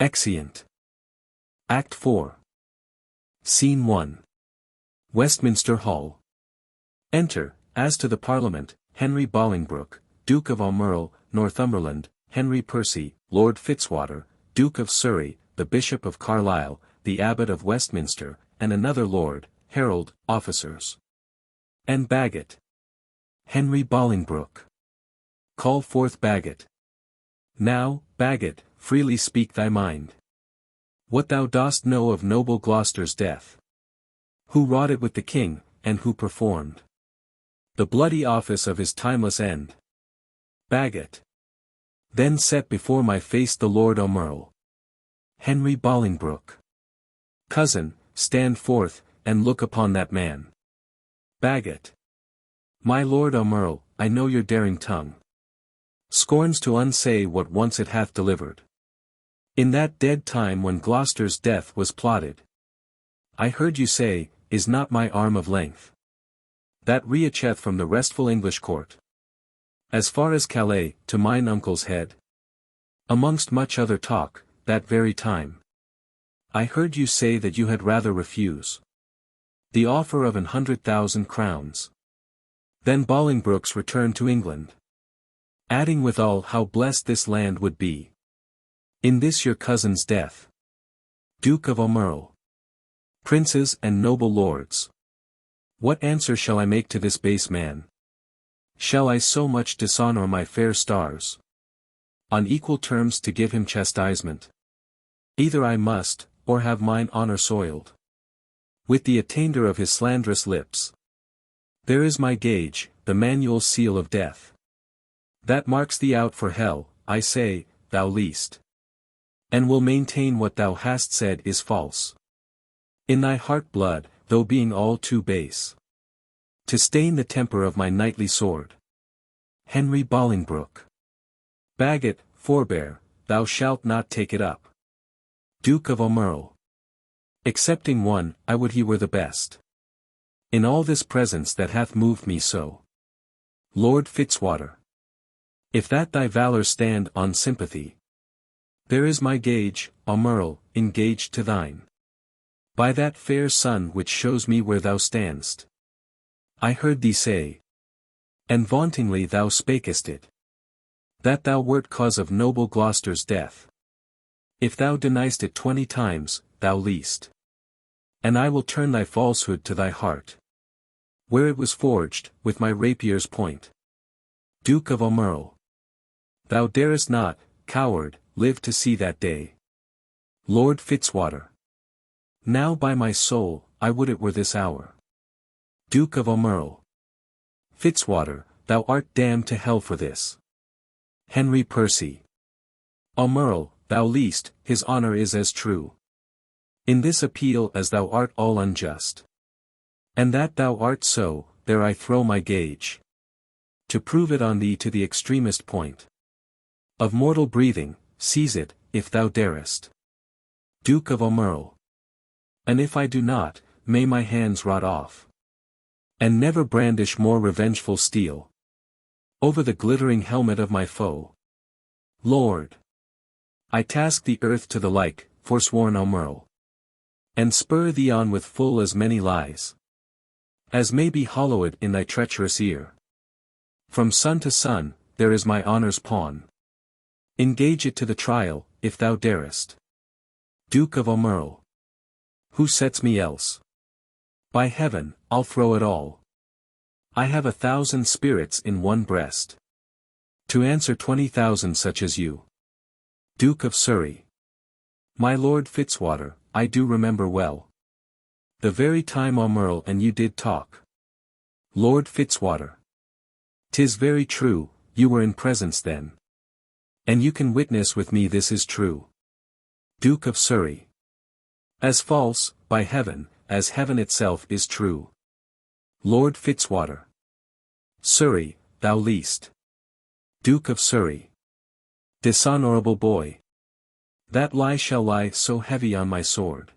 S1: Exeunt. Act 4. Scene 1. Westminster Hall. Enter, as to the Parliament, Henry Bolingbroke, Duke of Aumerle, Northumberland, Henry Percy, Lord Fitzwater, Duke of Surrey, the Bishop of Carlisle, the Abbot of Westminster, and another Lord, Herald, officers. And Bagot. Henry Bolingbroke. Call forth Bagot. Now, Bagot, freely speak thy mind. What thou dost know of noble Gloucester's death. Who wrought it with the king, and who performed the bloody office of his timeless end. Bagot. Then set before my face the Lord Aumerle. Henry Bolingbroke. Cousin, stand forth, and look upon that man. Bagot. My Lord Aumerle, I know your daring tongue scorns to unsay what once it hath delivered. In that dead time when Gloucester's death was plotted, I heard you say, is not my arm of length that reacheth from the restful English court, as far as Calais, to mine uncle's head? Amongst much other talk, that very time, I heard you say that you had rather refuse the offer of 100,000 crowns than Bolingbroke's return to England. Adding withal how blessed this land would be in this your cousin's death. Duke of Aumerle. Princes and noble lords. What answer shall I make to this base man? Shall I so much dishonor my fair stars? On equal terms to give him chastisement? Either I must, or have mine honor soiled with the attainder of his slanderous lips. There is my gage, the manual seal of death, that marks thee out for hell, I say, thou least, and will maintain what thou hast said is false. In thy heart blood, though being all too base to stain the temper of my knightly sword. Henry Bolingbroke. Bagot, forbear, thou shalt not take it up. Duke of Aumerle. Excepting one, I would he were the best in all this presence that hath moved me so. Lord Fitzwater. If that thy valour stand on sympathy, there is my gage, Aumerle, engaged to thine. By that fair sun which shows me where thou standst. I heard thee say, and vauntingly thou spakest it, that thou wert cause of noble Gloucester's death. If thou deniest it 20 times, thou least, and I will turn thy falsehood to thy heart, where it was forged, with my rapier's point. Duke of Aumerle. Thou darest not, coward, live to see that day. Lord Fitzwater. Now by my soul, I would it were this hour. Duke of Aumerle. Fitzwater, thou art damned to hell for this. Henry Percy. Aumerle, thou least, his honor is as true in this appeal as thou art all unjust. And that thou art so, there I throw my gage, to prove it on thee to the extremest point of mortal breathing. Seize it, if thou darest. Duke of Aumerle. And if I do not, may my hands rot off, and never brandish more revengeful steel over the glittering helmet of my foe. Lord. I task the earth to the like, forsworn Aumerle, and spur thee on with full as many lies as may be hollowed in thy treacherous ear. From sun to sun, there is my honor's pawn. Engage it to the trial, if thou darest. Duke of Aumerle. Who sets me else? By heaven, I'll throw it all. I have 1,000 spirits in one breast to answer 20,000 such as you. Duke of Surrey. My Lord Fitzwater, I do remember well the very time Aumerle and you did talk. Lord Fitzwater. 'Tis very true, you were in presence then, and you can witness with me this is true. Duke of Surrey. As false, by heaven, as heaven itself is true. Lord Fitzwater. Surrey, thou least. Duke of Surrey. Dishonorable boy. That lie shall lie so heavy on my sword,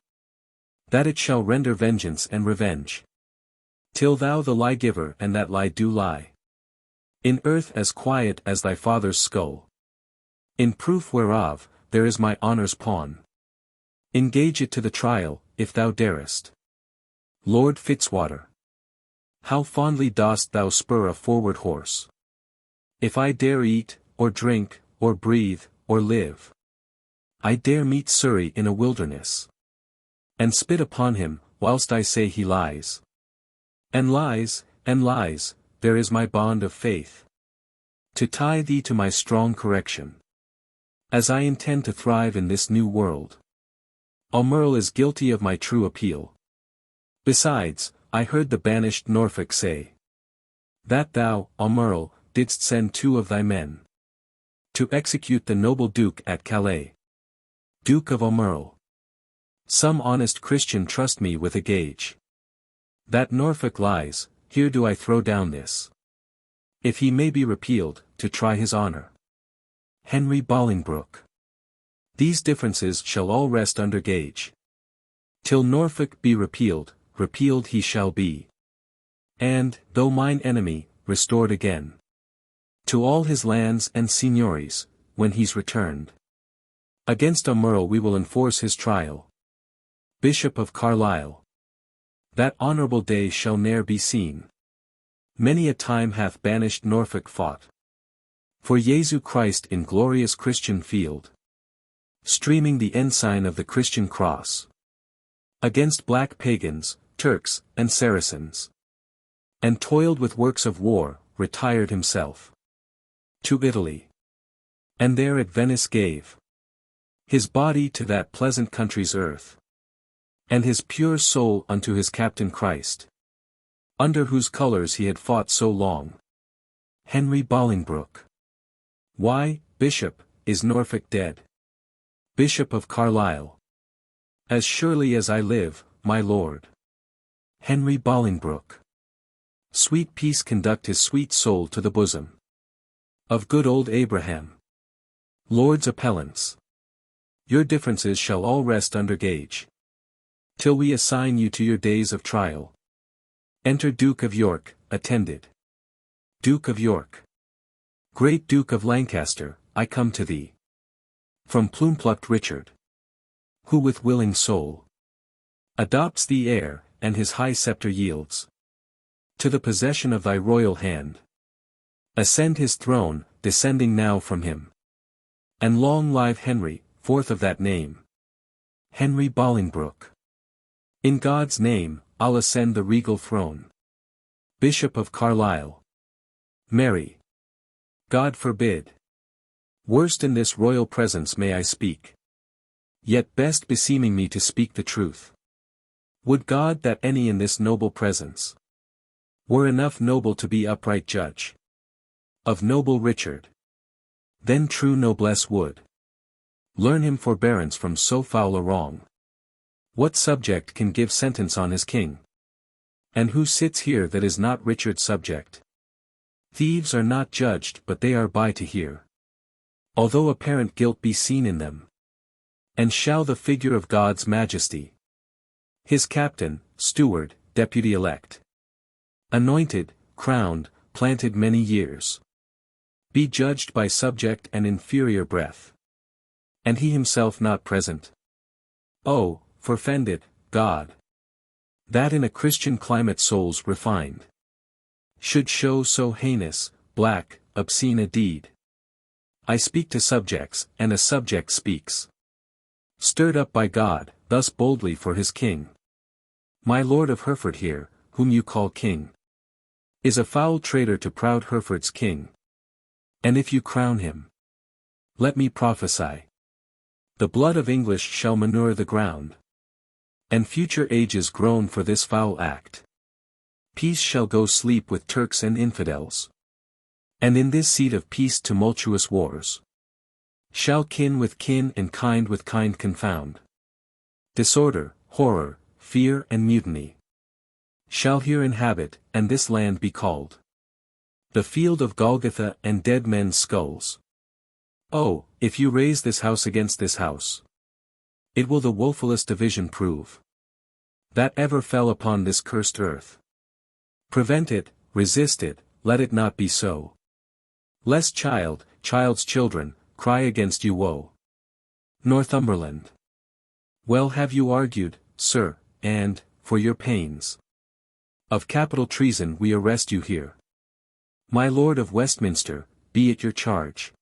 S1: that it shall render vengeance and revenge. Till thou the lie giver and that lie do lie. In earth as quiet as thy father's skull. In proof whereof, there is my honour's pawn. Engage it to the trial, if thou darest. Lord Fitzwater. How fondly dost thou spur a forward horse. If I dare eat, or drink, or breathe, or live, I dare meet Surrey in a wilderness. And spit upon him, whilst I say he lies. And lies, there is my bond of faith. To tie thee to my strong correction. As I intend to thrive in this new world. Almerle is guilty of my true appeal. Besides, I heard the banished Norfolk say, that thou, Almerle, didst send 2 of thy men. To execute the noble Duke at Calais. Duke of Almerle. Some honest Christian trust me with a gage. That Norfolk lies, here do I throw down this. If he may be repealed, to try his honour. Henry Bolingbroke. These differences shall all rest under gage. Till Norfolk be repealed he shall be. And, though mine enemy, restored again. To all his lands and seigniories, when he's returned. Against Almerle we will enforce his trial. Bishop of Carlisle. That honourable day shall ne'er be seen. Many a time hath banished Norfolk fought. For Jesu Christ in glorious Christian field. Streaming the ensign of the Christian cross. Against black pagans, Turks, and Saracens. And toiled with works of war, retired himself. To Italy. And there at Venice gave. His body to that pleasant country's earth. And his pure soul unto his Captain Christ. Under whose colours he had fought so long. Henry Bolingbroke. Why, Bishop, is Norfolk dead? Bishop of Carlisle. As surely as I live, my lord. Henry Bolingbroke. Sweet peace conduct his sweet soul to the bosom. Of good old Abraham. Lords appellants. Your differences shall all rest under gage. Till we assign you to your days of trial. Enter Duke of York, attended. Duke of York. Great Duke of Lancaster, I come to thee. From plume-plucked Richard. Who with willing soul. Adopts thee heir, and his high sceptre yields. To the possession of thy royal hand. Ascend his throne, descending now from him. And long live Henry, fourth of that name. Henry Bolingbroke. In God's name, I'll ascend the regal throne. Bishop of Carlisle. Mary. God forbid. Worst in this royal presence may I speak. Yet best beseeming me to speak the truth. Would God that any in this noble presence were enough noble to be upright judge of noble Richard. Then true noblesse would learn him forbearance from so foul a wrong. What subject can give sentence on his king? And who sits here that is not Richard's subject? Thieves are not judged but they are by to hear. Although apparent guilt be seen in them. And shall the figure of God's majesty, his captain, steward, deputy elect, anointed, crowned, planted many years, be judged by subject and inferior breath, and he himself not present? Oh, forfend it, God, that in a Christian climate souls refined should show so heinous, black, obscene a deed. I speak to subjects, and a subject speaks. Stirred up by God, thus boldly for his king. My lord of Hereford here, whom you call king, is a foul traitor to proud Hereford's king. And if you crown him, let me prophesy, the blood of English shall manure the ground. And future ages groan for this foul act. Peace shall go sleep with Turks and infidels. And in this seat of peace tumultuous wars shall kin with kin and kind with kind confound. Disorder, horror, fear and mutiny shall here inhabit, and this land be called the field of Golgotha and dead men's skulls. Oh, if you raise this house against this house, it will the woefulest division prove. that ever fell upon this cursed earth. Prevent it, resist it, let it not be so. Lest child's children, cry against you woe. Northumberland. Well have you argued, sir, and, for your pains of capital treason we arrest you here. My Lord of Westminster, be it your charge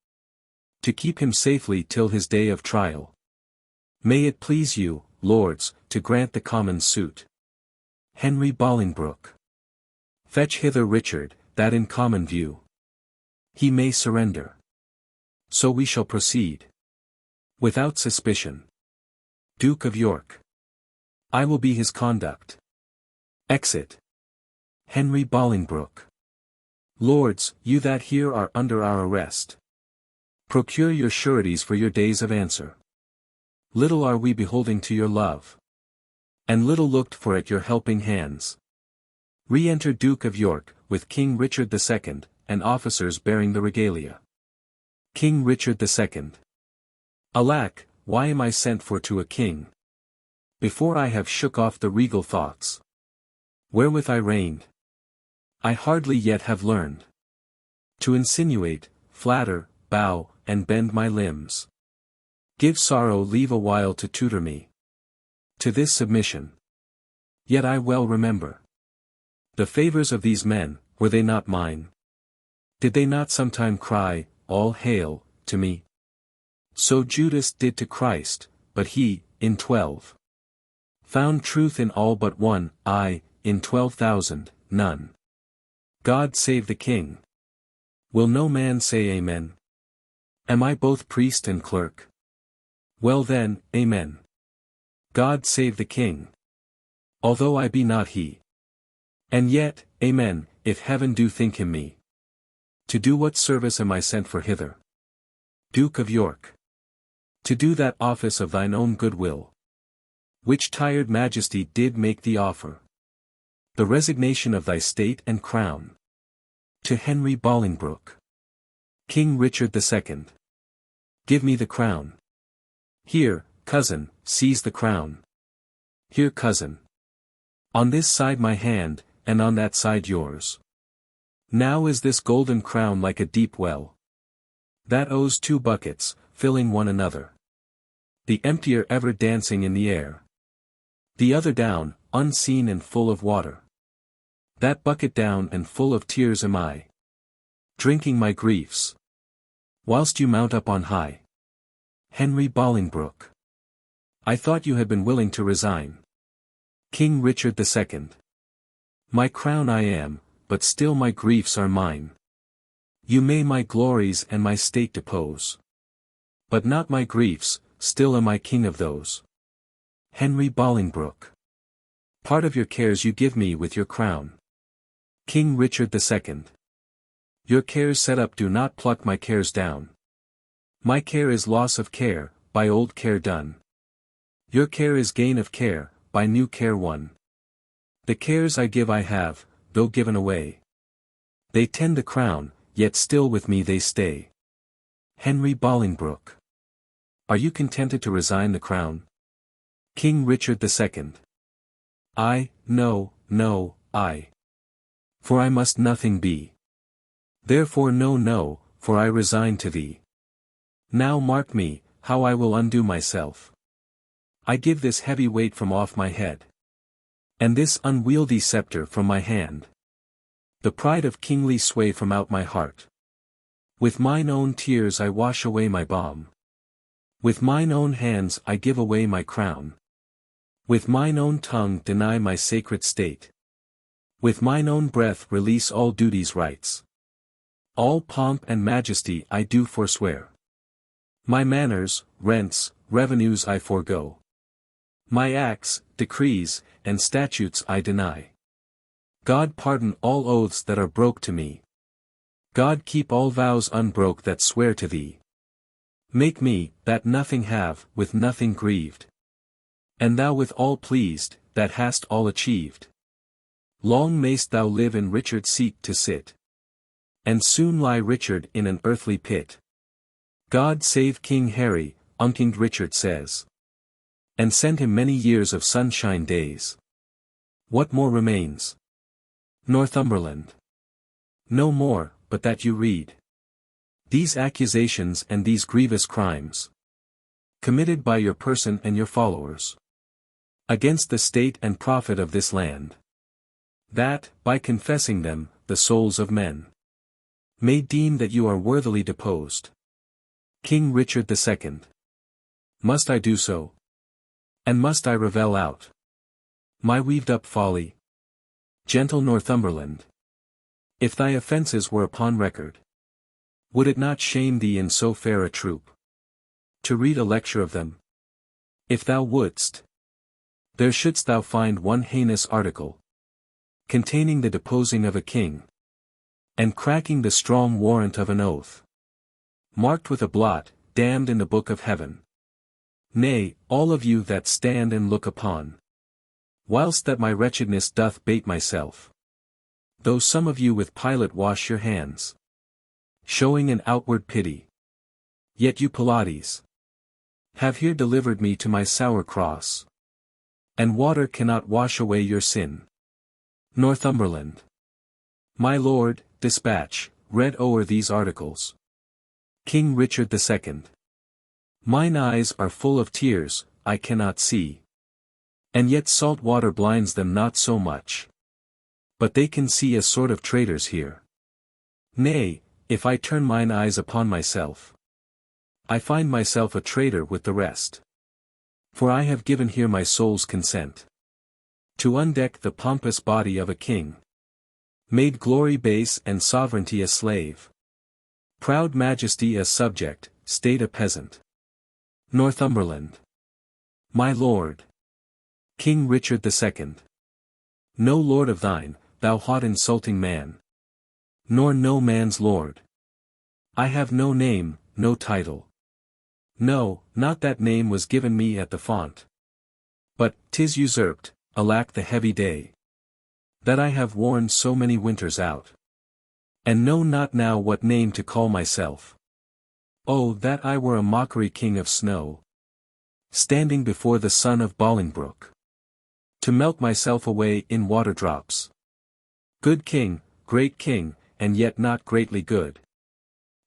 S1: to keep him safely till his day of trial. May it please you, lords, to grant the common suit. Henry Bolingbroke. Fetch hither Richard, that in common view he may surrender. So we shall proceed. Without suspicion. Duke of York. I will be his conduct. Exit. Henry Bolingbroke. Lords, you that here are under our arrest, procure your sureties for your days of answer. Little are we beholding to your love, and little looked for at your helping hands. Re-enter Duke of York, with King Richard II, and officers bearing the regalia. King Richard II. Alack, why am I sent for to a king? Before I have shook off the regal thoughts wherewith I reigned, I hardly yet have learned to insinuate, flatter, bow, and bend my limbs. Give sorrow leave a while to tutor me to this submission. Yet I well remember the favors of these men, were they not mine? Did they not sometime cry, all hail, to me? So Judas did to Christ, but he, in 12, found truth in all but one, I, in 12,000, none. God save the King. Will no man say Amen? Am I both priest and clerk? Well then, Amen. God save the King. Although I be not he. And yet, Amen, if heaven do think him me. To do what service am I sent for hither? Duke of York. To do that office of thine own good will, which tired majesty did make thee offer. The resignation of thy state and crown. To Henry Bolingbroke. King Richard II. Give me the crown. Here, cousin, seize the crown. Here, cousin. On this side my hand, and on that side yours. Now is this golden crown like a deep well, that owes 2 buckets, filling one another. The emptier ever dancing in the air. The other down, unseen and full of water. That bucket down and full of tears am I, drinking my griefs, whilst you mount up on high. Henry Bolingbroke. I thought you had been willing to resign. King Richard II. My crown I am, but still my griefs are mine. You may my glories and my state depose, but not my griefs, still am I king of those. Henry Bolingbroke. Part of your cares you give me with your crown. King Richard II. Your cares set up do not pluck my cares down. My care is loss of care, by old care done. Your care is gain of care, by new care won. The cares I give I have, though given away. They tend the crown, yet still with me they stay. Henry Bolingbroke. Are you contented to resign the crown? King Richard II. No, I. For I must nothing be. Therefore no, for I resign to thee. Now mark me, how I will undo myself. I give this heavy weight from off my head, and this unwieldy scepter from my hand. The pride of kingly sway from out my heart. With mine own tears I wash away my balm. With mine own hands I give away my crown. With mine own tongue deny my sacred state. With mine own breath release all duty's rights. All pomp and majesty I do forswear. My manors, rents, revenues I forego. My acts, decrees, and statutes I deny. God pardon all oaths that are broke to me. God keep all vows unbroke that swear to thee. Make me, that nothing have, with nothing grieved. And thou with all pleased, that hast all achieved. Long mayst thou live in Richard's seat to sit. And soon lie Richard in an earthly pit. God save King Harry, King Richard says. And send him many years of sunshine days. What more remains? Northumberland. No more, but that you read these accusations and these grievous crimes, committed by your person and your followers, against the state and profit of this land, that, by confessing them, the souls of men may deem that you are worthily deposed. King Richard II. Must I do so? And must I revel out my weaved-up folly? Gentle Northumberland, if thy offences were upon record, would it not shame thee in so fair a troop to read a lecture of them? If thou wouldst, there shouldst thou find one heinous article, containing the deposing of a king, and cracking the strong warrant of an oath, marked with a blot, damned in the book of heaven. Nay, all of you that stand and look upon, whilst that my wretchedness doth bate myself, though some of you with Pilate wash your hands, showing an outward pity, yet you Pilates have here delivered me to my sour cross, and water cannot wash away your sin. Northumberland. My lord, dispatch, read o'er these articles. King Richard II. Mine eyes are full of tears, I cannot see. And yet salt water blinds them not so much. But they can see a sort of traitors here. Nay, if I turn mine eyes upon myself, I find myself a traitor with the rest. For I have given here my soul's consent to undeck the pompous body of a king, made glory base and sovereignty a slave, proud majesty a subject, state a peasant. Northumberland. My lord, King Richard II. No lord of thine, thou hot insulting man. Nor no man's lord. I have no name, no title. No, not that name was given me at the font. But, 'tis usurped, alack the heavy day, that I have worn so many winters out, and know not now what name to call myself. Oh, that I were a mockery king of snow, standing before the sun of Bolingbroke, to melt myself away in water drops. Good king, great king, and yet not greatly good.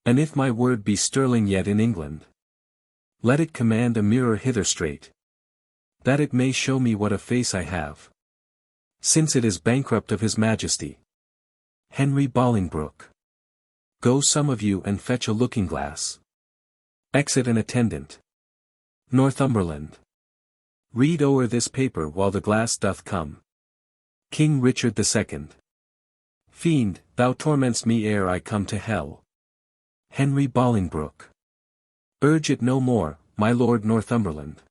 S1: And if my word be sterling yet in England, let it command a mirror hither straight, that it may show me what a face I have, since it is bankrupt of his majesty. Henry Bolingbroke. Go some of you and fetch a looking-glass. Exit an attendant. Northumberland. Read o'er this paper while the glass doth come. King Richard II. Fiend, thou torment'st me ere I come to hell. Henry Bolingbroke. Urge it no more, my lord Northumberland.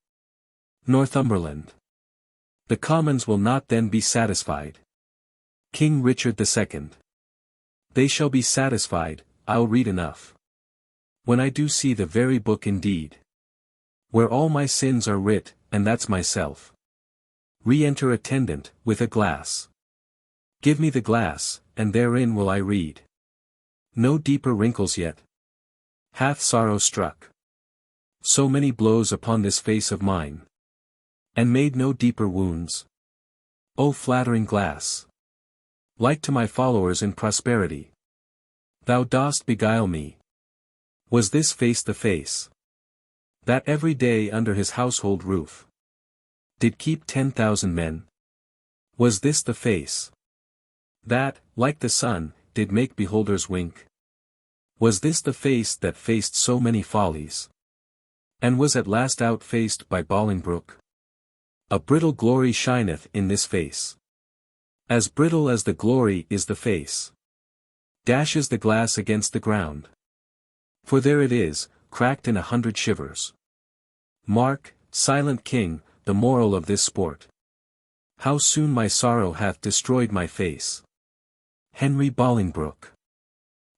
S1: Northumberland. The Commons will not then be satisfied. King Richard II. They shall be satisfied, I'll read enough. When I do see the very book indeed, where all my sins are writ, and that's myself. Re-enter attendant, with a glass. Give me the glass, and therein will I read. No deeper wrinkles yet hath sorrow struck so many blows upon this face of mine, and made no deeper wounds. O flattering glass! Like to my followers in prosperity, thou dost beguile me. Was this face the face that every day under his household roof did keep 10,000 men? Was this the face that, like the sun, did make beholders wink? Was this the face that faced so many follies, and was at last outfaced by Bolingbroke? A brittle glory shineth in this face. As brittle as the glory is the face. Dashes the glass against the ground. For there it is, cracked in 100 shivers. Mark, silent king, the moral of this sport. How soon my sorrow hath destroyed my face. Henry Bolingbroke.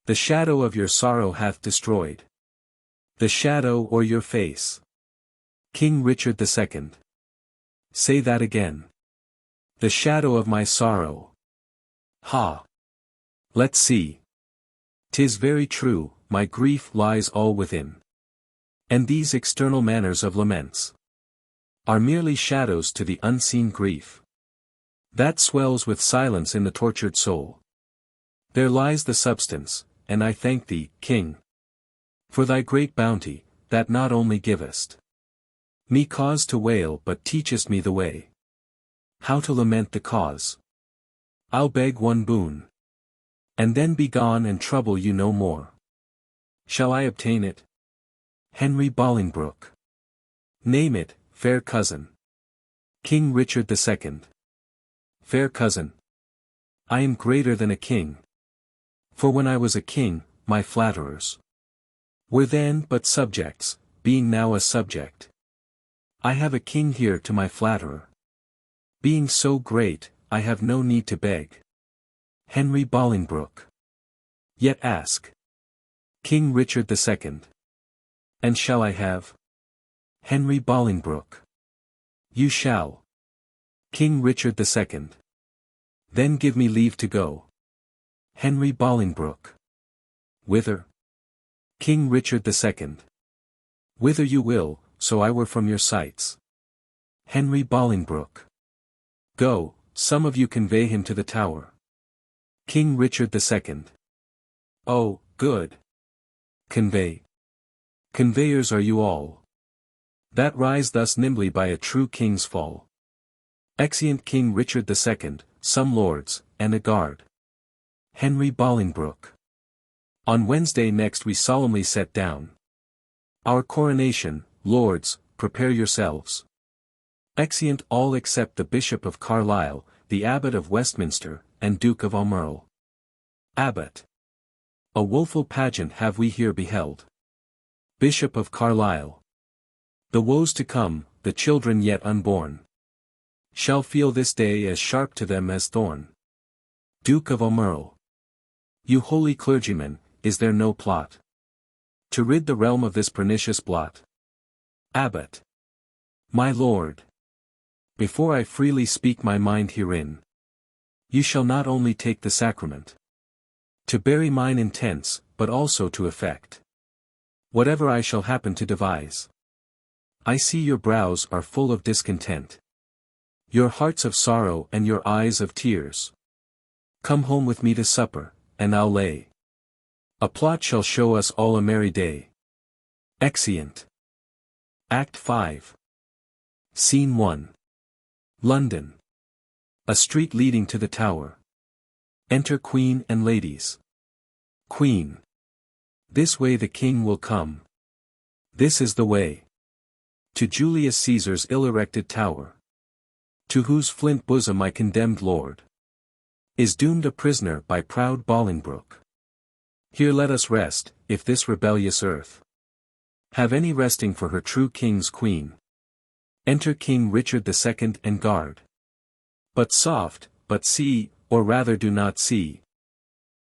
S1: The shadow of your sorrow hath destroyed the shadow or your face. King Richard II. Say that again. The shadow of my sorrow. Ha! Let's see. 'Tis very true, my grief lies all within. And these external manners of laments are merely shadows to the unseen grief. That swells with silence in the tortured soul. There lies the substance, and I thank thee, King, for thy great bounty, that not only givest me cause to wail but teachest me the way how to lament the cause. I'll beg one boon, and then be gone and trouble you no more. Shall I obtain it? Henry Bolingbroke. Name it, fair cousin. King Richard II. Fair cousin, I am greater than a king. For when I was a king, my flatterers were then but subjects, being now a subject. I have a king here to my flatterer. Being so great, I have no need to beg. Henry Bolingbroke. Yet ask. King Richard II. And shall I have? Henry Bolingbroke. You shall. King Richard II. Then give me leave to go. Henry Bolingbroke. Whither? King Richard II. Whither you will, so I were from your sights. Henry Bolingbroke. Go, some of you convey him to the Tower. King Richard II. Oh, good. Convey. Conveyors are you all, that rise thus nimbly by a true king's fall. Exeunt King Richard II, some lords, and a guard. Henry Bolingbroke. On Wednesday next we solemnly set down our coronation. Lords, prepare yourselves. Exeunt all except the Bishop of Carlisle, the Abbot of Westminster, and Duke of Almerle. Abbot. A woeful pageant have we here beheld. Bishop of Carlisle. The woes to come, the children yet unborn, shall feel this day as sharp to them as thorn. Duke of Almerle. You holy clergymen, is there no plot to rid the realm of this pernicious blot? Abbot. My lord. Before I freely speak my mind herein, you shall not only take the sacrament to bury mine intents, but also to effect whatever I shall happen to devise. I see your brows are full of discontent, your hearts of sorrow and your eyes of tears. Come home with me to supper, and I'll lay a plot shall show us all a merry day. Exeunt. Act 5. Scene 1. London. A street leading to the Tower. Enter Queen and ladies. Queen. This way the King will come. This is the way to Julius Caesar's ill-erected tower, to whose flint bosom my condemned lord is doomed a prisoner by proud Bolingbroke. Here let us rest, if this rebellious earth have any resting for her true king's queen. Enter King Richard II and guard. But soft, but see, or rather do not see.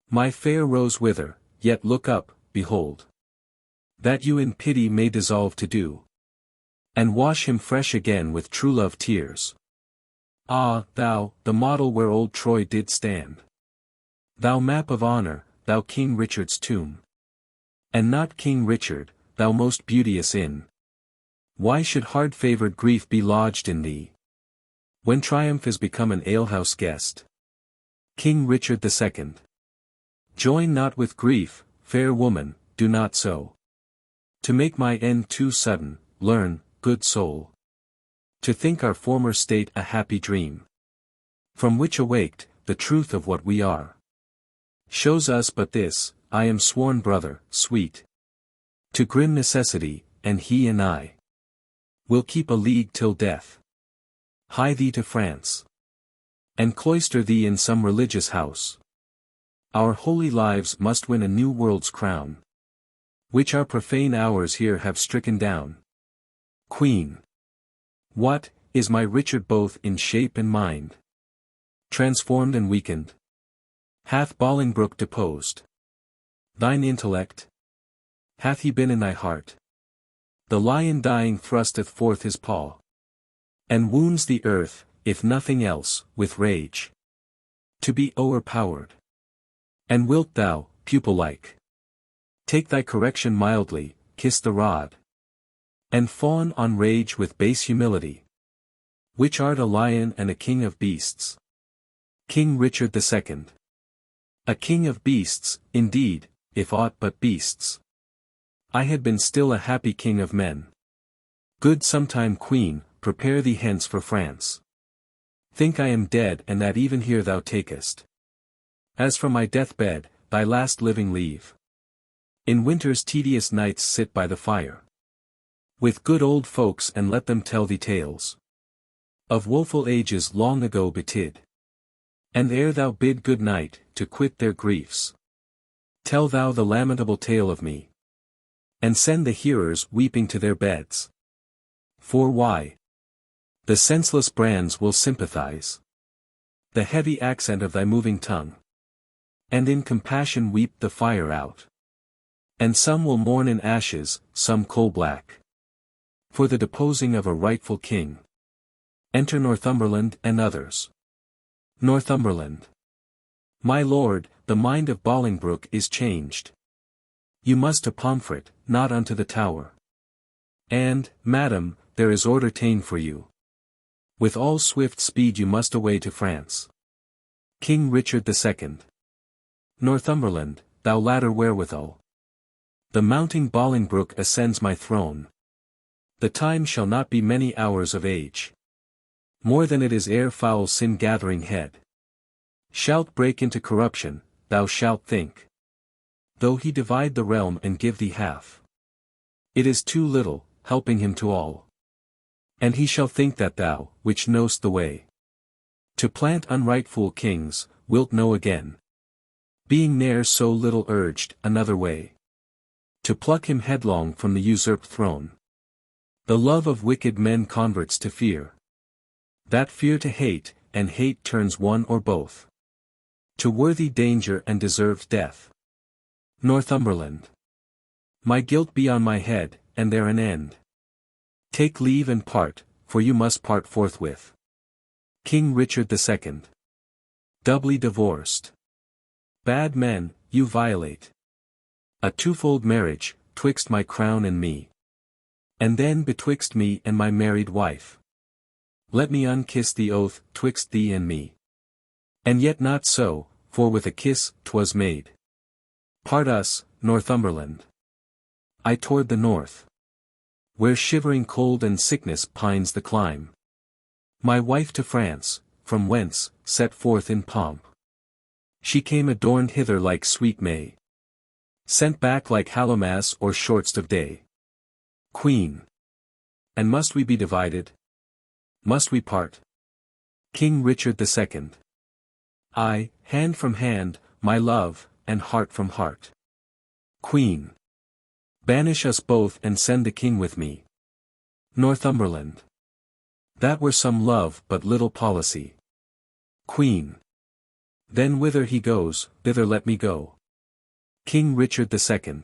S1: My fair rose wither, yet look up, behold, that you in pity may dissolve to dew, and wash him fresh again with true love tears. Ah, thou, the model where old Troy did stand. Thou map of honor, thou King Richard's tomb. And not King Richard, thou most beauteous inn. Why should hard-favored grief be lodged in thee, when triumph is become an alehouse guest? King Richard II. Join not with grief, fair woman, do not so. To make my end too sudden, learn, good soul, to think our former state a happy dream, from which awaked, the truth of what we are shows us but this: I am sworn brother, sweet, to grim necessity, and he and I will keep a league till death. Hie thee to France, and cloister thee in some religious house. Our holy lives must win a new world's crown, which our profane hours here have stricken down. Queen. What, is my Richard both in shape and mind transformed and weakened? Hath Bolingbroke deposed thine intellect? Hath he been in thy heart? The lion dying thrusteth forth his paw, and wounds the earth, if nothing else, with rage, to be o'erpowered. And wilt thou, pupil-like, take thy correction mildly, kiss the rod, and fawn on rage with base humility, which art a lion and a king of beasts? King Richard II. A king of beasts, indeed, if aught but beasts. I had been still a happy king of men. Good sometime queen, prepare thee hence for France. Think I am dead and that even here thou takest. As for my deathbed, thy last living leave. In winter's tedious nights sit by the fire. With good old folks and let them tell thee tales. Of woeful ages long ago betid. And ere thou bid good night, to quit their griefs. Tell thou the lamentable tale of me. And send the hearers weeping to their beds. For why? The senseless brands will sympathize. The heavy accent of thy moving tongue. And in compassion weep the fire out. And some will mourn in ashes, some coal-black. For the deposing of a rightful king. Enter Northumberland and others. Northumberland. My lord, the mind of Bolingbroke is changed. You must to Pomfret, not unto the Tower. And, madam, there is order ta'en for you. With all swift speed you must away to France. King Richard II. Northumberland, thou ladder wherewithal. The mounting Bolingbroke ascends my throne. The time shall not be many hours of age. More than it is ere foul sin gathering head. Shalt break into corruption, thou shalt think. Though he divide the realm and give thee half. It is too little, helping him to all. And he shall think that thou, which know'st the way. To plant unrightful kings, wilt know again. Being ne'er so little urged, another way. To pluck him headlong from the usurped throne. The love of wicked men converts to fear. That fear to hate, and hate turns one or both. To worthy danger and deserved death. Northumberland. My guilt be on my head, and there an end. Take leave and part, for you must part forthwith. King Richard II. Doubly divorced. Bad men, you violate. A twofold marriage, twixt my crown and me. And then betwixt me and my married wife. Let me unkiss the oath, twixt thee and me. And yet not so, for with a kiss, 'twas made. Part us, Northumberland. I toward the north. Where shivering cold and sickness pines the clime. My wife to France, from whence, set forth in pomp. She came adorned hither like sweet May. Sent back like Hallowmas or shortst of day. Queen. And must we be divided? Must we part? King Richard II. I, hand from hand, my love, and heart from heart. Queen. Banish us both and send the king with me. Northumberland. That were some love but little policy. Queen. Then whither he goes, thither let me go. King Richard II.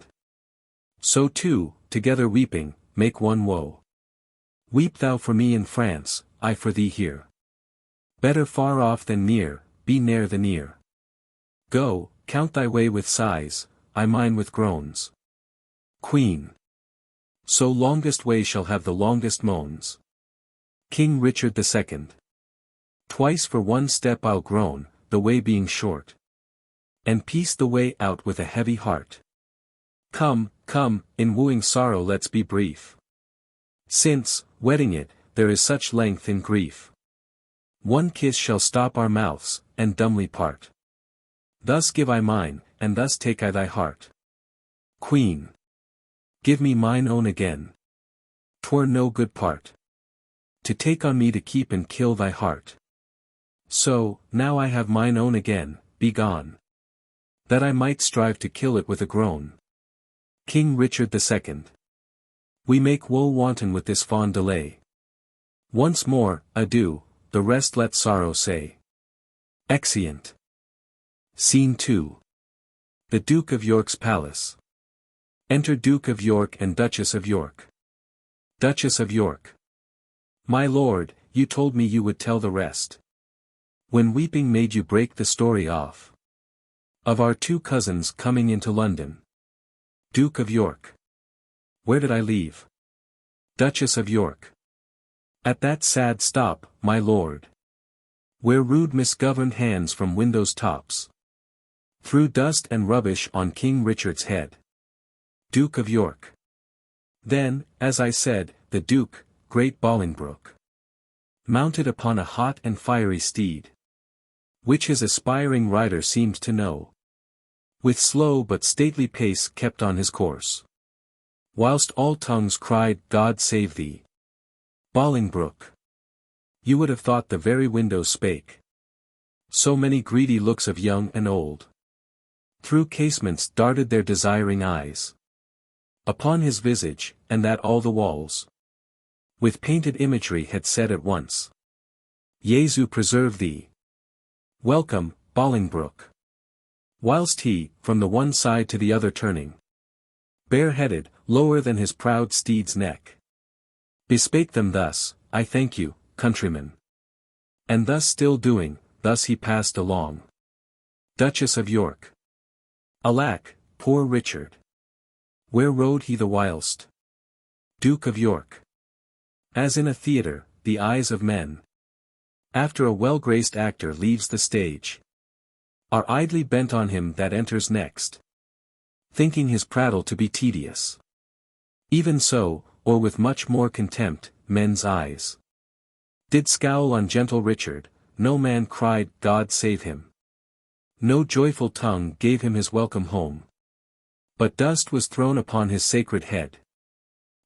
S1: So two, together weeping, make one woe. Weep thou for me in France, I for thee here. Better far off than near, be ne'er the near. Go, count thy way with sighs, I mine with groans. Queen. So longest way shall have the longest moans. King Richard II. Twice for one step I'll groan, the way being short. And piece the way out with a heavy heart. Come, come, in wooing sorrow let's be brief. Since, wedding it, there is such length in grief. One kiss shall stop our mouths, and dumbly part. Thus give I mine, and thus take I thy heart. Queen. Give me mine own again. 'Twere no good part. To take on me to keep and kill thy heart. So, now I have mine own again, be gone. That I might strive to kill it with a groan. King Richard II. We make woe wanton with this fond delay. Once more, adieu, the rest let sorrow say. Exeunt. Scene 2. The Duke of York's Palace. Enter Duke of York and Duchess of York. Duchess of York. My lord, you told me you would tell the rest. When weeping made you break the story off. Of our two cousins coming into London. Duke of York. Where did I leave? Duchess of York. At that sad stop, my lord. Where rude misgoverned hands from windows' tops threw dust and rubbish on King Richard's head. Duke of York. Then, as I said, the Duke, great Bolingbroke, mounted upon a hot and fiery steed, which his aspiring rider seemed to know, with slow but stately pace kept on his course, whilst all tongues cried, God save thee, Bolingbroke. You would have thought the very windows spake. So many greedy looks of young and old through casements darted their desiring eyes upon his visage, and that all the walls with painted imagery had said at once, Jesu preserve thee. Welcome, Bolingbroke. Whilst he, from the one side to the other turning, bareheaded, lower than his proud steed's neck, bespake them thus, I thank you, countrymen. And thus still doing, thus he passed along. Duchess of York. Alack, poor Richard! Where rode he the whilst? Duke of York. As in a theatre, the eyes of men, after a well-graced actor leaves the stage, are idly bent on him that enters next, thinking his prattle to be tedious. Even so, or with much more contempt, men's eyes did scowl on gentle Richard. No man cried, God save him. No joyful tongue gave him his welcome home. But dust was thrown upon his sacred head,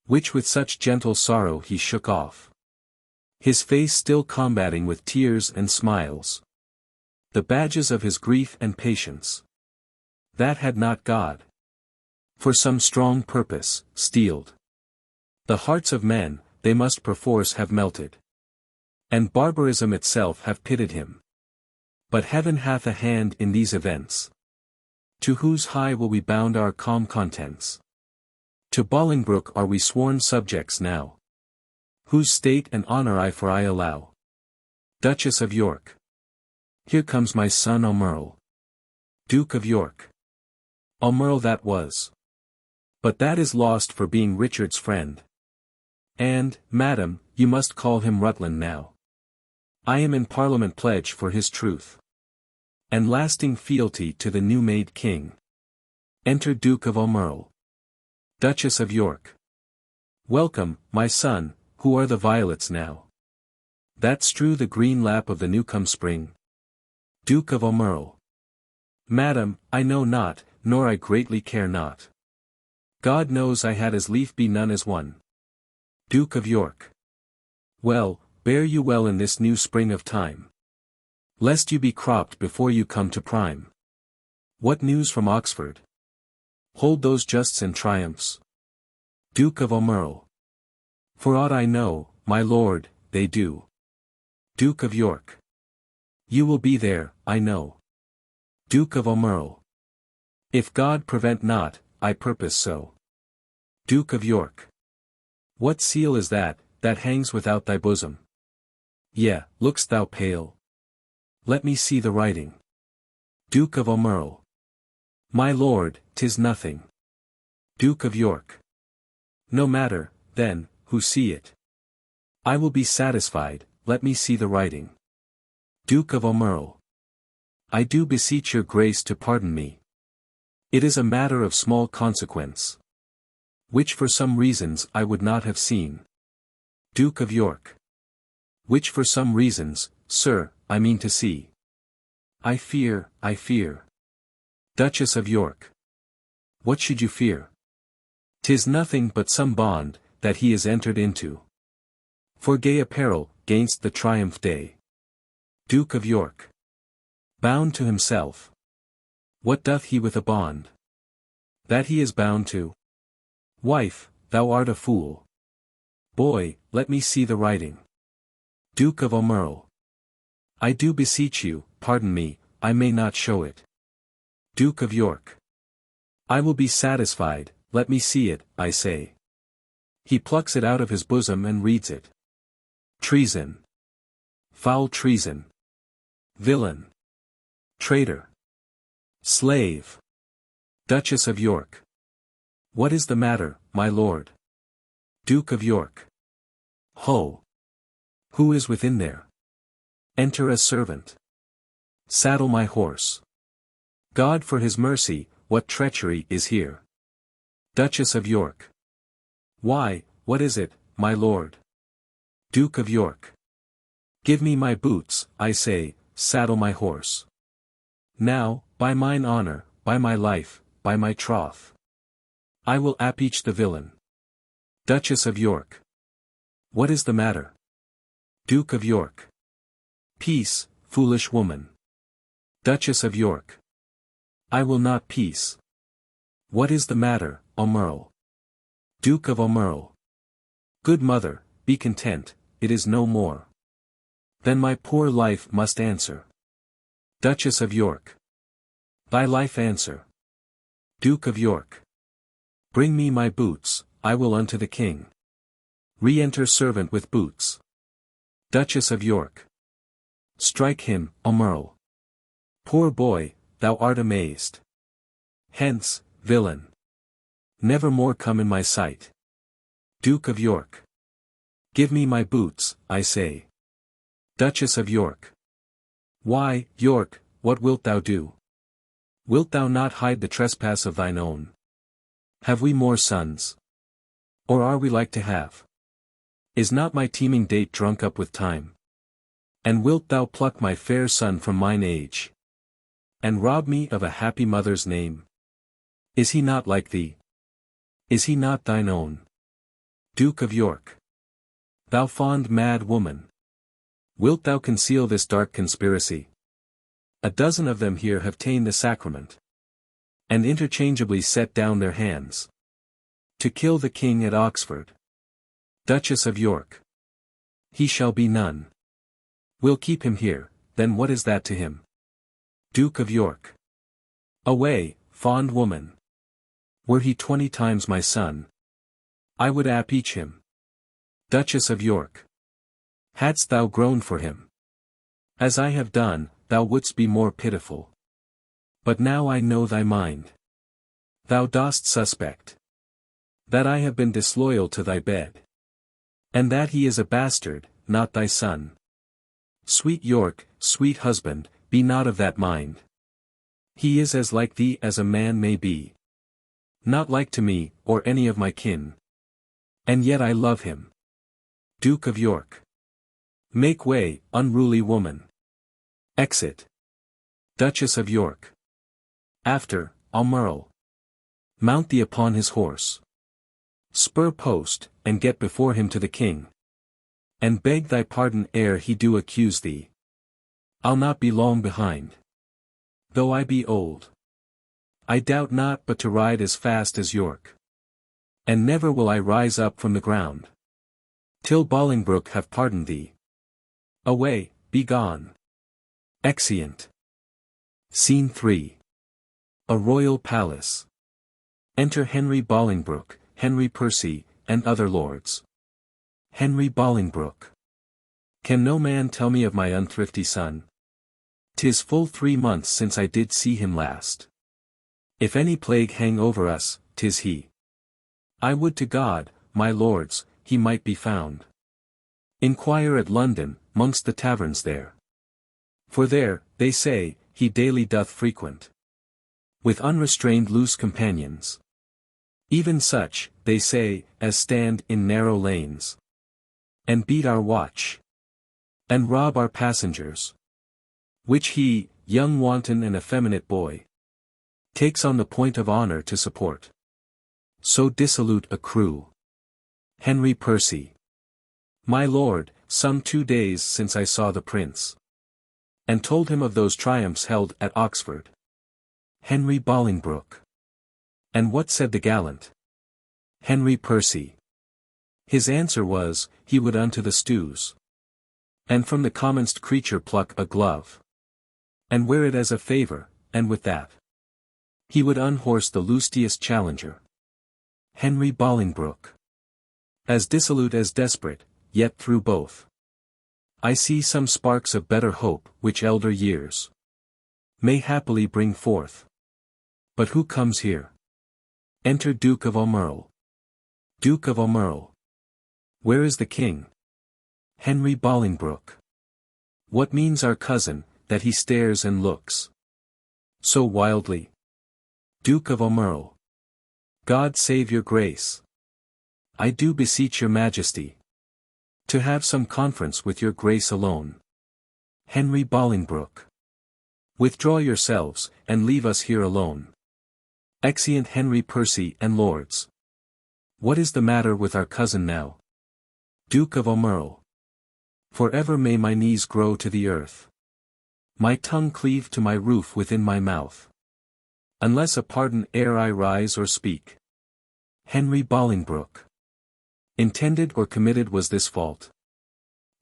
S1: which with such gentle sorrow he shook off, his face still combating with tears and smiles the badges of his grief and patience, that had not God, for some strong purpose, steeled the hearts of men. They must perforce have melted, and barbarism itself have pitted him. But heaven hath a hand in these events, to whose high will we bound our calm contents. To Bolingbroke are we sworn subjects now, whose state and honour I allow. Duchess of York. Here comes my son Aumerle. Duke of York. Aumerle that was, but that is lost for being Richard's friend. And, madam, you must call him Rutland now. I am in Parliament pledge for his truth and lasting fealty to the new-made king. Enter Duke of Aumerle. Duchess of York. Welcome, my son. Who are the violets now that strew the green lap of the new-come spring? Duke of Aumerle. Madam, I know not, nor I greatly care not. God knows I had as lief be none as one. Duke of York. Well, bear you well in this new spring of time, lest you be cropped before you come to prime. What news from Oxford? Hold those justs and triumphs. Duke of Aumerle. For aught I know, my lord, they do. Duke of York. You will be there, I know. Duke of Aumerle. If God prevent not, I purpose so. Duke of York. What seal is that hangs without thy bosom? Yea, look'st thou pale? Let me see the writing. Duke of Aumerle. My lord, 'tis nothing. Duke of York. No matter, then, who see it. I will be satisfied, let me see the writing. Duke of Aumerle. I do beseech your grace to pardon me. It is a matter of small consequence, which for some reasons I would not have seen. Duke of York. Which for some reasons, sir, I mean to see. I fear. Duchess of York. What should you fear? 'Tis nothing but some bond, that he is entered into, for gay apparel, gainst the triumph day. Duke of York. Bound to himself. What doth he with a bond? That he is bound to. Wife, thou art a fool. Boy, let me see the writing. Duke of Aumerle. I do beseech you, pardon me, I may not show it. Duke of York. I will be satisfied, let me see it, I say. He plucks it out of his bosom and reads it. Treason. Foul treason. Villain. Traitor. Slave. Duchess of York. What is the matter, my lord? Duke of York. Ho! Who is within there? Enter a servant. Saddle my horse. God for his mercy, what treachery is here? Duchess of York. Why, what is it, my lord? Duke of York. Give me my boots, I say, saddle my horse. Now, by mine honour, by my life, by my troth, I will appeach the villain. Duchess of York. What is the matter? Duke of York. Peace, foolish woman. Duchess of York. I will not peace. What is the matter, Aumerle? Duke of Aumerle. Good mother, be content, it is no more. Then my poor life must answer. Duchess of York. Thy life answer. Duke of York. Bring me my boots, I will unto the king. Re-enter servant with boots. Duchess of York. Strike him, Aumerle. Poor boy, thou art amazed. Hence, villain. Never more come in my sight. Duke of York. Give me my boots, I say. Duchess of York. Why, York, what wilt thou do? Wilt thou not hide the trespass of thine own? Have we more sons? Or are we like to have? Is not my teeming date drunk up with time? And wilt thou pluck my fair son from mine age? And rob me of a happy mother's name? Is he not like thee? Is he not thine own? Duke of York. Thou fond mad woman. Wilt thou conceal this dark conspiracy? A dozen of them here have ta'en the sacrament, and interchangeably set down their hands to kill the king at Oxford. Duchess of York. He shall be none. We'll keep him here, then what is that to him? Duke of York. Away, fond woman. Were he 20 times my son, I would appeach him. Duchess of York. Hadst thou groaned for him, as I have done, thou wouldst be more pitiful. But now I know thy mind. Thou dost suspect that I have been disloyal to thy bed, and that he is a bastard, not thy son. Sweet York, sweet husband, be not of that mind. He is as like thee as a man may be. Not like to me, or any of my kin. And yet I love him. Duke of York. Make way, unruly woman. Exit. Duchess of York. After, Aumerle. Mount thee upon his horse. Spur post, and get before him to the king. And beg thy pardon ere he do accuse thee. I'll not be long behind. Though I be old, I doubt not but to ride as fast as York. And never will I rise up from the ground, till Bolingbroke have pardoned thee. Away, be gone. Exeunt. Scene 3. A royal palace. Enter Henry Bolingbroke, Henry Percy, and other lords. Henry Bolingbroke. Can no man tell me of my unthrifty son? 'Tis full 3 months since I did see him last. If any plague hang over us, 'tis he. I would to God, my lords, he might be found. Inquire at London, 'mongst the taverns there. For there, they say, he daily doth frequent with unrestrained loose companions. Even such, they say, as stand in narrow lanes, and beat our watch, and rob our passengers. Which he, young wanton and effeminate boy, takes on the point of honour to support. So dissolute a crew. Henry Percy. My lord, some 2 days since I saw the prince, and told him of those triumphs held at Oxford. Henry Bolingbroke. And what said the gallant Henry Percy? His answer was, he would unto the stews, and from the commonest creature pluck a glove, and wear it as a favour, and with that he would unhorse the lustiest challenger. Henry Bolingbroke. As dissolute as desperate, yet through both I see some sparks of better hope which elder years may happily bring forth. But who comes here? Enter Duke of Aumerle. Duke of Aumerle. Where is the king? Henry Bolingbroke. What means our cousin, that he stares and looks so wildly? Duke of Aumerle. God save your grace. I do beseech your majesty to have some conference with your grace alone. Henry Bolingbroke. Withdraw yourselves, and leave us here alone. Exeunt Henry Percy and lords. What is the matter with our cousin now? Duke of Aumerle. For ever may my knees grow to the earth, my tongue cleave to my roof within my mouth, unless a pardon ere I rise or speak. Henry Bolingbroke. Intended or committed was this fault?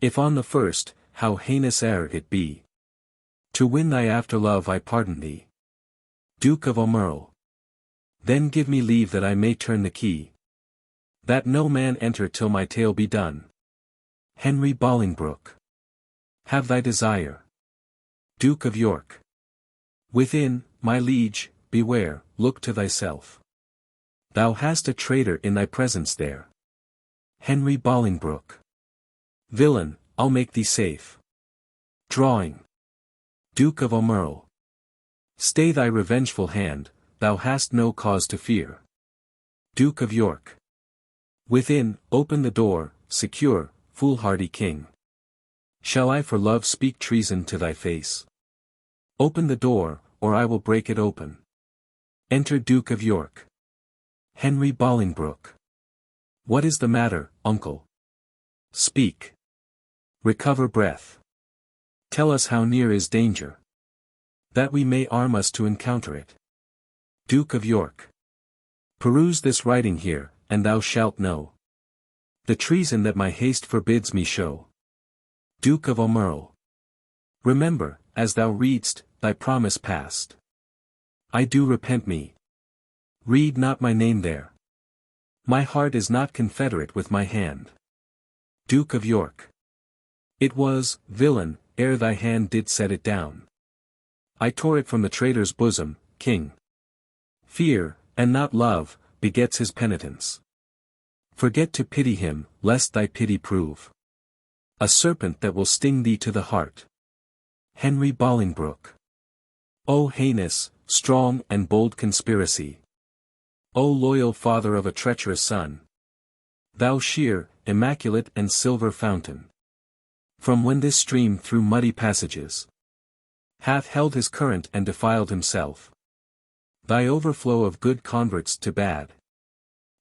S1: If on the first, how heinous e'er it be, to win thy after-love I pardon thee. Duke of Aumerle. Then give me leave that I may turn the key, that no man enter till my tale be done. Henry Bolingbroke. Have thy desire. Duke of York. Within, my liege, beware, look to thyself. Thou hast a traitor in thy presence there. Henry Bolingbroke. Villain, I'll make thee safe. Drawing. Duke of Aumerle. Stay thy revengeful hand, thou hast no cause to fear. Duke of York. Within, open the door, secure, foolhardy king. Shall I for love speak treason to thy face? Open the door, or I will break it open. Enter Duke of York. Henry Bolingbroke. What is the matter, uncle? Speak. Recover breath. Tell us how near is danger, that we may arm us to encounter it. Duke of York. Peruse this writing here, and thou shalt know the treason that my haste forbids me show. Duke of Aumerle. Remember, as thou readst, thy promise past. I do repent me. Read not my name there. My heart is not confederate with my hand. Duke of York. It was, villain, ere thy hand did set it down. I tore it from the traitor's bosom, king. Fear, and not love, begets his penitence. Forget to pity him, lest thy pity prove a serpent that will sting thee to the heart. Henry Bolingbroke. O heinous, strong and bold conspiracy! O loyal father of a treacherous son! Thou sheer, immaculate and silver fountain, from when this stream through muddy passages hath held his current and defiled himself, thy overflow of good converts to bad,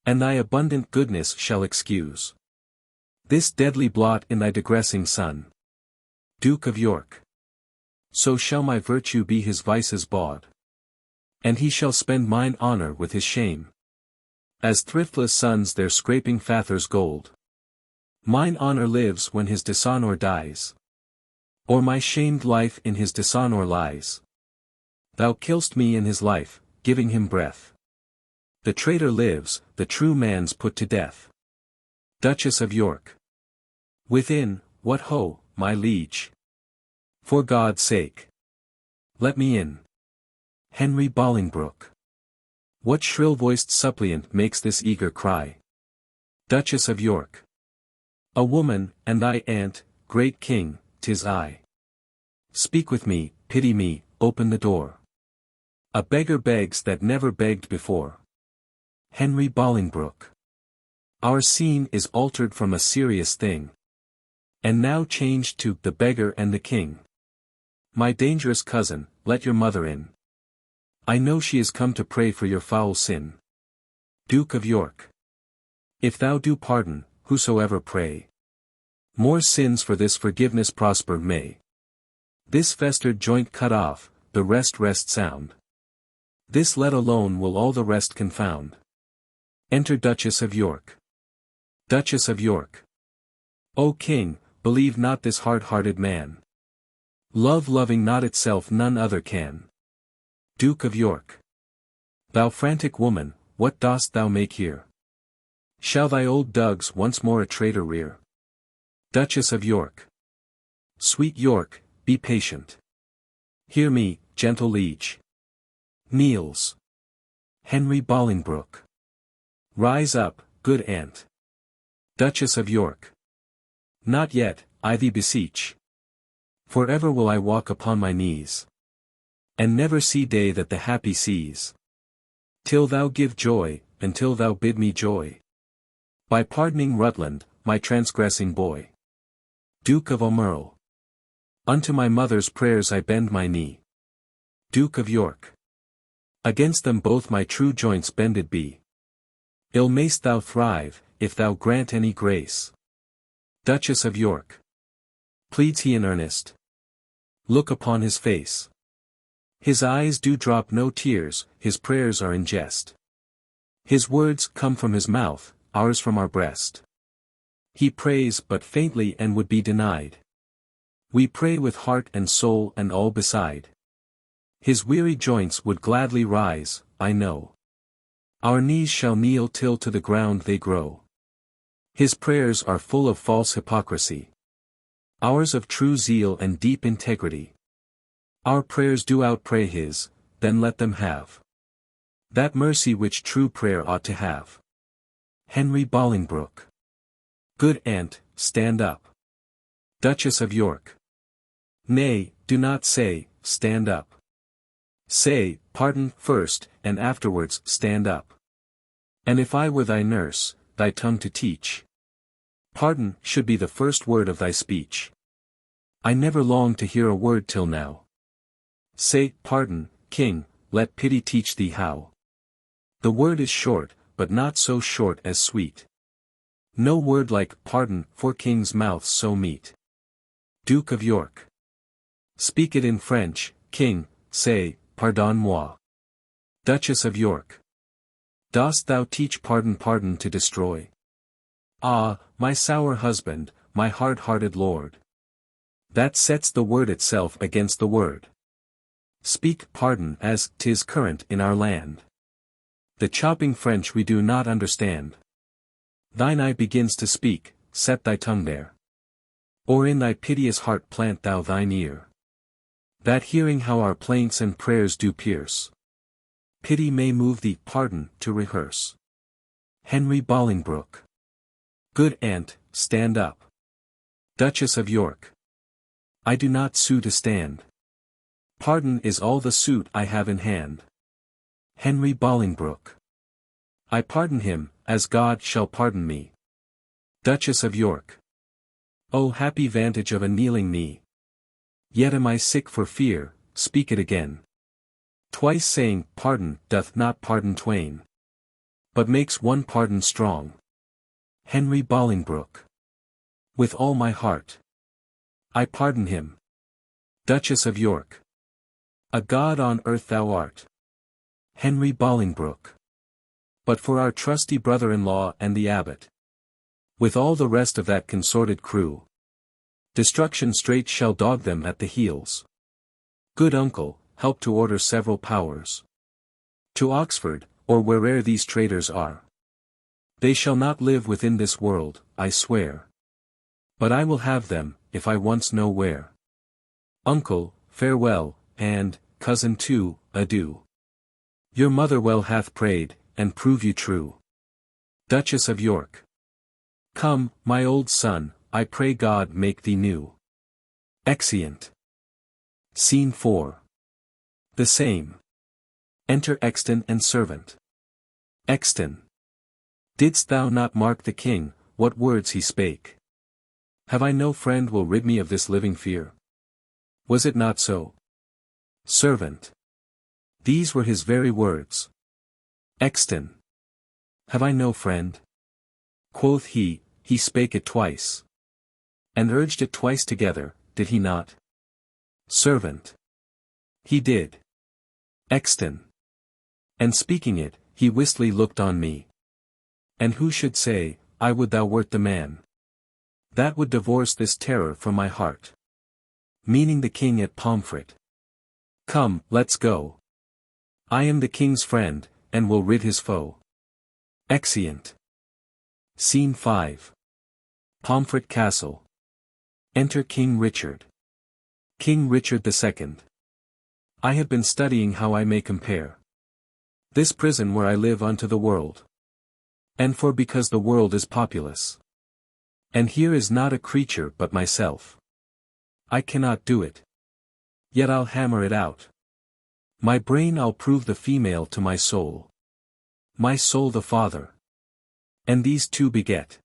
S1: and thy abundant goodness shall excuse this deadly blot in thy digressing son. Duke of York. So shall my virtue be his vices bawd, and he shall spend mine honor with his shame, as thriftless sons their scraping father's gold. Mine honor lives when his dishonor dies, or my shamed life in his dishonor lies. Thou kill'st me in his life, giving him breath. The traitor lives, the true man's put to death. Duchess of York. Within, what ho, my liege! For God's sake, let me in. Henry Bolingbroke. What shrill-voiced suppliant makes this eager cry? Duchess of York. A woman, and thy aunt, great king, 'tis I. Speak with me, pity me, open the door. A beggar begs that never begged before. Henry Bolingbroke. Our scene is altered from a serious thing, and now changed to the beggar and the king. My dangerous cousin, let your mother in. I know she is come to pray for your foul sin. Duke of York. If thou do pardon, whosoever pray, more sins for this forgiveness prosper may. This festered joint cut off, the rest sound. This let alone will all the rest confound. Enter Duchess of York. Duchess of York. O king, believe not this hard-hearted man. Love loving not itself none other can. Duke of York. Thou frantic woman, what dost thou make here? Shall thy old dugs once more a traitor rear? Duchess of York. Sweet York, be patient. Hear me, gentle liege. Kneels. Henry Bolingbroke. Rise up, good aunt. Duchess of York. Not yet, I thee beseech. Forever will I walk upon my knees, and never see day that the happy sees. Till thou give joy, until thou bid me joy. By pardoning Rutland, my transgressing boy. Duke of Aumerle. Unto my mother's prayers I bend my knee. Duke of York. Against them both my true joints bended be. Ill mayst thou thrive, if thou grant any grace. Duchess of York. Pleads he in earnest. Look upon his face. His eyes do drop no tears, his prayers are in jest. His words come from his mouth, ours from our breast. He prays but faintly and would be denied. We pray with heart and soul and all beside. His weary joints would gladly rise, I know. Our knees shall kneel till to the ground they grow. His prayers are full of false hypocrisy. Ours of true zeal and deep integrity. Our prayers do outpray his, then let them have that mercy which true prayer ought to have. Henry Bolingbroke. Good aunt, stand up. Duchess of York. Nay, do not say, stand up. Say, pardon, first, and afterwards, stand up. And if I were thy nurse, thy tongue to teach, pardon should be the first word of thy speech. I never longed to hear a word till now. Say, pardon, king, let pity teach thee how. The word is short, but not so short as sweet. No word like pardon for kings' mouths so meet. Duke of York. Speak it in French, king, say, pardonne-moi. Duchess of York. Dost thou teach pardon to destroy? Ah, my sour husband, my hard-hearted lord. That sets the word itself against the word. Speak pardon as 'tis current in our land. The chopping French we do not understand. Thine eye begins to speak, set thy tongue there. Or in thy piteous heart plant thou thine ear. That hearing how our plaints and prayers do pierce, pity may move thee pardon to rehearse. Henry Bolingbroke. Good aunt, stand up. Duchess of York. I do not sue to stand. Pardon is all the suit I have in hand. Henry Bolingbroke. I pardon him, as God shall pardon me. Duchess of York. O happy vantage of a kneeling knee! Yet am I sick for fear, speak it again. Twice saying, pardon, doth not pardon twain, but makes one pardon strong. Henry Bolingbroke. With all my heart, I pardon him. Duchess of York. A god on earth thou art. Henry Bolingbroke. But for our trusty brother-in-law and the abbot, with all the rest of that consorted crew, destruction straight shall dog them at the heels. Good uncle, help to order several powers to Oxford, or where'er these traitors are. They shall not live within this world, I swear. But I will have them, if I once know where. Uncle, farewell, and, cousin too, adieu. Your mother well hath prayed, and prove you true. Duchess of York. Come, my old son, I pray God make thee new. Exeunt. Scene 4. The same. Enter Exton and servant. Exton. Didst thou not mark the king, what words he spake? Have I no friend will rid me of this living fear? Was it not so? Servant. These were his very words. Exton. Have I no friend? Quoth he spake it twice. And urged it twice together, did he not? Servant. He did. Exton. And speaking it, he wistly looked on me. And who should say, I would thou wert the man that would divorce this terror from my heart? Meaning the king at Pomfret. Come, let's go. I am the king's friend, and will rid his foe. Exeunt. Scene 5. Pomfret Castle. Enter King Richard. King Richard II. I have been studying how I may compare this prison where I live unto the world. And for because the world is populous. And here is not a creature but myself. I cannot do it. Yet I'll hammer it out. My brain I'll prove the female to my soul. My soul the father. And these two beget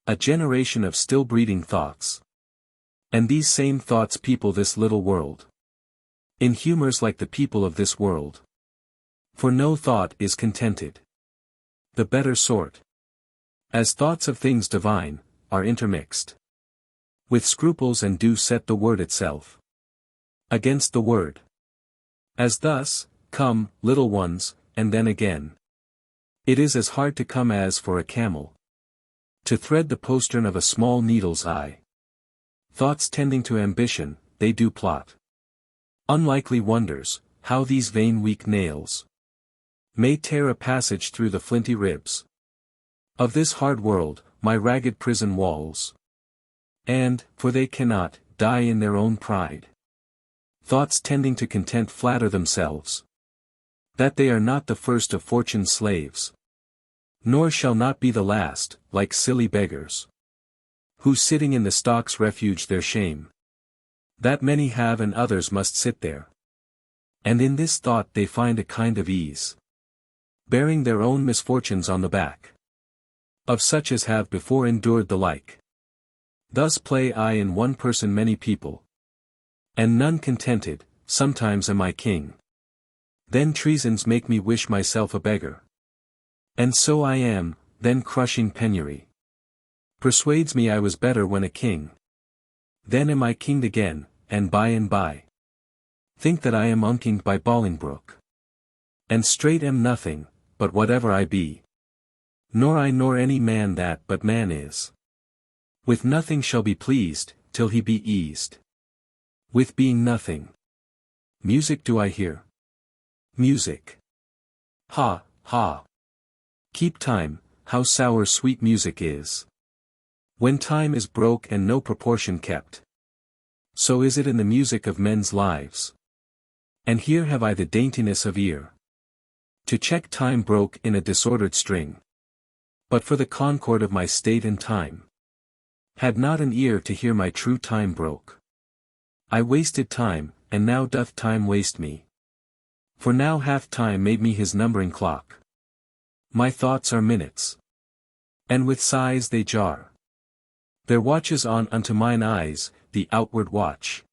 S1: a generation of still breeding thoughts. And these same thoughts people this little world. In humors like the people of this world. For no thought is contented. The better sort. As thoughts of things divine, are intermixed. With scruples and do set the word itself. Against the word. As thus, come, little ones, and then again. It is as hard to come as for a camel. To thread the postern of a small needle's eye. Thoughts tending to ambition, they do plot. Unlikely wonders, how these vain weak nails may tear a passage through the flinty ribs of this hard world, my ragged prison walls. And, for they cannot, die in their own pride. Thoughts tending to content flatter themselves that they are not the first of fortune's slaves. Nor shall not be the last, like silly beggars. Who sitting in the stocks refuge their shame. That many have and others must sit there. And in this thought they find a kind of ease. Bearing their own misfortunes on the back. Of such as have before endured the like. Thus play I in one person many people. And none contented, sometimes am I king. Then treasons make me wish myself a beggar. And so I am, then crushing penury persuades me I was better when a king. Then am I kinged again, and by, think that I am unkinged by Bolingbroke. And straight am nothing, but whatever I be. Nor I nor any man that but man is. With nothing shall be pleased, till he be eased. With being nothing. Music do I hear? Music. Ha, ha. Keep time, how sour sweet music is. When time is broke and no proportion kept. So is it in the music of men's lives. And here have I the daintiness of ear. To check time broke in a disordered string. But for the concord of my state and time. Had not an ear to hear my true time broke. I wasted time, and now doth time waste me. For now hath time made me his numbering clock. My thoughts are minutes. And with sighs they jar. There watches on unto mine eyes, the outward watch.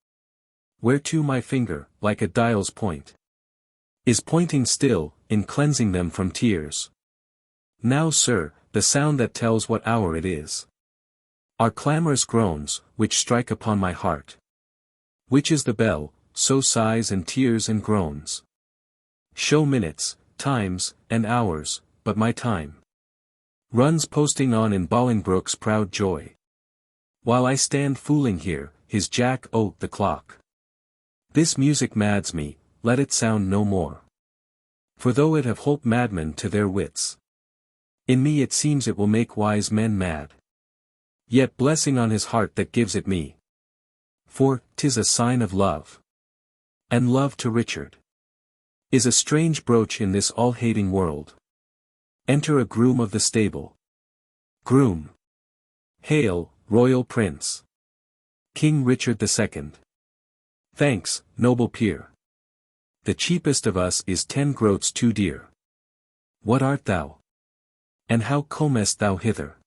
S1: Whereto my finger, like a dial's point, is pointing still, in cleansing them from tears. Now, sir, the sound that tells what hour it is. Are clamorous groans, which strike upon my heart. Which is the bell, so sighs and tears and groans. Show minutes, times, and hours, but my time runs posting on in Bolingbroke's proud joy. While I stand fooling here, his jack the clock. This music mads me, let it sound no more. For though it have holp madmen to their wits, in me it seems it will make wise men mad. Yet blessing on his heart that gives it me. For 'tis a sign of love. And love to Richard is a strange brooch in this all-hating world. Enter a groom of the stable. Groom. Hail, royal prince. King Richard II. Thanks, noble peer. The cheapest of us is 10 groats too dear. What art thou? And how comest thou hither?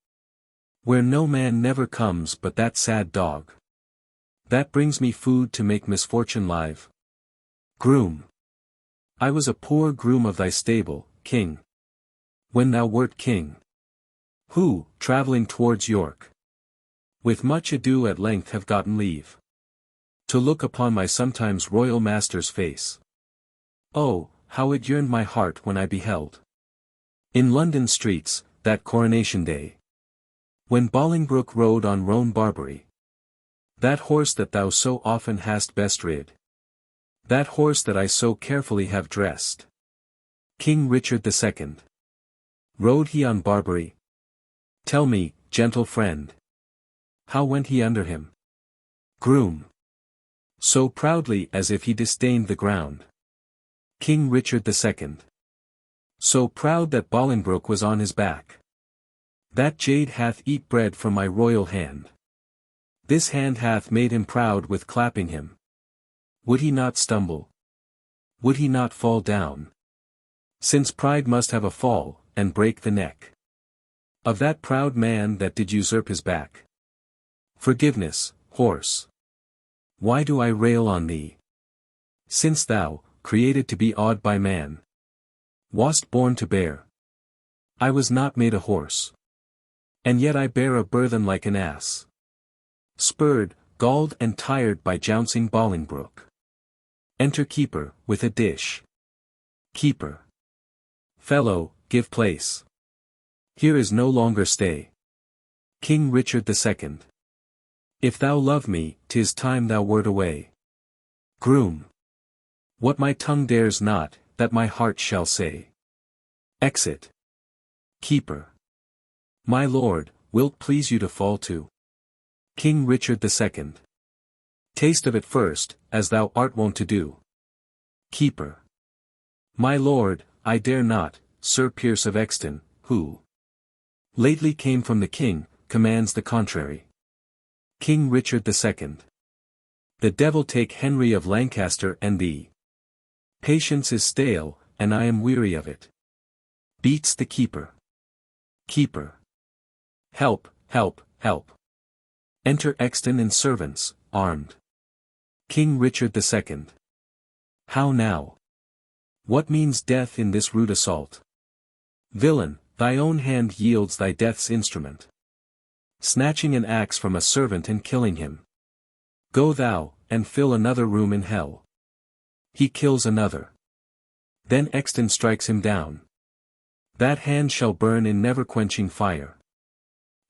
S1: Where no man never comes but that sad dog. That brings me food to make misfortune live. Groom. I was a poor groom of thy stable, king. When thou wert king. Who, travelling towards York, with much ado at length have gotten leave to look upon my sometimes royal master's face. Oh, how it yearned my heart when I beheld, in London streets, that coronation day, when Bolingbroke rode on roan Barbary. That horse that thou so often hast best rid. That horse that I so carefully have dressed. King Richard II. Rode he on Barbary? Tell me, gentle friend. How went he under him? Groom. So proudly as if he disdained the ground. King Richard II. So proud that Bolingbroke was on his back. That jade hath eat bread from my royal hand. This hand hath made him proud with clapping him. Would he not stumble? Would he not fall down? Since pride must have a fall, and break the neck of that proud man that did usurp his back. Forgiveness, horse. Why do I rail on thee? Since thou, created to be awed by man, wast born to bear. I was not made a horse. And yet I bear a burthen like an ass. Spurred, galled and tired by jouncing Bolingbroke. Enter keeper, with a dish. Keeper. Fellow, give place. Here is no longer stay. King Richard II. If thou love me, 'tis time thou wert away. Groom. What my tongue dares not, that my heart shall say. Exit. Keeper. My lord, will't please you to fall to? King Richard II. Taste of it first, as thou art wont to do. Keeper. My lord, I dare not, Sir Pierce of Exton, who lately came from the king, commands the contrary. King Richard II. The devil take Henry of Lancaster and thee. Patience is stale, and I am weary of it. Beats the keeper. Keeper. Help, help, help. Enter Exton and servants, armed. King Richard II. How now? What means death in this rude assault? Villain, thy own hand yields thy death's instrument. Snatching an axe from a servant and killing him. Go thou, and fill another room in hell. He kills another. Then Exton strikes him down. That hand shall burn in never-quenching fire.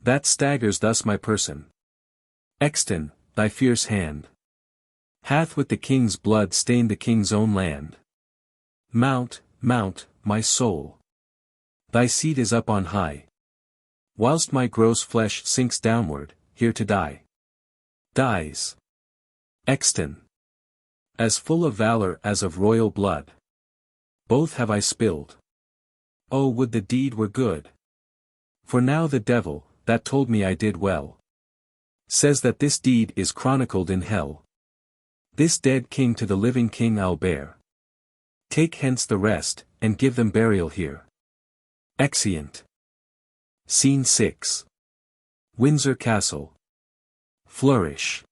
S1: That staggers thus my person. Exton, thy fierce hand hath with the king's blood stained the king's own land. Mount, mount, my soul. Thy seat is up on high. Whilst my gross flesh sinks downward, here to die. Dies. Exton. As full of valor as of royal blood. Both have I spilled. Oh, would the deed were good! For now the devil, that told me I did well, says that this deed is chronicled in hell. This dead king to the living king I'll bear. Take hence the rest, and give them burial here. Exeunt. Scene 6. Windsor Castle. Flourish.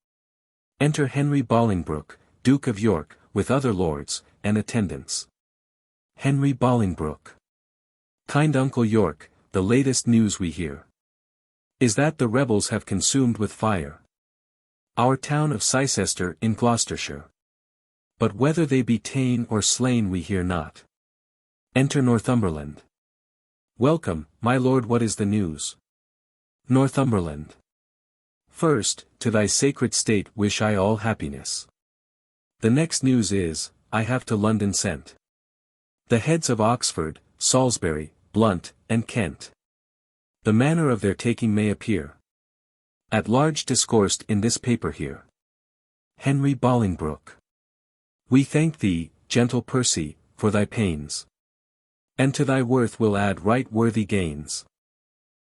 S1: Enter Henry Bolingbroke, Duke of York, with other lords, and attendants. Henry Bolingbroke. Kind Uncle York, the latest news we hear is that the rebels have consumed with fire our town of Cirencester in Gloucestershire. But whether they be ta'en or slain we hear not. Enter Northumberland. Welcome, my lord, what is the news? Northumberland. First, to thy sacred state wish I all happiness. The next news is, I have to London sent the heads of Oxford, Salisbury, Blunt, and Kent. The manner of their taking may appear at large discoursed in this paper here. Henry Bolingbroke. We thank thee, gentle Percy, for thy pains. And to thy worth will add right worthy gains.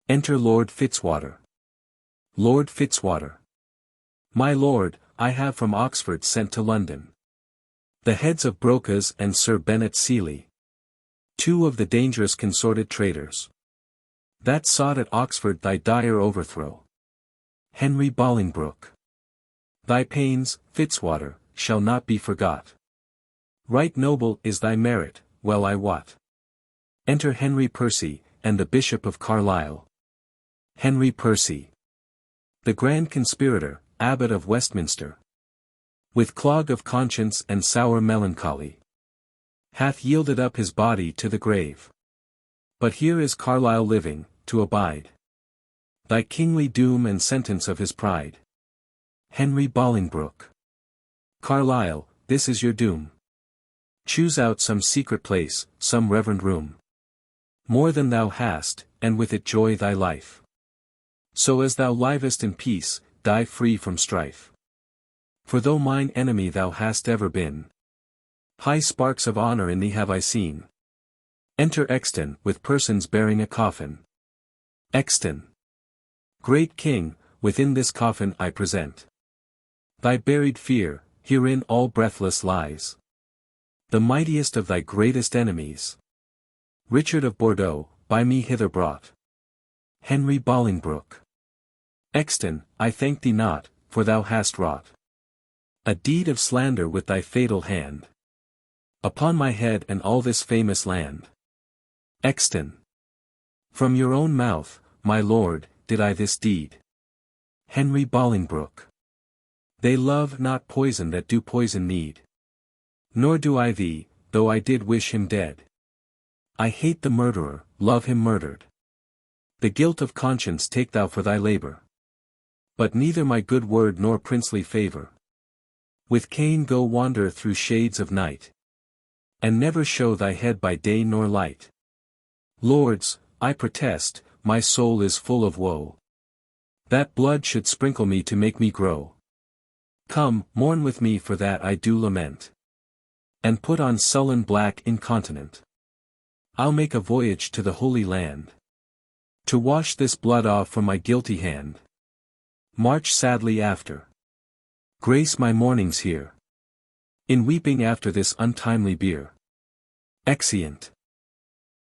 S1: Enter Lord Fitzwater. Lord Fitzwater. My lord, I have from Oxford sent to London the heads of Brocas and Sir Bennet Seeley, two of the dangerous consorted traitors that sought at Oxford thy dire overthrow. Henry Bolingbroke. Thy pains, Fitzwater, shall not be forgot. Right noble is thy merit, well I wot. Enter Henry Percy, and the Bishop of Carlisle. Henry Percy. The grand conspirator, Abbot of Westminster, with clog of conscience and sour melancholy, hath yielded up his body to the grave. But here is Carlisle living, to abide thy kingly doom and sentence of his pride. Henry Bolingbroke. Carlisle, this is your doom. Choose out some secret place, some reverend room. More than thou hast, and with it joy thy life. So as thou livest in peace, die free from strife. For though mine enemy thou hast ever been, high sparks of honor in thee have I seen. Enter Exton, with persons bearing a coffin. Exton. Great king, within this coffin I present. Thy buried fear, herein all breathless lies. The mightiest of thy greatest enemies. Richard of Bordeaux, by me hither brought. Henry Bolingbroke. Exton, I thank thee not, for thou hast wrought a deed of slander with thy fatal hand. Upon my head and all this famous land. Exton. From your own mouth, my lord, did I this deed. Henry Bolingbroke. They love not poison that do poison need. Nor do I thee, though I did wish him dead. I hate the murderer, love him murdered. The guilt of conscience take thou for thy labor. But neither my good word nor princely favor. With Cain go wander through shades of night. And never show thy head by day nor light. Lords, I protest, my soul is full of woe. That blood should sprinkle me to make me grow. Come, mourn with me for that I do lament. And put on sullen black incontinent. I'll make a voyage to the Holy Land. To wash this blood off from my guilty hand. March sadly after. Grace my mornings here. In weeping after this untimely bier. Exeunt.